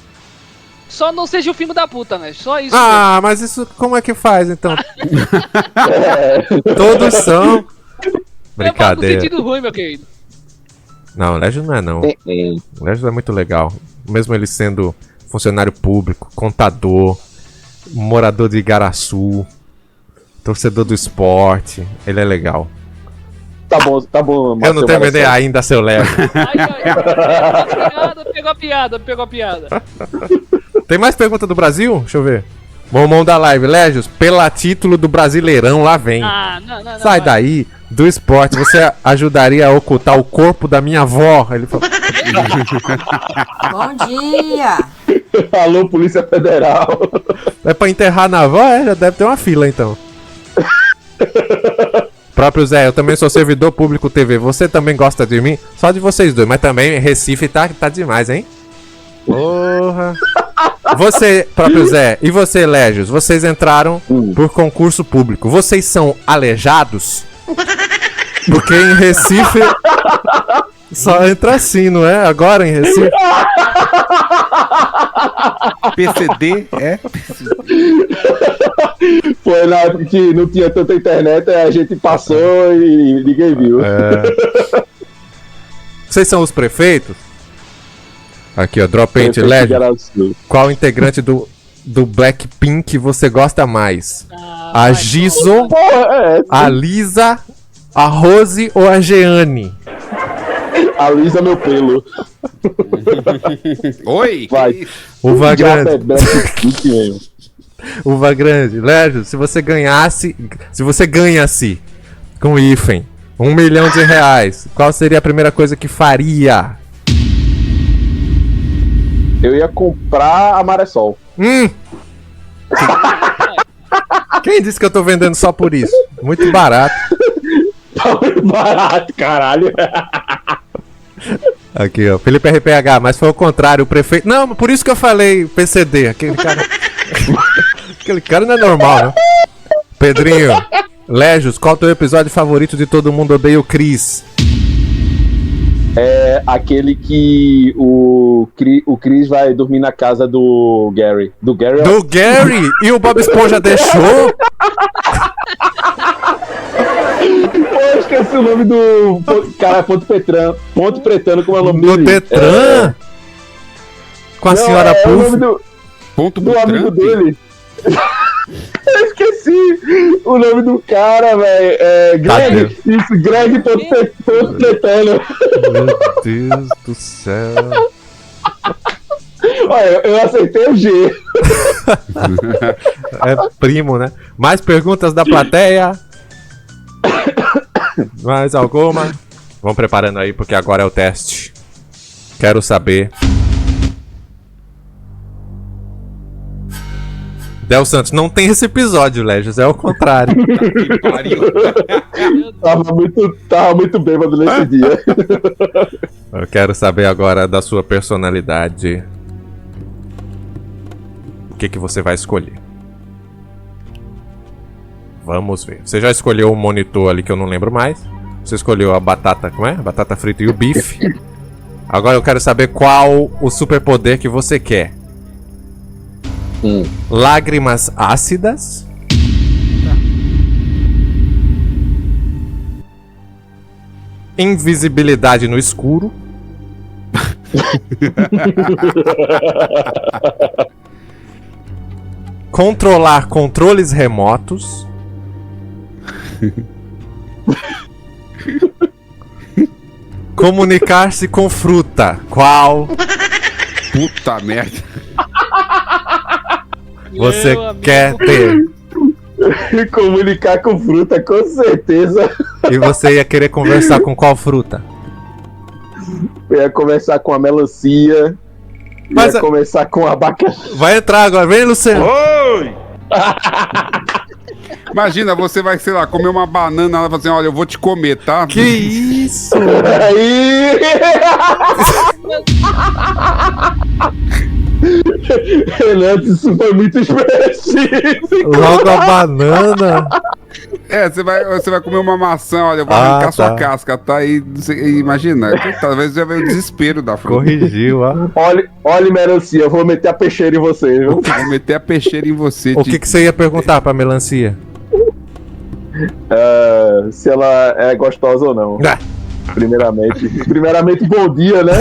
Só não seja o filho da puta, né? Só isso. Ah, mas isso como é que faz, então? Todos são. Brincadeira. No sentido ruim, meu querido. Não, o Légios não é, não. O Légios é muito legal. Mesmo ele sendo funcionário público, contador, morador de Igaraçu, torcedor do esporte, ele é legal. Tá bom. Eu não terminei ainda, seu Léo. Pegou a piada. Tem mais pergunta do Brasil? Deixa eu ver. Momão da live, Légios, pela título do Brasileirão, lá vem. Não, sai daí, do esporte, você ajudaria a ocultar o corpo da minha avó? Ele falou. Bom dia! Alô, Polícia Federal. É pra enterrar na avó? Já deve ter uma fila, então. Próprio Zé, eu também sou servidor público TV. Você também gosta de mim? Só de vocês dois, mas também Recife tá demais, hein? Porra. Você, próprio Zé, e você, Légios, vocês entraram por concurso público. Vocês são aleijados? Porque em Recife só entra assim, não é? Agora em Recife. PCD é? Foi na época que não tinha tanta internet, a gente passou e ninguém viu. Vocês são os prefeitos? Aqui, ó, Dropente, Légios. Qual integrante do Blackpink você gosta mais? A Jisoo, a Lisa, a Rose ou a Jeane? A Lisa, meu pelo. Oi! Vai. Uva Grande. Uva Grande. Légios, se você ganhasse com hífen R$1 milhão, qual seria a primeira coisa que faria? Eu ia comprar a Maresol. Quem disse que eu tô vendendo só por isso? Muito barato. Tá muito barato, caralho. Aqui, ó, Felipe RPH, mas foi o contrário, o prefeito... Não, por isso que eu falei PCD, aquele cara... aquele cara não é normal, né? Pedrinho, Légios, qual é o teu episódio favorito de Todo Mundo Odeia o Chris? É aquele que o Chris vai dormir na casa do Gary. Do Gary? E o Bob Esponja deixou? Eu esqueci o nome do... Cara, Ponto Pretano, como é o nome dele? Do Detran? Com a senhora Puff? É o nome do amigo dele. Eu esqueci o nome do cara, velho. É Greg. Isso, Greg Ponto Pretano. Meu Deus do céu. Olha, eu acertei o G. É primo, né? Mais perguntas da plateia? Mais alguma? Vamos preparando aí, porque agora é o teste. Quero saber. Del Santos, não tem esse episódio, Légios, é o contrário. Tava muito bêbado nesse dia. Eu quero saber agora da sua personalidade. O que você vai escolher? Vamos ver. Você já escolheu o monitor ali que eu não lembro mais. Você escolheu a batata, como é? A batata frita e o bife. Agora eu quero saber qual o superpoder que você quer. Lágrimas ácidas. Invisibilidade no escuro. Controlar controles remotos. Comunicar-se com fruta. Qual? Puta merda. Você quer ter? Comunicar com fruta, com certeza. E você ia querer conversar com qual fruta? Eu ia conversar com a melancia. Mas ia conversar com a abacaxi. Vai entrar agora, vem, Luciano. Oi! Imagina, você vai, sei lá, comer uma banana, ela fala assim, olha, eu vou te comer, tá? Que isso? Aí! Renato, isso foi muito específico. Logo a banana. Você vai comer uma maçã, olha, eu vou arrancar sua casca, tá? E imagina, talvez já veio o desespero da fruta. Corrigiu, ó. Olha, melancia, eu vou meter a peixeira em você, viu? Vou meter a peixeira em você. O que você ia perguntar pra melancia? Se ela é gostosa ou não. Primeiramente, bom dia, né?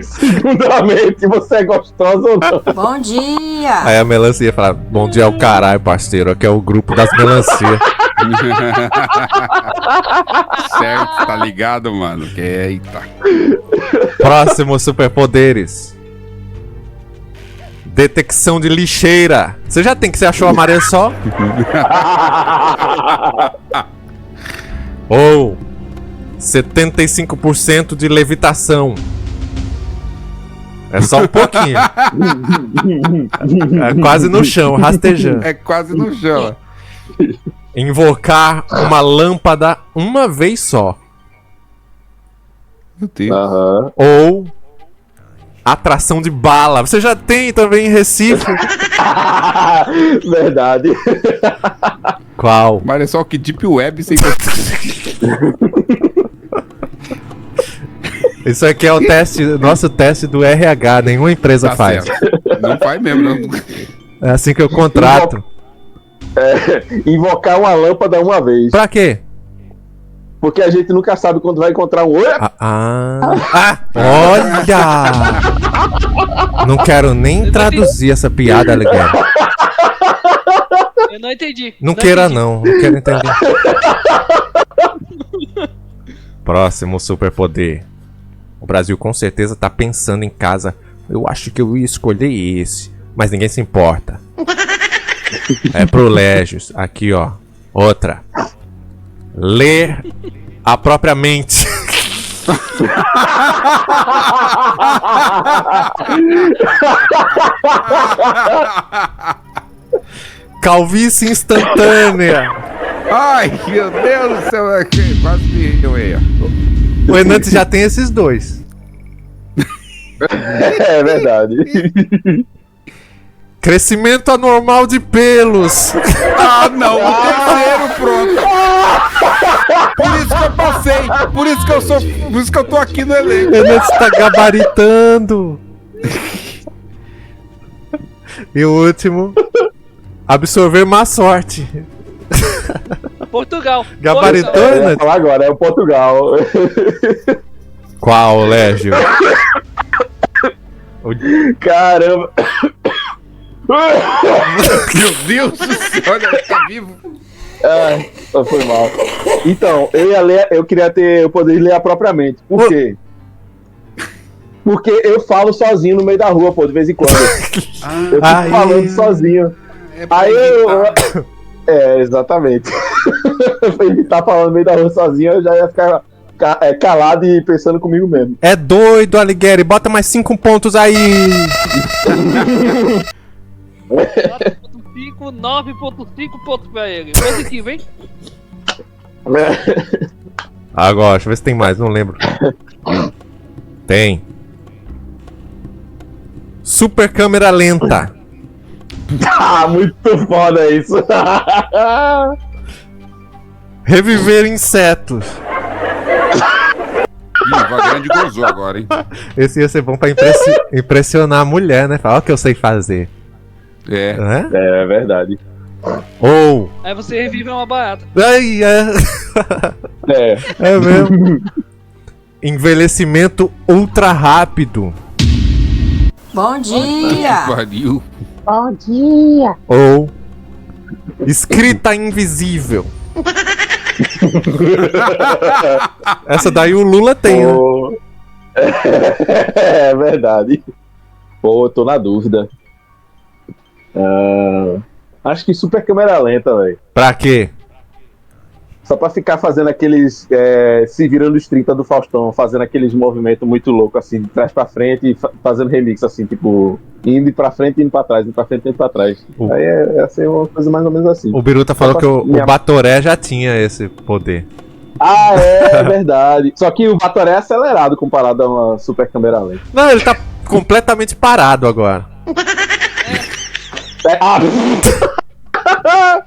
Segundamente, você é gostosa ou não? Bom dia! Aí a melancia fala: bom dia ao caralho, parceiro. Aqui é o grupo das melancias. Certo, tá ligado, mano? Eita. Próximo superpoderes: detecção de lixeira. Você já tem que você achou a maré só? Ou 75% de levitação. É só um pouquinho. É quase no chão, rastejando. É quase no chão. Invocar uma lâmpada uma vez só. Meu Deus. Ou atração de bala. Você já tem também em Recife. Verdade. Qual? Mas é só que Deep Web sem... Isso aqui é o teste, nosso teste do RH, nenhuma empresa faz. Certo. Não faz mesmo, não. É assim que eu contrato. Invocar uma lâmpada uma vez. Pra quê? Porque a gente nunca sabe quando vai encontrar um olho. Olha! Não quero nem traduzir essa piada, Alegre. Eu não entendi. Não queira não quero entender. Próximo superpoder. O Brasil com certeza tá pensando em casa. Eu acho que eu ia escolher esse, mas ninguém se importa. É pro Légios. Aqui, ó. Outra. Ler a própria mente. Calvície instantânea. Ai, meu Deus do céu. Quase me riu aí, ó. O Enante já tem esses dois. É verdade. Crescimento anormal de pelos. Ah, não, o terceiro, pronto. Por isso que eu passei. Por isso que eu tô aqui no elenco. O Enante está gabaritando. E o último, absorver má sorte. Portugal. Gabaritou, Enante? Falar agora, é o Portugal. Qual, Légio? Caramba. Meu Deus do céu, olha, tá vivo. Foi mal. Então, eu queria ter o poder de ler propriamente. Por quê? Porque eu falo sozinho no meio da rua, pô, de vez em quando. Eu fico falando sozinho. Aí eu... exatamente. Pra evitar falando no meio da rua sozinho, eu já ia ficar calado e pensando comigo mesmo. É doido, Alighieri. Bota mais 5 pontos aí. 9.5 pontos pra ele. Positivo, hein? Agora, deixa eu ver se tem mais, não lembro. Tem. Super câmera lenta. Muito foda isso. Reviver insetos. Ih, o Vagrande gozou agora, hein? Esse ia ser bom pra impressionar a mulher, né? Falar, ó, o que eu sei fazer. É verdade. Ou... Aí você revive uma barata. Ai, é mesmo. Envelhecimento ultra rápido. Bom dia! Pariu. Bom dia! Ou escrita invisível. Essa daí o Lula tem, né? É verdade. Pô, eu tô na dúvida. Acho que super câmera lenta, velho. Pra quê? Só pra ficar fazendo aqueles... se virando os 30 do Faustão, fazendo aqueles movimentos muito loucos, assim, de trás pra frente e fazendo remix, assim, tipo... Indo pra frente e indo pra trás, indo pra frente e indo pra trás. Aí ia ser uma coisa mais ou menos assim. O Biruta falou que o Batoré já tinha esse poder. É verdade. Só que o Batoré é acelerado comparado a uma super câmera lenta. Não, ele tá completamente parado agora.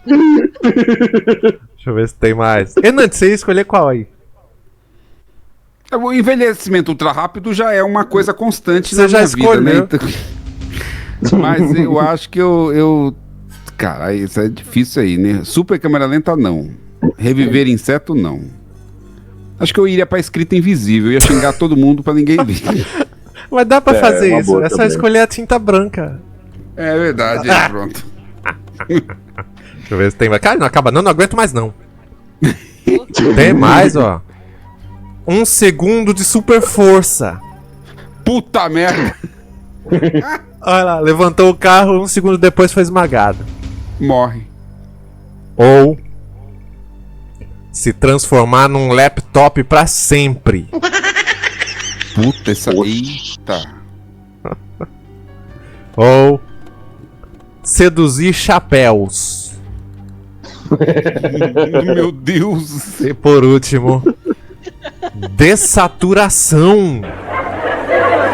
Deixa eu ver se tem mais. Enante, você ia escolher qual aí? O envelhecimento ultra rápido já é uma coisa constante Você na já minha escolheu. vida, né? Então... Mas eu acho que eu... Cara, isso é difícil aí, né? Super câmera lenta, não. Reviver inseto, não. Acho que eu iria pra escrita invisível. Eu ia xingar todo mundo pra ninguém ver. Mas dá pra fazer uma isso. boa É só também. escolher a tinta branca. É verdade, aí pronto. Deixa eu ver se tem mais. Cara, não acaba não aguento mais não. Tem mais, ó. 1 segundo de super força. Puta merda. Olha lá, levantou o carro, 1 segundo depois foi esmagado. Morre. Ou se transformar num laptop pra sempre. Puta, essa... Eita. Ou seduzir chapéus. Meu Deus. E por último, dessaturação.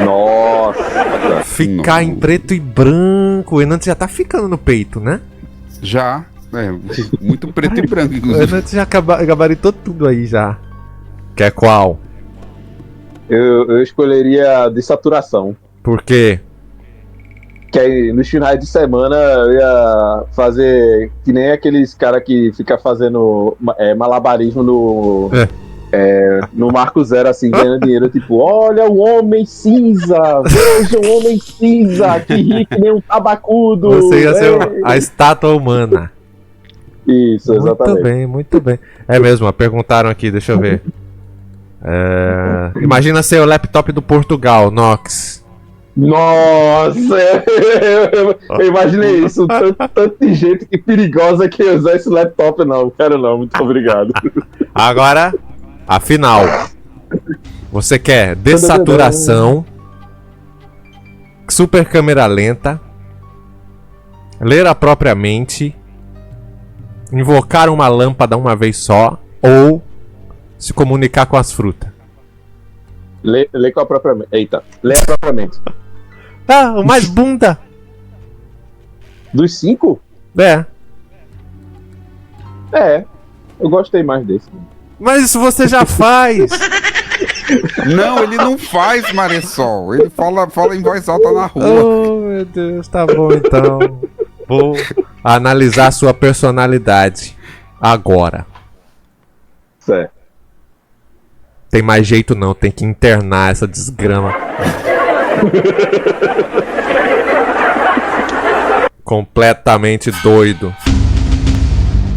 Nossa. Ficar em preto e branco. O Enante já tá ficando no peito, né? Já. É, muito preto e branco, O inclusive. Enante já gabaritou tudo aí já. Quer qual? Eu escolheria dessaturação. Por quê? Que aí nos finais de semana eu ia fazer que nem aqueles caras que fica fazendo malabarismo no Marco Zero, assim, ganhando dinheiro, tipo, olha o homem cinza, veja o homem cinza, que ri que nem um tabacudo. Você ia ser a estátua humana. Isso, exatamente. Muito bem, muito bem. É mesmo, ó, perguntaram aqui, deixa eu ver. Imagina ser o laptop do Portugal, Nox. Nossa, eu imaginei isso. Tanto de gente que perigosa que ia usar esse laptop, não. Quero não, muito obrigado. Agora, a final. Você quer dessaturação, super câmera lenta, ler a própria mente, invocar uma lâmpada uma vez só, ou se comunicar com as frutas? Lê com a própria mente. Eita, lê a própria mente. Ah, o mais bunda. Dos 5? É, eu gostei mais desse. Mas isso você já faz. Não, ele não faz, Maressol. Ele fala em voz alta na rua. Oh, meu Deus, tá bom então. Vou analisar a sua personalidade agora. Certo. Tem mais jeito não, tem que internar essa desgrama. Completamente doido.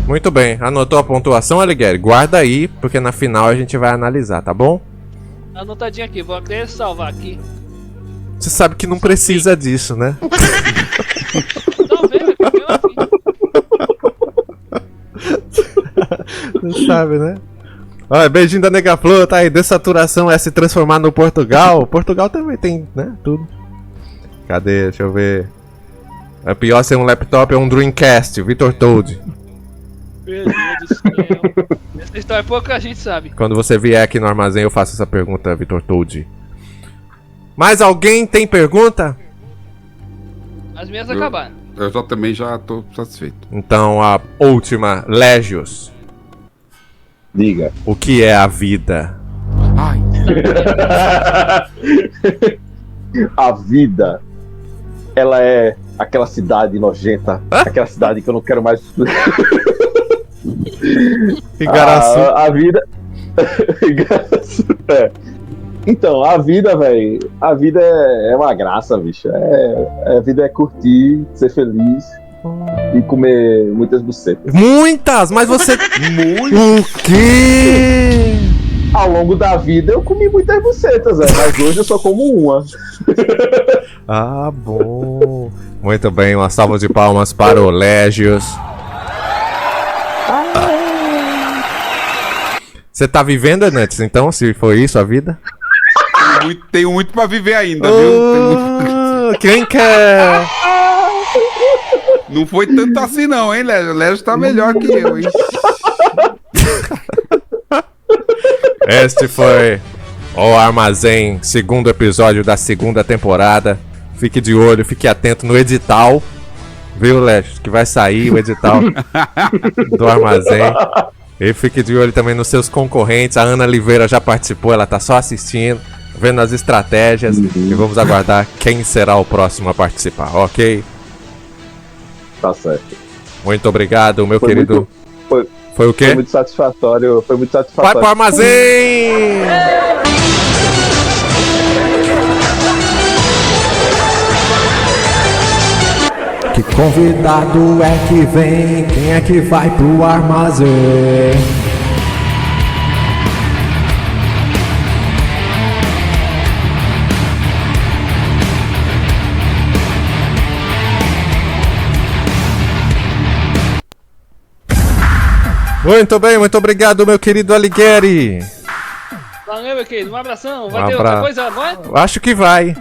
Muito bem, anotou a pontuação, Alighieri? Guarda aí, porque na final a gente vai analisar, tá bom? Anotadinho aqui, vou até salvar aqui. Você sabe que não precisa disso, né? Tô vendo aqui, Você sabe, né? Olha, beijinho da Nega Flor, tá aí. Dessaturação é se transformar no Portugal. Portugal também tem, né? Tudo. Cadê? Deixa eu ver. É pior ser um laptop ou um Dreamcast, Vitor Toad. Meu Deus do céu. Essa história pouca gente sabe. Quando você vier aqui no armazém, eu faço essa pergunta, Vitor Toad. Mais alguém tem pergunta? As minhas acabaram. Eu já também já tô satisfeito. Então a última, Légios. Diga. O que é a vida? Ai. A vida, ela é aquela cidade nojenta, aquela cidade que eu não quero mais. Igaraçu. A vida. Igaraçu, é. Então, a vida, velho. A vida é uma graça, bicho. A vida é curtir, ser feliz e comer muitas bucetas. Muitas, mas você. O quê? Ao longo da vida eu comi muitas bucetas, velho, mas hoje eu só como uma. Ah, bom. Muito bem, uma salva de palmas para o Légios. Você tá vivendo, Enantes, então, se foi isso a vida? Tenho muito pra viver ainda, viu? Quem quer? Não foi tanto assim não, hein, Léo? O Léo tá melhor que eu, hein? Este foi o Armazém, segundo episódio da segunda temporada. Fique de olho, fique atento no edital, Viu, Leste? Que vai sair o edital do armazém. E fique de olho também nos seus concorrentes. A Ana Oliveira já participou, ela tá só assistindo, vendo as estratégias. E vamos aguardar quem será o próximo a participar, ok? Tá certo. Muito obrigado, meu querido. Foi o quê? Foi muito satisfatório. Vai pro armazém! Que convidado é que vem? Quem é que vai pro armazém? Muito bem, muito obrigado, meu querido Alighieri. Valeu, meu querido. Um abração. Vai ter outra coisa, não é? Acho que vai.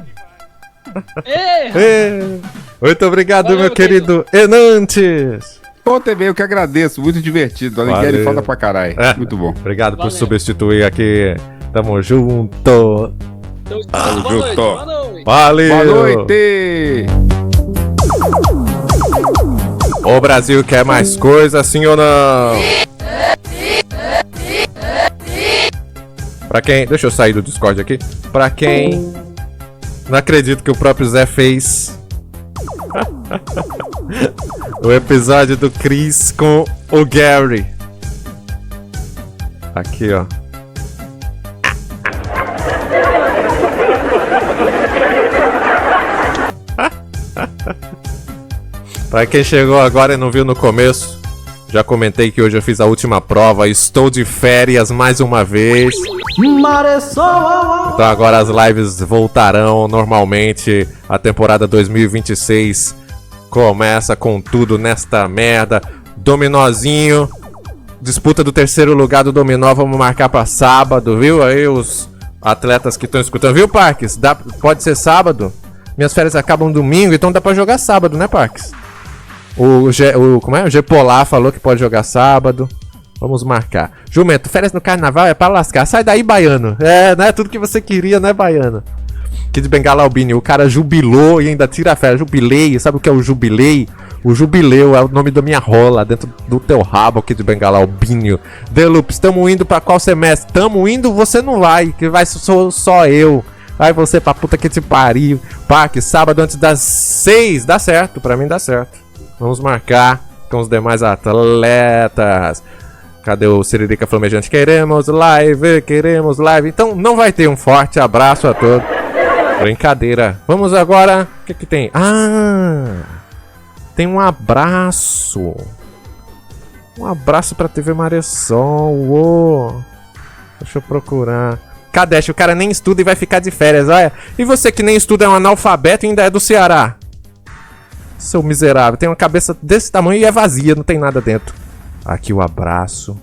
Muito obrigado, Valeu, meu querido Enantes. Ô, TV, eu que agradeço. Muito divertido. O Alighieri foda pra caralho. Muito bom. Obrigado por substituir aqui. Tamo junto. Tamo junto. Valeu. Boa noite. O Brasil quer mais coisa, sim ou não? Pra quem... Deixa eu sair do Discord aqui. Pra quem... Não acredito que o próprio Zé fez o episódio do Chris com o Gary. Aqui, ó. Pra quem chegou agora e não viu no começo, já comentei que hoje eu fiz a última prova. Estou de férias mais uma vez. Então agora as lives voltarão normalmente. A temporada 2026 começa com tudo nesta merda. Dominozinho. Disputa do terceiro lugar do dominó. Vamos marcar pra sábado, viu? Aí os atletas que estão escutando. Viu, Parques? Pode ser sábado? Minhas férias acabam domingo, então dá pra jogar sábado, né, Parques? O G Polar falou que pode jogar sábado. Vamos marcar. Jumento, férias no carnaval é pra lascar. Sai daí, baiano. É, não é tudo que você queria, né, baiano? Kid Bengala Albini, o cara jubilou e ainda tira a férias. Jubilei, sabe o que é o jubilei? O jubileu é o nome da minha rola dentro do teu rabo, Kid Bengala Albini. Delups, tamo indo pra qual semestre? Tamo indo, você não vai, que vai só eu. Vai você pra puta que te pariu. Parque, sábado antes das 6. Dá certo, pra mim dá certo. Vamos marcar com os demais atletas. Cadê o Siririca Flamejante? Queremos live, queremos live. Então não vai ter. Um forte abraço a todos. Brincadeira. Vamos agora. O que tem? Ah! Tem um abraço. Um abraço pra TV Maressol. Uou. Deixa eu procurar. Cadete, o cara nem estuda e vai ficar de férias, olha. E você que nem estuda é um analfabeto e ainda é do Ceará. Seu miserável, tem uma cabeça desse tamanho e é vazia, não tem nada dentro. Aqui o abraço.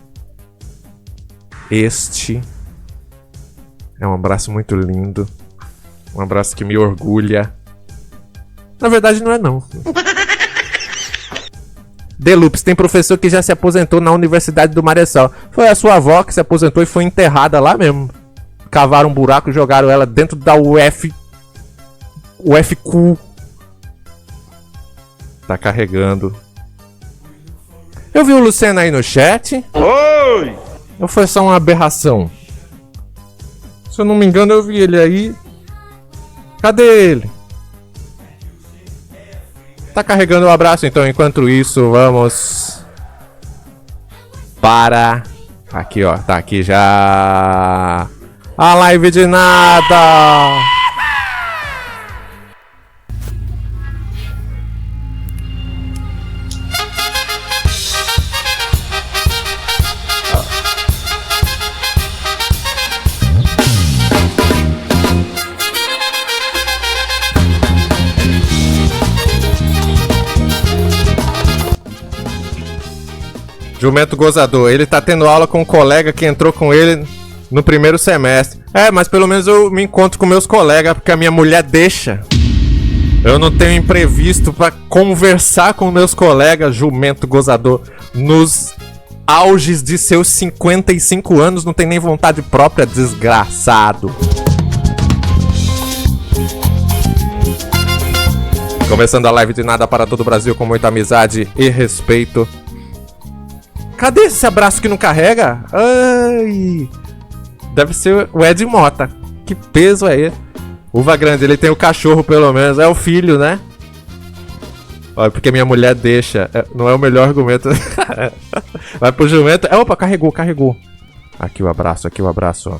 Este é um abraço muito lindo. Um abraço que me orgulha. Na verdade não é não. Delups, tem professor que já se aposentou na Universidade do Maressol. Foi a sua avó que se aposentou e foi enterrada lá mesmo. Cavaram um buraco e jogaram ela dentro da UFQ. Tá carregando. Eu vi o Luciano aí no chat. Oi! Ou foi só uma aberração? Se eu não me engano, eu vi ele aí. Cadê ele? Tá carregando o abraço, então enquanto isso, vamos para... Aqui, ó. Tá aqui já... A live de nada! Jumento gozador, ele tá tendo aula com um colega que entrou com ele no primeiro semestre. É, mas pelo menos eu me encontro com meus colegas, porque a minha mulher deixa. Eu não tenho imprevisto pra conversar com meus colegas, jumento gozador, nos auges de seus 55 anos, não tem nem vontade própria, desgraçado. Começando a live de nada para todo o Brasil com muita amizade e respeito. Cadê esse abraço que não carrega? Ai, deve ser o Ed Mota. Que peso é ele? Uva Grande, ele tem o cachorro pelo menos. É o filho, né? Olha, porque minha mulher deixa. Não é o melhor argumento. Vai pro jumento. Opa, carregou. Aqui o abraço, ó.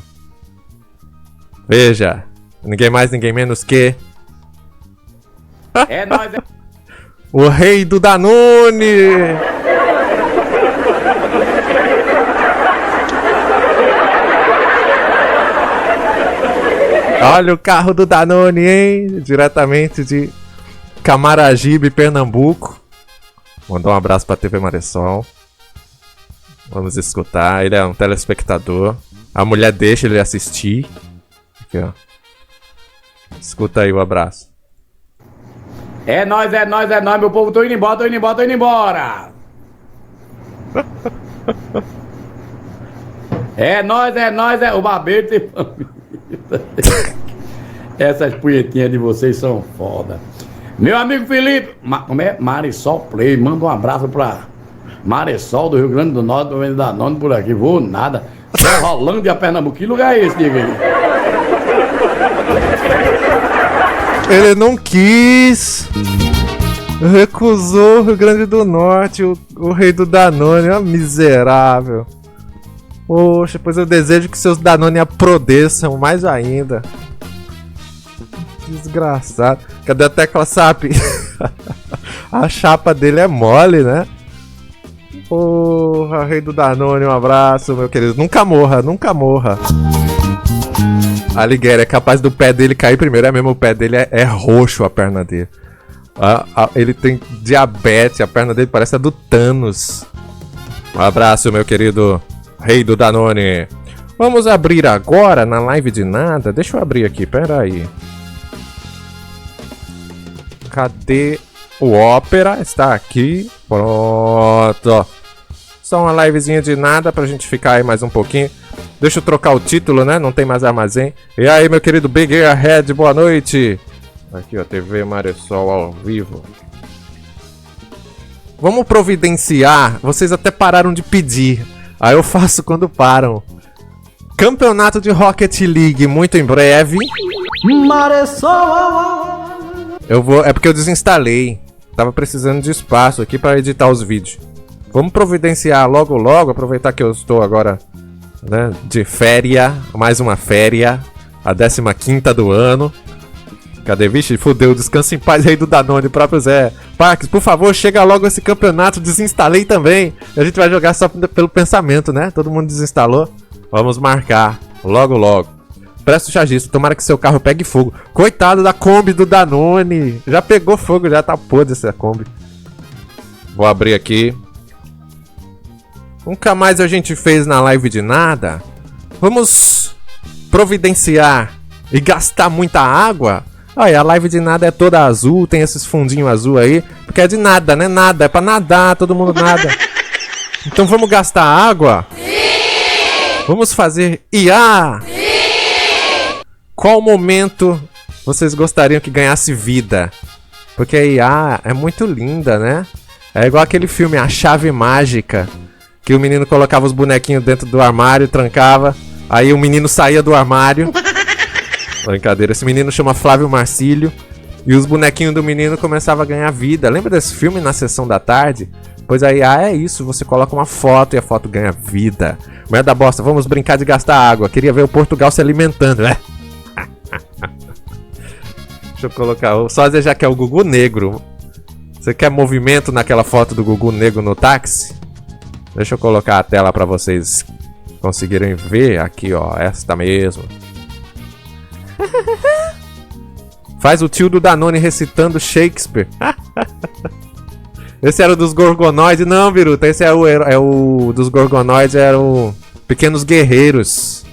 Veja. Ninguém mais, ninguém menos que... É nóis. O rei do Danone. Olha o carro do Danone, hein? Diretamente de Camaragibe, Pernambuco. Mandou um abraço pra TV Maressol. Vamos escutar. Ele é um telespectador. A mulher deixa ele assistir. Aqui, ó. Escuta aí o abraço. É nóis, meu povo. Tô indo embora. É nóis, o barbeiro tem família. Essas punhetinhas de vocês são foda. Meu amigo Felipe, como é? Maressol Play, manda um abraço pra Maressol do Rio Grande do Norte, do Danone por aqui, vou nada. Rolândia, Pernambuco, que lugar é esse, diga aí? Ele não quis. Recusou o Rio Grande do Norte, o rei do Danone, ó, miserável. Poxa, pois eu desejo que seus Danone aprodeçam mais ainda. Desgraçado. Cadê a tecla SAP? A chapa dele é mole, né? Porra, rei do Danone, um abraço, meu querido. Nunca morra. Aligueira, é capaz do pé dele cair primeiro. É mesmo, o pé dele é roxo, a perna dele. Ele tem diabetes, a perna dele parece a do Thanos. Um abraço, meu querido rei do Danone. Vamos abrir agora na live de nada. Deixa eu abrir aqui, pera aí. Cadê o Ópera? Está aqui. Pronto. Só uma livezinha de nada pra gente ficar aí mais um pouquinho. Deixa eu trocar o título, né? Não tem mais armazém. E aí, meu querido Big Airhead, boa noite. Aqui, ó, TV Maressol ao vivo. Vamos providenciar. Vocês até pararam de pedir. Aí eu faço quando param. Campeonato de Rocket League, muito em breve. Maressol. É porque eu desinstalei. Tava precisando de espaço aqui para editar os vídeos. Vamos providenciar logo, aproveitar que eu estou agora, né, de férias, mais uma férias, a 15ª do ano. Cadê? Vixe, fudeu, descansa em paz aí do Danone, próprio Zé. Parques, por favor, chega logo esse campeonato, desinstalei também. A gente vai jogar só pelo pensamento, né? Todo mundo desinstalou. Vamos marcar, logo. Presta o chargista, tomara que seu carro pegue fogo. Coitado da Kombi do Danone. Já pegou fogo, já tá podre essa Kombi. Vou abrir aqui. Nunca mais a gente fez na live de nada. Vamos providenciar e gastar muita água. Olha, a live de nada é toda azul, tem esses fundinhos azul aí. Porque é de nada, né? Nada, é pra nadar, todo mundo nada. Então vamos gastar água? Sim! Vamos fazer IA? Sim! Qual momento vocês gostariam que ganhasse vida? Porque a IA é muito linda, né? É igual aquele filme A Chave Mágica, que o menino colocava os bonequinhos dentro do armário, trancava, aí o menino saía do armário. Brincadeira, esse menino chama Flávio Marcílio, e os bonequinhos do menino começavam a ganhar vida. Lembra desse filme na sessão da tarde? Pois aí, é isso, você coloca uma foto e a foto ganha vida. Mulher da bosta, vamos brincar de gastar água. Queria ver o Portugal se alimentando, né? Deixa eu colocar, o Sósia já quer o Gugu Negro. Você quer movimento naquela foto do Gugu Negro no táxi? Deixa eu colocar a tela pra vocês conseguirem ver. Aqui, ó, esta mesmo. Faz o tio do Danone recitando Shakespeare. Esse era o dos Gorgonoides. Não, Biruta, esse é o dos Gorgonoides, era o Pequenos Guerreiros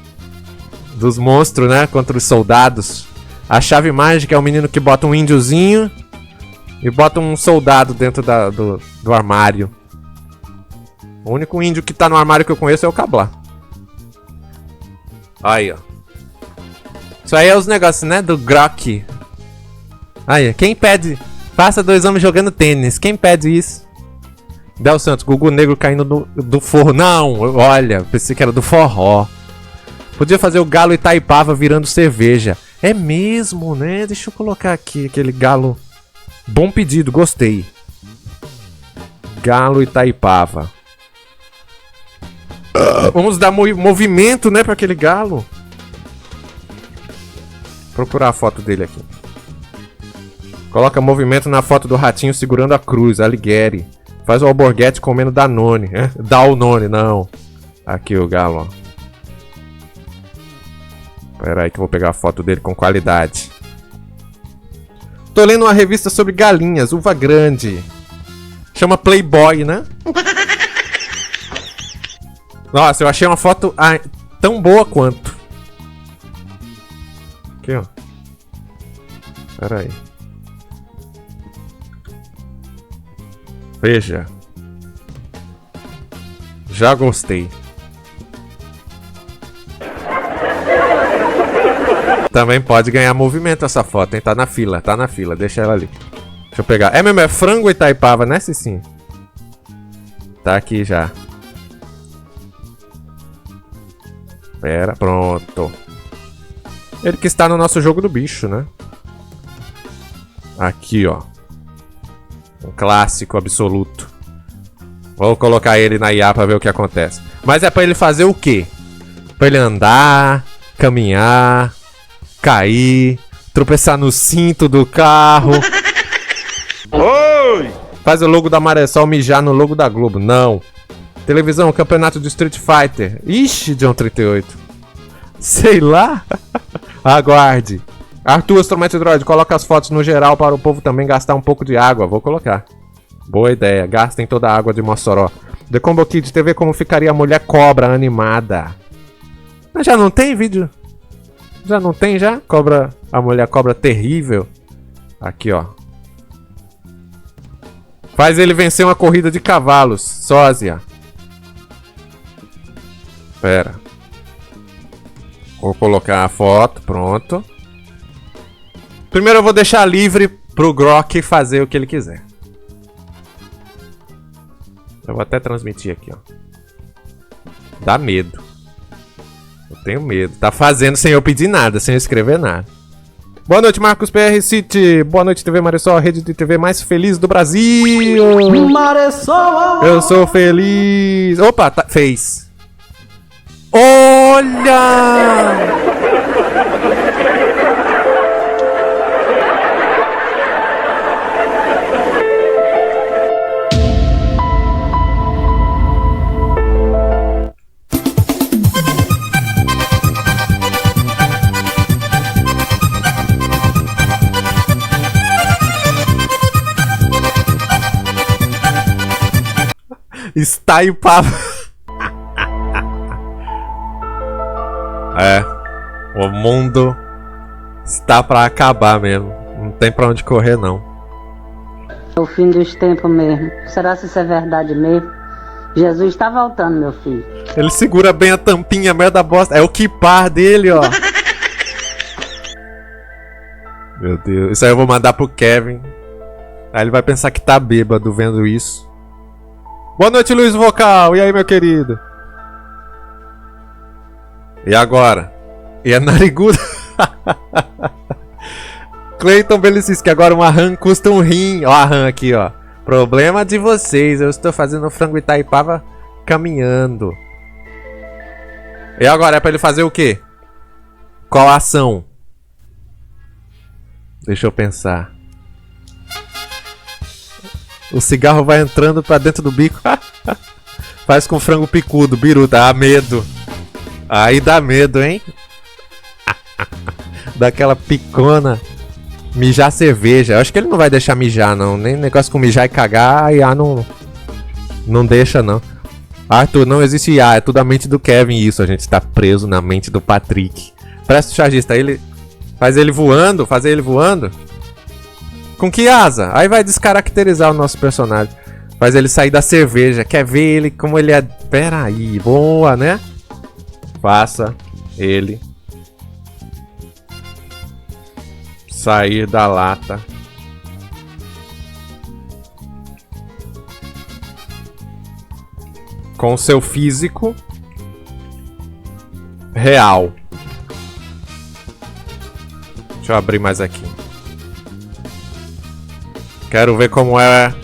dos monstros, né, contra os soldados. A Chave Mágica é o menino que bota um índiozinho e bota um soldado dentro do armário. O único índio que tá no armário que eu conheço é o Cabla. Aí, ó. Isso aí é os negócios, né? Do Grok. Aí, quem pede Passa 2 homens jogando tênis. Quem pede isso? Del Santos, Gugu Negro caindo do forro. Não, olha, pensei que era do forró. Podia fazer o Galo Itaipava virando cerveja. É mesmo, né? Deixa eu colocar aqui aquele galo. Bom pedido, gostei. Galo Itaipava. Vamos dar movimento, né, pra aquele galo. Procurar a foto dele aqui. Coloca movimento na foto do ratinho segurando a cruz, Alighieri. Faz o Alborguete comendo Danone. Danone, não. Aqui o galo, ó. Pera aí que eu vou pegar a foto dele com qualidade. Tô lendo uma revista sobre galinhas, uva grande. Chama Playboy, né? Nossa, eu achei uma foto tão boa quanto. Aqui, ó. Pera aí. Veja. Já gostei. Também pode ganhar movimento essa foto, hein? Tá na fila, deixa ela ali. Deixa eu pegar. É mesmo, é frango Itaipava, né, Cicinho? Tá aqui já. Pera, pronto. Ele que está no nosso jogo do bicho, né? Aqui, ó. Um clássico absoluto. Vou colocar ele na IA pra ver o que acontece. Mas é pra ele fazer o quê? Pra ele andar, caminhar, cair, tropeçar no cinto do carro. Oi! Faz o logo da Maressol mijar no logo da Globo. Não. Televisão, campeonato de Street Fighter. Ixi, John 38. Sei lá. Aguarde. Arthur, Astromete Droid, coloca as fotos no geral para o povo também gastar um pouco de água. Vou colocar. Boa ideia. Gastem toda a água de Mossoró. The Combo Kid TV, como ficaria a mulher cobra animada. Mas já não tem vídeo? Já não tem, já? Cobra, a mulher cobra terrível. Aqui, ó. Faz ele vencer uma corrida de cavalos. Sósia. Pera. Vou colocar a foto. Pronto. Primeiro eu vou deixar livre pro Grok fazer o que ele quiser. Eu vou até transmitir aqui, ó. Dá medo. Eu tenho medo. Tá fazendo sem eu pedir nada, sem eu escrever nada. Boa noite, Marcos PR City. Boa noite, TV Maressol, a rede de TV mais feliz do Brasil. Maressol! Eu sou feliz. Opa, tá, fez. Olha! Está em papo. É. O mundo está pra acabar mesmo. Não tem pra onde correr, não. É o fim dos tempos mesmo. Será se isso é verdade mesmo? Jesus está voltando, meu filho. Ele segura bem a tampinha, meio da bosta. É o kipar dele, ó. Meu Deus. Isso aí eu vou mandar pro Kevin. Aí ele vai pensar que tá bêbado vendo isso. Boa noite, Luiz Vocal. E aí, meu querido? E agora? E a nariguda? Cleiton Belicisque, agora uma rã custa um rim. Ó a rã aqui, ó. Problema de vocês. Eu estou fazendo frango Itaipava caminhando. E agora? É pra ele fazer o quê? Qual a ação? Deixa eu pensar. O cigarro vai entrando pra dentro do bico. Faz com frango picudo, biruta. Ah, medo. Aí dá medo, hein? Daquela picona. Mijar cerveja. Eu acho que ele não vai deixar mijar, não. Nem negócio com mijar e cagar. IA não deixa, não. Arthur, não existe IA. É tudo a mente do Kevin isso. A gente tá preso na mente do Patrick. Presta o chargista. Ele... Faz ele voando. Fazer ele voando. Com que asa? Aí vai descaracterizar o nosso personagem. Faz ele sair da cerveja. Quer ver ele como ele é... Pera aí. Boa, né? Faça ele sair da lata com o seu físico real. Deixa eu abrir mais aqui. Quero ver como é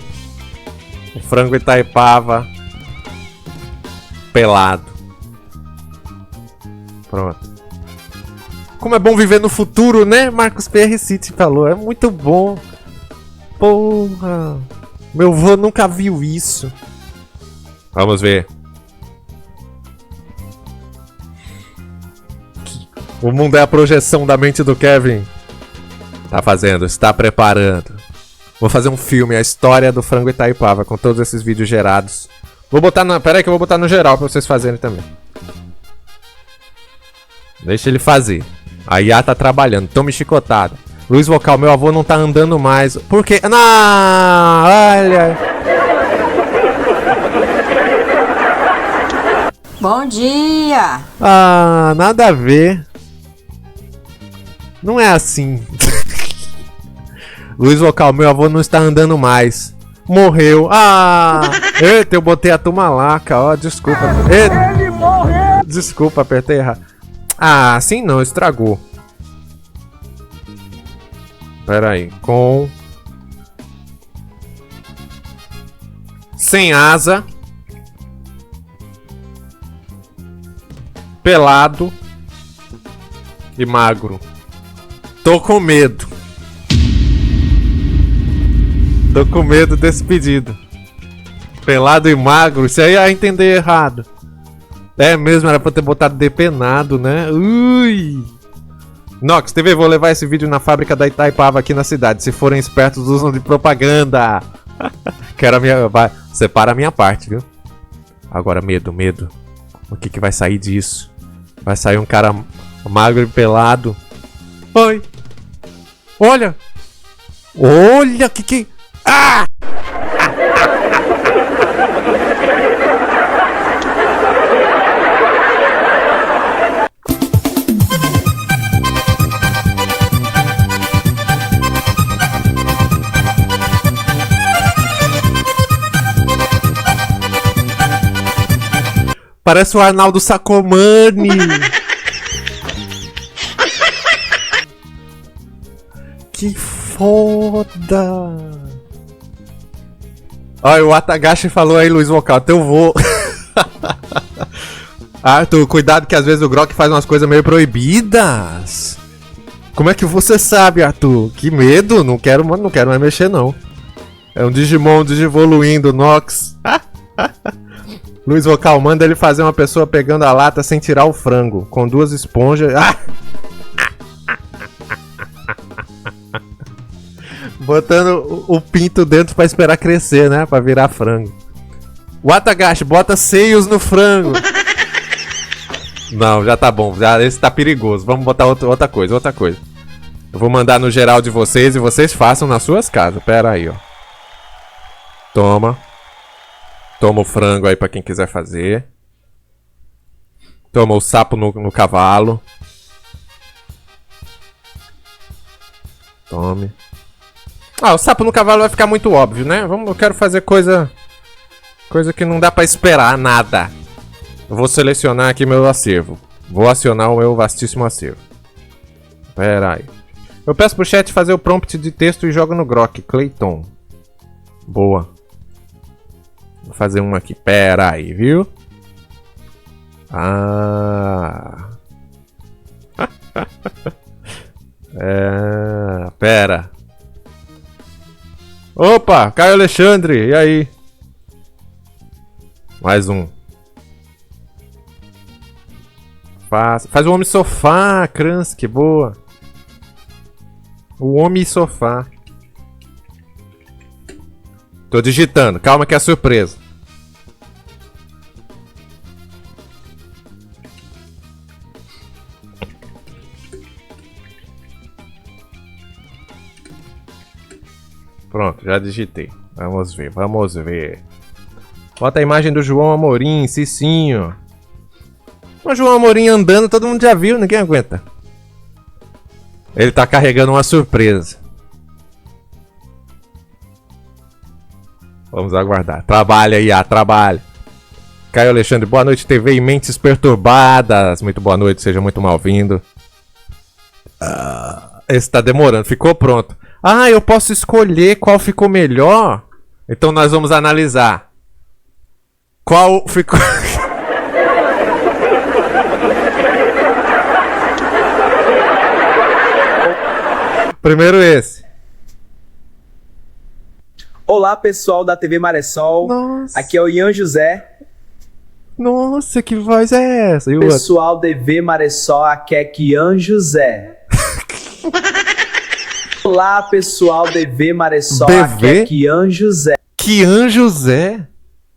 o frango Itaipava pelado. Pronto. Como é bom viver no futuro, né? Marcos PR City falou. É muito bom. Porra. Meu vô nunca viu isso. Vamos ver. O mundo é a projeção da mente do Kevin. Tá fazendo, está preparando. Vou fazer um filme, a história do frango Itaipava, com todos esses vídeos gerados. Vou botar na... Pera aí que eu vou botar no geral pra vocês fazerem também. Deixa ele fazer. A IA tá trabalhando, tome chicotada. Luiz Vocal, meu avô não tá andando mais. Por quê? Não, olha. Bom dia! Ah, nada a ver. Não é assim. Luiz Vocal, meu avô não está andando mais. Morreu. Ah! Eita, eu botei a tumalaca, ó, desculpa. Eita. Ele morreu! Desculpa, apertei errado. Ah, assim não, estragou. Pera aí, com... Sem asa. Pelado. E magro. Tô com medo. Tô com medo desse pedido. Pelado e magro, isso aí ia entender errado. É mesmo, era pra ter botado depenado, né? Ui! Nox TV, vou levar esse vídeo na fábrica da Itaipava aqui na cidade. Se forem espertos, usam de propaganda. Quero a minha... Vai, separa a minha parte, viu? Agora, medo, medo. O que que vai sair disso? Vai sair um cara magro e pelado. Oi! Olha! Olha que... Ah! Parece o Arnaldo Sacomani. Que foda. Olha, o Atagashi falou aí, Luiz Vocal, teu vô. Arthur, cuidado que às vezes o Grok faz umas coisas meio proibidas. Como é que você sabe, Arthur? Que medo, não quero mais mexer não. É um Digimon digivoluindo, Nox. Luiz Vocal, manda ele fazer uma pessoa pegando a lata sem tirar o frango, com 2 esponjas. Ah! Botando o pinto dentro pra esperar crescer, né? Pra virar frango. Watagashi, bota seios no frango. Não, já tá bom. Já, esse tá perigoso. Vamos botar outra coisa. Eu vou mandar no geral de vocês e vocês façam nas suas casas. Pera aí, ó. Toma. Toma o frango aí pra quem quiser fazer. Toma o sapo no cavalo. Tome. Ah, o sapo no cavalo vai ficar muito óbvio, né? Eu quero fazer coisa que não dá pra esperar nada. Eu vou selecionar aqui meu acervo. Vou acionar o meu vastíssimo acervo. Pera aí. Eu peço pro chat fazer o prompt de texto e jogo no Grok. Clayton. Boa. Vou fazer um aqui. Pera aí, viu? Ah. Pera. Opa, Caio Alexandre, e aí? Mais um. Faz o homem sofá, Kransky, boa. O homem sofá. Tô digitando, calma que é surpresa. Pronto, já digitei. Vamos ver, vamos ver. Bota a imagem do João Amorim, Cicinho. O João Amorim andando, todo mundo já viu, ninguém aguenta. Ele tá carregando uma surpresa. Vamos aguardar. Trabalha, IA, trabalha. Caio Alexandre, boa noite, TV e Mentes Perturbadas. Muito boa noite, seja muito mal-vindo. Esse tá demorando, ficou pronto. Ah, eu posso escolher qual ficou melhor? Então nós vamos analisar. Qual ficou... Primeiro esse. Olá, pessoal da TV Maressol. Nossa. Aqui é o Ian José. Nossa, que voz é essa? E o pessoal da TV Maressol, aqui é Ian José. Olá, pessoal da TV Maressol, aqui é Ian José. Ian José?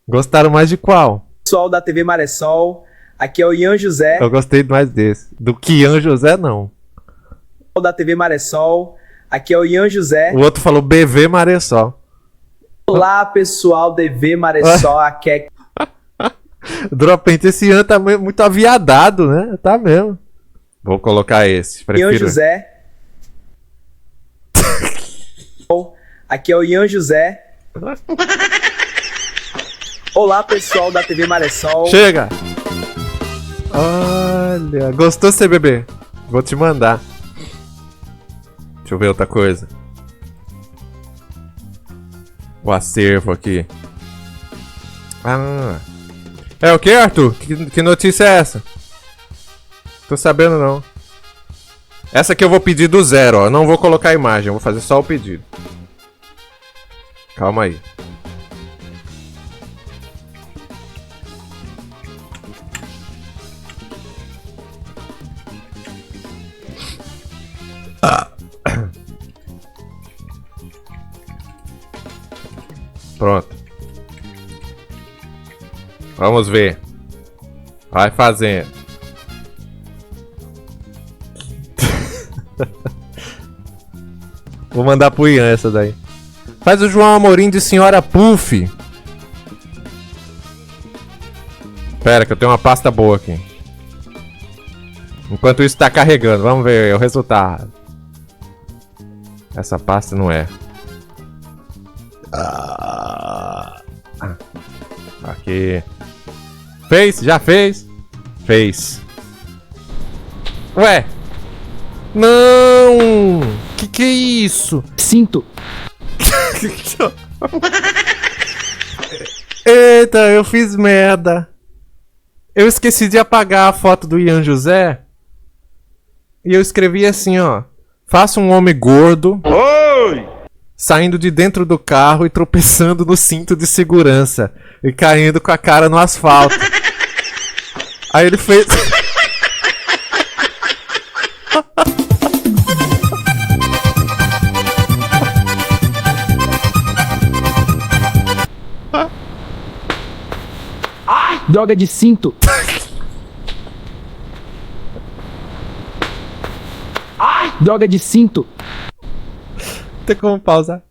Gostaram mais de qual? Pessoal da TV Maressol, aqui é o Ian José. Eu gostei mais desse. Do Ian José, não. Da TV Maressol, aqui é o Ian José. O outro falou BV Maressol. Olá, pessoal da TV Maressol, aqui é... Dropente, esse Ian tá muito aviadado, né? Tá mesmo. Vou colocar esse. Prefiro... Ian José. Aqui é o Ian José. Olá, pessoal da TV Maressol. Chega! Olha, gostou, CBB? Vou te mandar. Deixa eu ver outra coisa. O acervo aqui. Ah. É o que, Arthur? Que notícia é essa? Tô sabendo não. Essa aqui eu vou pedir do zero, ó. Não vou colocar a imagem, eu vou fazer só o pedido. Calma aí. Pronto. Vamos ver. Vai fazendo. Vou mandar pro Ian essa daí. Faz o João Amorim de Senhora Puff. Pera que eu tenho uma pasta boa aqui. Enquanto isso tá carregando, vamos ver o resultado. Essa pasta não é. Aqui. Fez? Já fez? Fez. Ué? Não! Que é isso? Sinto. Eita, eu fiz merda. Eu esqueci de apagar a foto do Ian José. E eu escrevi assim, ó. Faça um homem gordo. Oi! Saindo de dentro do carro e tropeçando no cinto de segurança. E caindo com a cara no asfalto. Aí ele fez... Droga de cinto. Droga de cinto. Tem como pausar?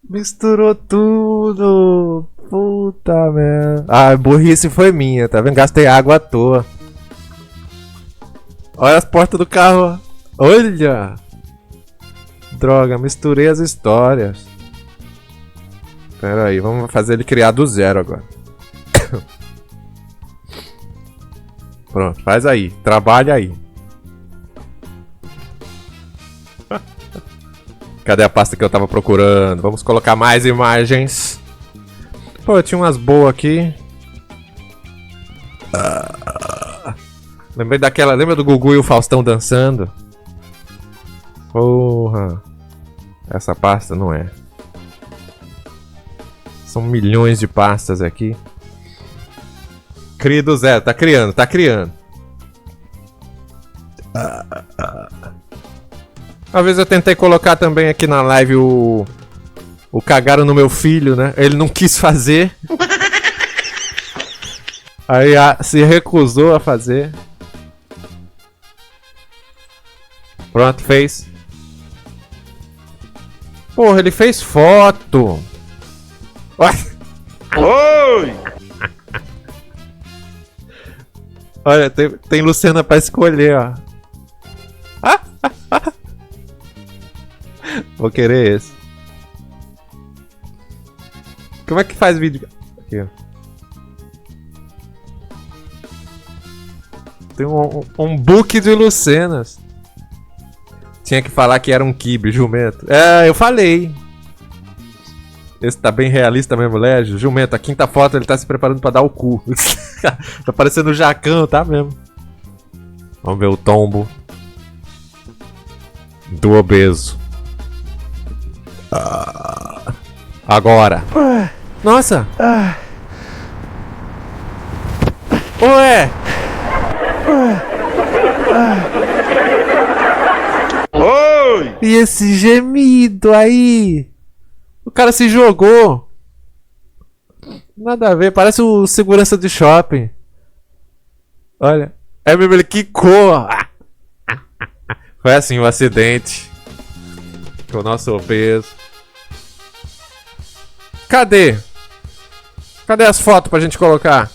Misturou tudo. Puta merda. Ah, burrice foi minha, tá vendo? Gastei água à toa. Olha as portas do carro. Olha. Droga, misturei as histórias. Pera aí, vamos fazer ele criar do zero agora. Pronto, faz aí. Trabalha aí. Cadê a pasta que eu tava procurando? Vamos colocar mais imagens. Pô, eu tinha umas boas aqui. Lembrei daquela... Lembra do Gugu e o Faustão dançando? Porra. Essa pasta não é. São milhões de pastas aqui. Cria do zero. Tá criando, tá criando. Uma vez eu tentei colocar também aqui na live o cagaram no meu filho, né? Ele não quis fazer. Aí se recusou a fazer. Pronto, fez. Porra, ele fez foto. Oi! Olha, tem Luciana pra escolher, ó. Vou querer esse. Como é que faz vídeo? Aqui, ó. Tem um book de Lucenas. Tinha que falar que era um quibe, jumento. É, eu falei. Esse tá bem realista mesmo, Légio. Jumento, a quinta foto ele tá se preparando pra dar o cu. Tá parecendo o Jacão, tá mesmo. Vamos ver o tombo do obeso. Agora. Nossa. Ué. Oi! E esse gemido aí? O cara se jogou. Nada a ver, parece o segurança de shopping. Olha. É mesmo, ele quicou. Foi assim o acidente. Com o nosso obeso. Cadê? Cadê as fotos pra gente colocar?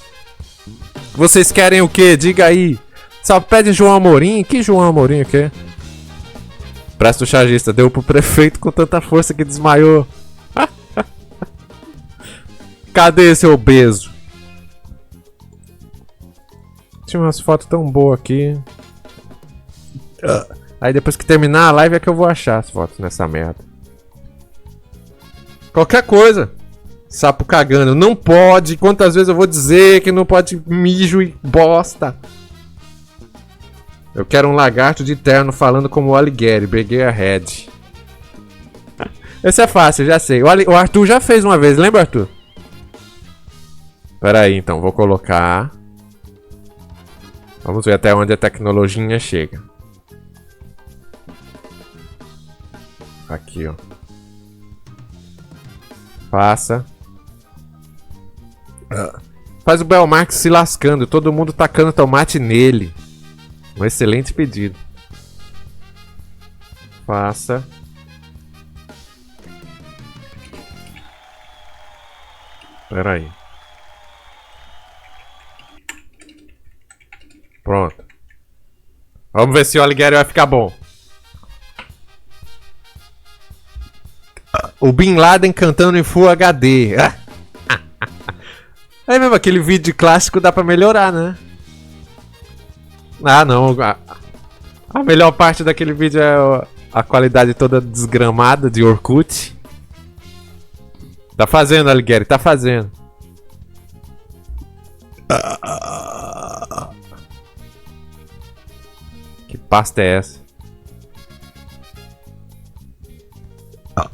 Vocês querem o quê? Diga aí. Só pede João Amorim? Que João Amorim o quê? Presta o chargista. Deu pro prefeito com tanta força que desmaiou. Cadê esse obeso? Tinha umas fotos tão boas aqui. Aí depois que terminar a live é que eu vou achar as fotos nessa merda. Qualquer coisa. Sapo cagando. Não pode. Quantas vezes eu vou dizer que não pode mijo e bosta. Eu quero um lagarto de terno falando como o Alighieri. Peguei a head. Esse é fácil, já sei. O Arthur já fez uma vez. Lembra, Arthur? Pera aí, então. Vou colocar. Vamos ver até onde a tecnologia chega. Aqui, ó. Passa. Faz o Belmarx se lascando. Todo mundo tacando tomate nele. Um excelente pedido. Passa. Pera aí. Pronto. Vamos ver se o Alighieri vai ficar bom. O Bin Laden cantando em Full HD. É mesmo, aquele vídeo clássico dá pra melhorar, né? Ah, não. A melhor parte daquele vídeo é a qualidade toda desgramada de Orkut. Tá fazendo, Alighieri, tá fazendo. Que pasta é essa?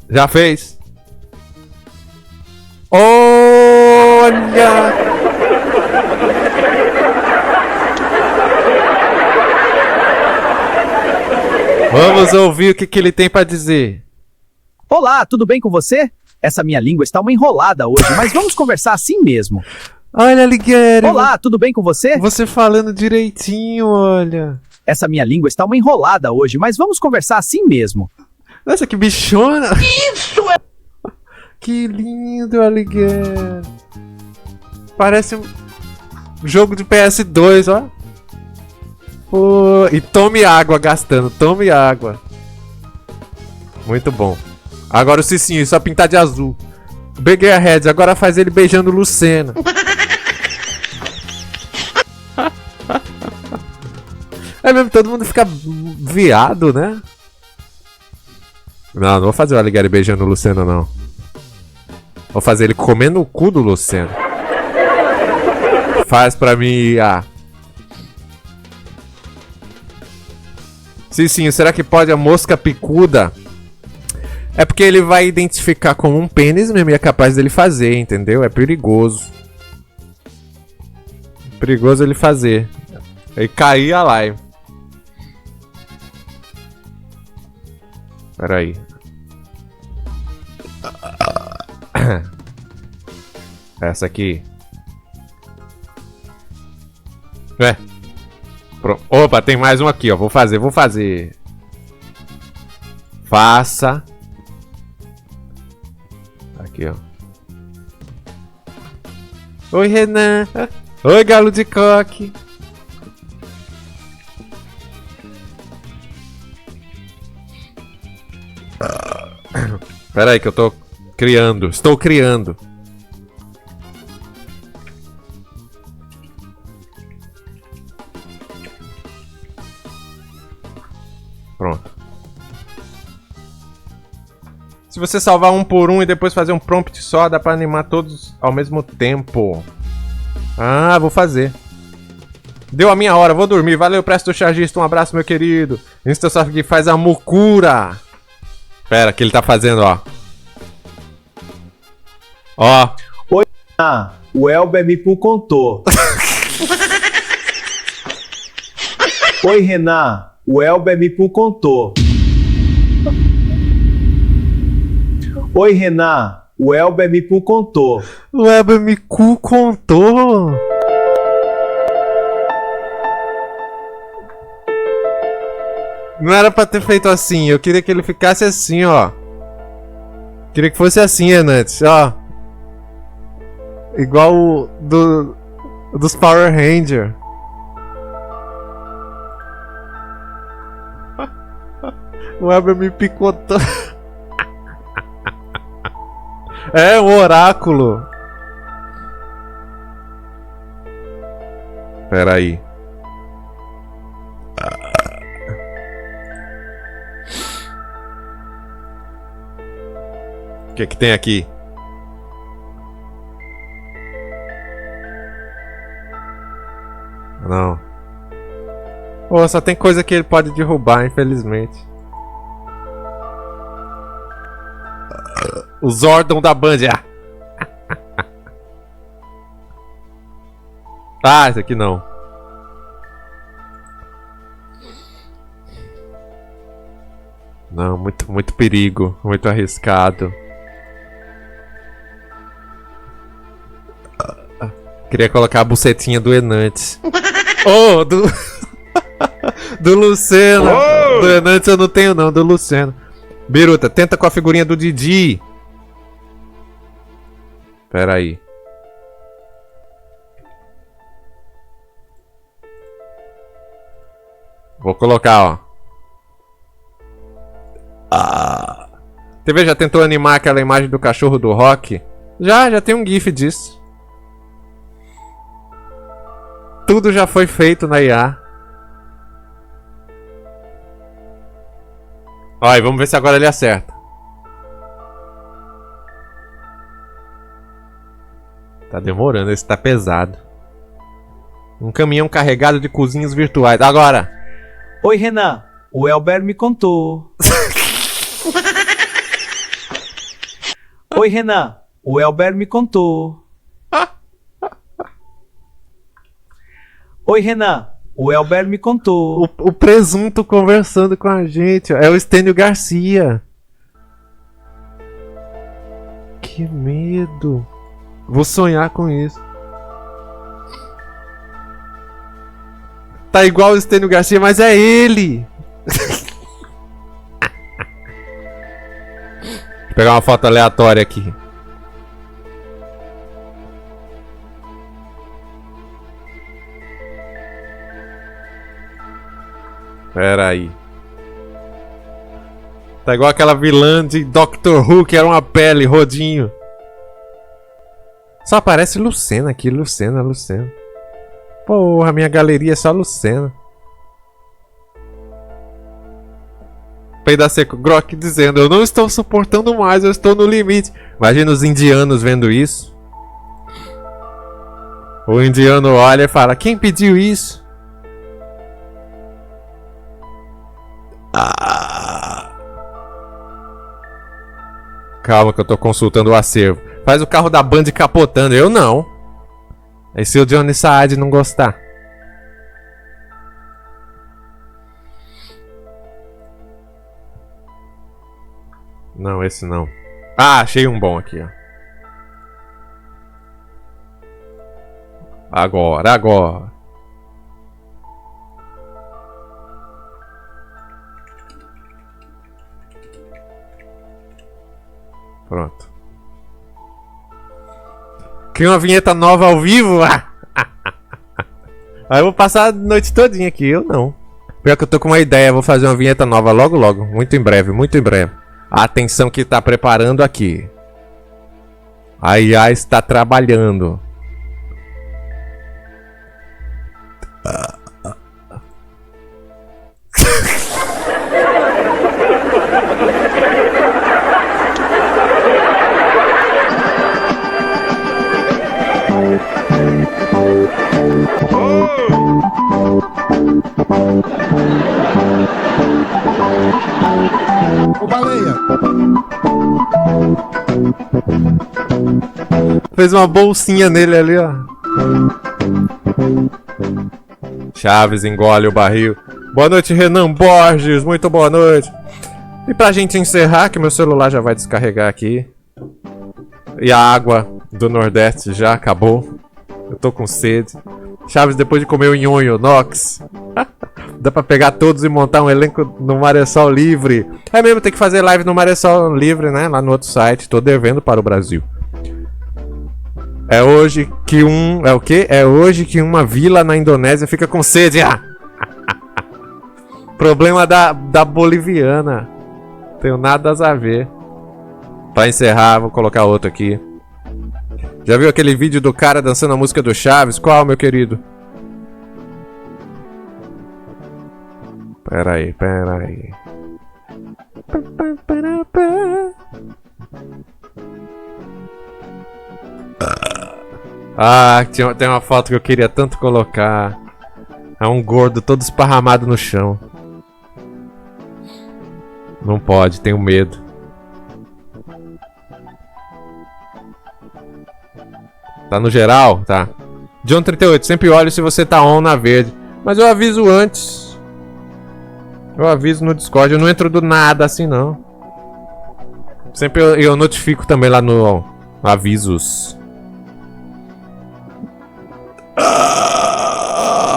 Já fez? Olha! Vamos ouvir o que ele tem pra dizer. Olá, tudo bem com você? Essa minha língua está uma enrolada hoje, mas vamos conversar assim mesmo. Olha, Alighieri. Olá, tudo bem com você? Você falando direitinho, olha. Essa minha língua está uma enrolada hoje, mas vamos conversar assim mesmo. Nossa, que bichona. Isso é... Que lindo, Alighieri. Parece um jogo de PS2, ó. Pô, e tome água gastando, tome água. Muito bom. Agora o Cicinho, só pintar de azul. Peguei a Heads, agora faz ele beijando Lucena. É mesmo, todo mundo fica viado, né? Não vou fazer o Alighieri beijando o Lucena, não. Vou fazer ele comendo o cu do Lucena. Faz pra mim, Sim, será que pode a mosca picuda? É porque ele vai identificar como um pênis mesmo e é capaz dele fazer, entendeu? É perigoso. Perigoso ele fazer. Aí cair a live. Pera aí. Essa aqui. Opa, tem mais um aqui, ó. Vou fazer. Faça. Aqui, ó. Oi, Renan. Oi, galo de coque. Pera aí que eu tô criando. Estou criando. Se você salvar um por um e depois fazer um prompt só, dá pra animar todos ao mesmo tempo. Ah, vou fazer. Deu a minha hora, vou dormir. Valeu, Presto Chargista, um abraço, meu querido. InstaSoft que faz a mucura. Pera, que ele tá fazendo, ó. Ó. Oi, o Elber me contou. Oi, Renan, o Elber me contou. Oi, Renan, o Elber me contou. O Elber me contou. Não era pra ter feito assim, eu queria que ele ficasse assim, ó. Queria que fosse assim, Renantes, ó. Igual o dos Power Rangers. O Elber me picotou. É um oráculo. Pera aí. O que tem aqui? Não. Pô, só tem coisa que ele pode derrubar, infelizmente. O Zordon da Band. Ah, esse aqui não. Não, muito perigo. Muito arriscado. Queria colocar a bucetinha do Enantes. Oh, do Luceno. Oh! Do Enantes eu não tenho não, do Luceno. Biruta, tenta com a figurinha do Didi. Pera aí. Vou colocar, ó. TV já tentou animar aquela imagem do cachorro do Rock? Já tem um gif disso. Tudo já foi feito na IA. Ó, e vamos ver se agora ele acerta. Tá demorando, esse tá pesado. Um caminhão carregado de cozinhas virtuais. Agora! Oi, Renan. O Elber me contou. Oi, Renan. O Elber me contou. Oi, Renan. O Elber me contou. O presunto conversando com a gente. É o Estênio Garcia. Que medo. Vou sonhar com isso. Tá igual o Estênio Garcia, mas é ele. Vou pegar uma foto aleatória aqui. Pera aí. Tá igual aquela vilã de Doctor Who que era uma pele, rodinho. Só aparece Lucena aqui, Lucena. Porra, minha galeria é só Lucena. Peida Seco, Grok dizendo: eu não estou suportando mais, eu estou no limite. Imagina os indianos vendo isso. O indiano olha e fala: quem pediu isso? Calma que eu tô consultando o acervo. Faz o carro da Band capotando. Eu não. E se o Johnny Saad não gostar? Não, esse não. Ah, achei um bom aqui, ó. Agora. Pronto. Cria uma vinheta nova ao vivo? Aí eu vou passar a noite todinha aqui, eu não. Pior que eu tô com uma ideia, vou fazer uma vinheta nova logo. Muito em breve. Atenção que tá preparando aqui. A IA está trabalhando. baleia. Fez uma bolsinha nele ali, ó. Chaves engole o barril. Boa noite, Renan Borges. Muito boa noite. E pra gente encerrar, que meu celular já vai descarregar aqui. E a água do Nordeste já acabou. Eu tô com sede. Chaves, depois de comer o nhonho Nox, dá pra pegar todos e montar um elenco no Maressol Livre. É mesmo, tem que fazer live no Maressol Livre, né? Lá no outro site. Tô devendo para o Brasil. É hoje que um... É o quê? É hoje que uma vila na Indonésia fica com sede. Ah! Problema da boliviana. Tenho nada a ver. Pra encerrar, vou colocar outro aqui. Já viu aquele vídeo do cara dançando a música do Chaves? Qual, meu querido? Pera aí. Ah, tem uma foto que eu queria tanto colocar. É um gordo todo esparramado no chão. Não pode, tenho medo. Tá no geral? Tá. John 38, sempre olho se você tá on na verde. Mas eu aviso antes. Eu aviso no Discord, eu não entro do nada assim não. Sempre eu notifico também lá no avisos.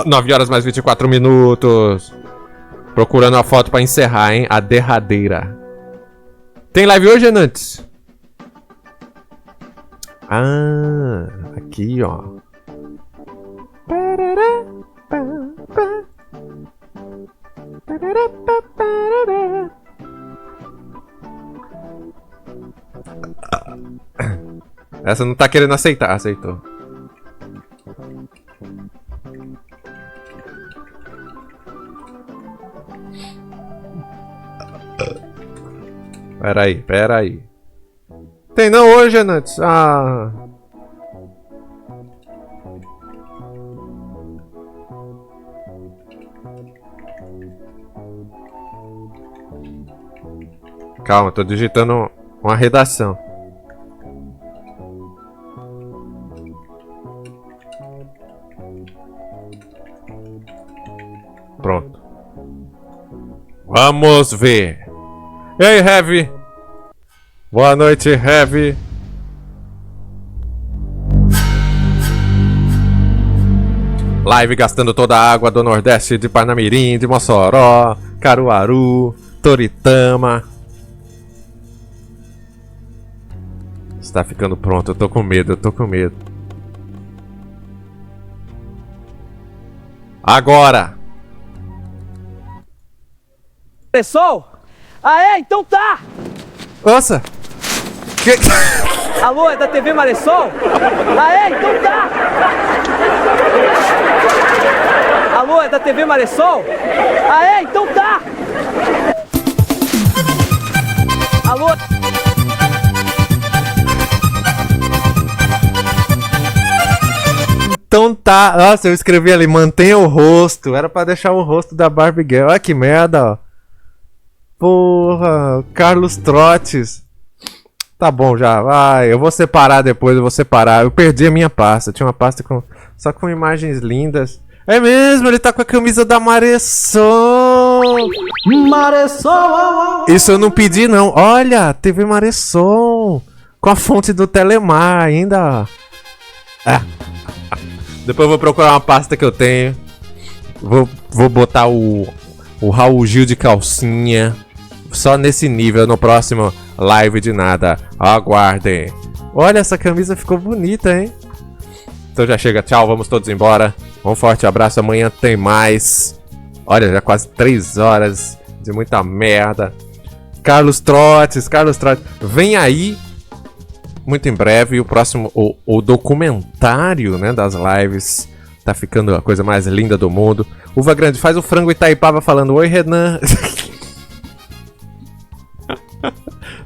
9 horas mais 24 minutos. Procurando a foto pra encerrar, hein? A derradeira. Tem live hoje, Nantes? Ah, aqui, ó. Essa não tá querendo aceitar. Aceitou. Pera aí. Tem não hoje, Nantes? Ah. Calma, tô digitando uma redação. Pronto. Vamos ver. E aí, Heavy? Boa noite, Heavy. Live gastando toda a água do Nordeste, de Parnamirim, de Mossoró, Caruaru, Toritama. Está ficando pronto, eu tô com medo, Agora! Pessoal? Ah, é? Então tá! Nossa! Alô, é da TV Maressol? Ah, é? Então tá! Alô, é da TV Maressol? Ah, é? Então tá! Alô? Então tá. Nossa, eu escrevi ali, mantenha o rosto. Era pra deixar o rosto da Barbie Girl. Olha que merda, ó. Porra, Carlos Trotes. Tá bom já, vai. Eu vou separar depois, Eu perdi a minha pasta. Tinha uma pasta só com imagens lindas. É mesmo, ele tá com a camisa da Maressol. Maressol. Isso eu não pedi, não. Olha, TV Maressol. Com a fonte do Telemar ainda. Ah. Depois eu vou procurar uma pasta que eu tenho. Vou botar o Raul Gil de calcinha. Só nesse nível, no próximo live de nada. Aguardem. Olha, essa camisa ficou bonita, hein? Então já chega, tchau, vamos todos embora. Um forte abraço, amanhã tem mais. Olha, já quase 3 horas de muita merda. Carlos Trotes, vem aí. Muito em breve, o próximo, o documentário, né, das lives. Tá ficando a coisa mais linda do mundo. Uva Grande, faz o frango Itaipava falando, oi, Renan.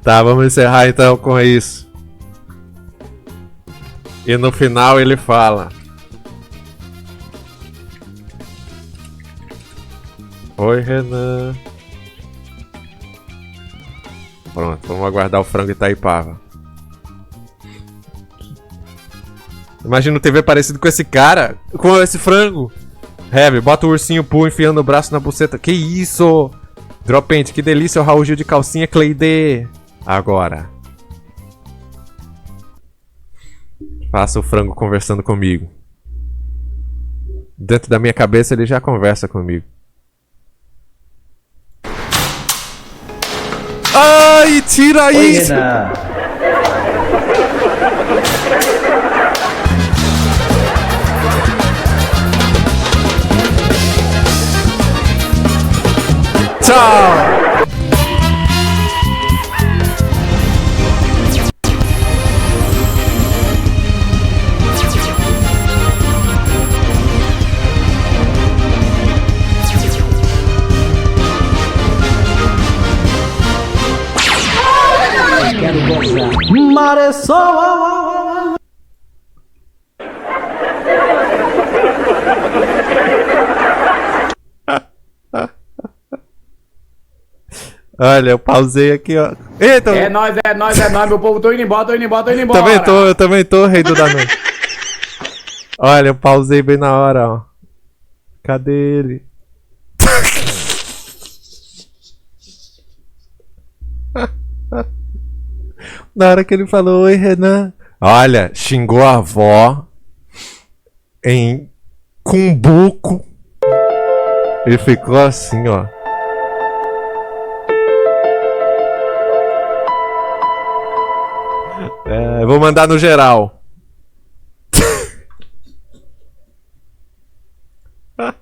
Tá, vamos encerrar então com isso. E no final ele fala: oi, Renan. Pronto, vamos aguardar o frango Itaipava. Imagina o TV parecido com esse cara, com esse frango. Heavy, bota o ursinho Poo enfiando o braço na buceta. Que isso? Dropente, que delícia o Raul Gil de calcinha Cleide. Agora. Faça o frango conversando comigo. Dentro da minha cabeça ele já conversa comigo. Ai, tira Oi, isso! Renan. Tchau! Quero gozar. Maressol. Olha, eu pausei aqui, ó. Eita! É nóis, meu povo. Tô indo embora. Eu também tô, rei do da noite. Olha, eu pausei bem na hora, ó. Cadê ele? Na hora que ele falou, oi, Renan. Olha, xingou a avó em cumbuco. Ele ficou assim, ó. É, vou mandar no geral. Ai,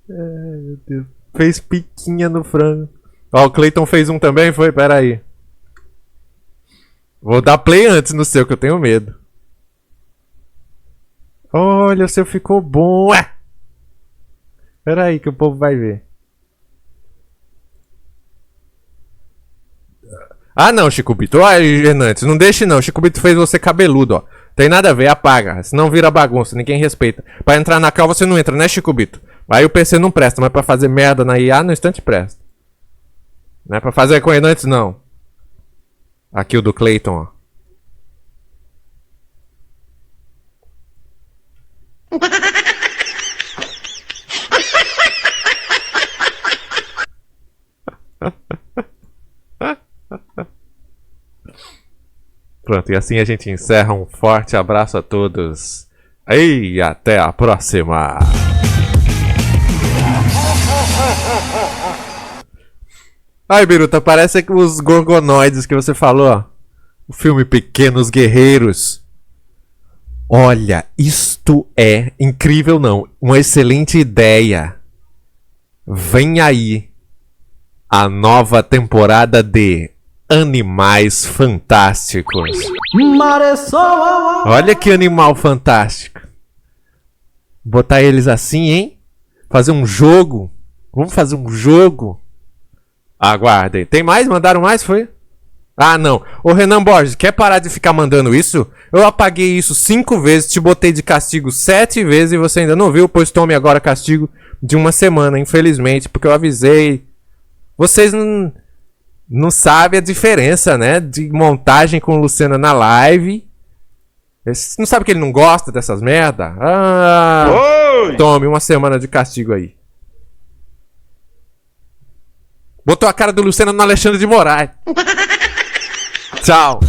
meu Deus. Fez piquinha no frango. Ó, o Cleiton fez um também, foi? Pera aí. Vou dar play antes no seu, que eu tenho medo. Olha, o seu ficou bom. Ué! Pera aí que o povo vai ver. Ah, não, Chico Bito. Ai, Hernandes, não deixe não. Chico Bito fez você cabeludo, ó. Tem nada a ver, apaga. Senão vira bagunça, ninguém respeita. Pra entrar na cal você não entra, né, Chico Bito? Aí o PC não presta, mas pra fazer merda na IA no instante presta. Não é pra fazer com Hernandes, não. Aqui o do Cleiton, ó. Pronto, e assim a gente encerra. Um forte abraço a todos. E até a próxima. Ai, Biruta, parece que os gorgonoides que você falou, ó. O filme Pequenos Guerreiros. Olha, isto é incrível, não. Uma excelente ideia. Vem aí a nova temporada de Animais Fantásticos. Maressol. Olha que animal fantástico. Botar eles assim, hein? Fazer um jogo. Vamos fazer um jogo. Aguardem. Tem mais? Mandaram mais? Foi? Ah, não. Ô, Renan Borges, quer parar de ficar mandando isso? Eu apaguei isso 5 vezes, te botei de castigo 7 vezes e você ainda não viu, pois tome agora castigo de 1 semana, infelizmente, porque eu avisei. Vocês não sabem a diferença, né? De montagem com o Luciano na live. Vocês não sabem que ele não gosta dessas merda? Ah! Oi! Tome 1 semana de castigo aí. Botou a cara do Luciano no Alexandre de Moraes. Tchau.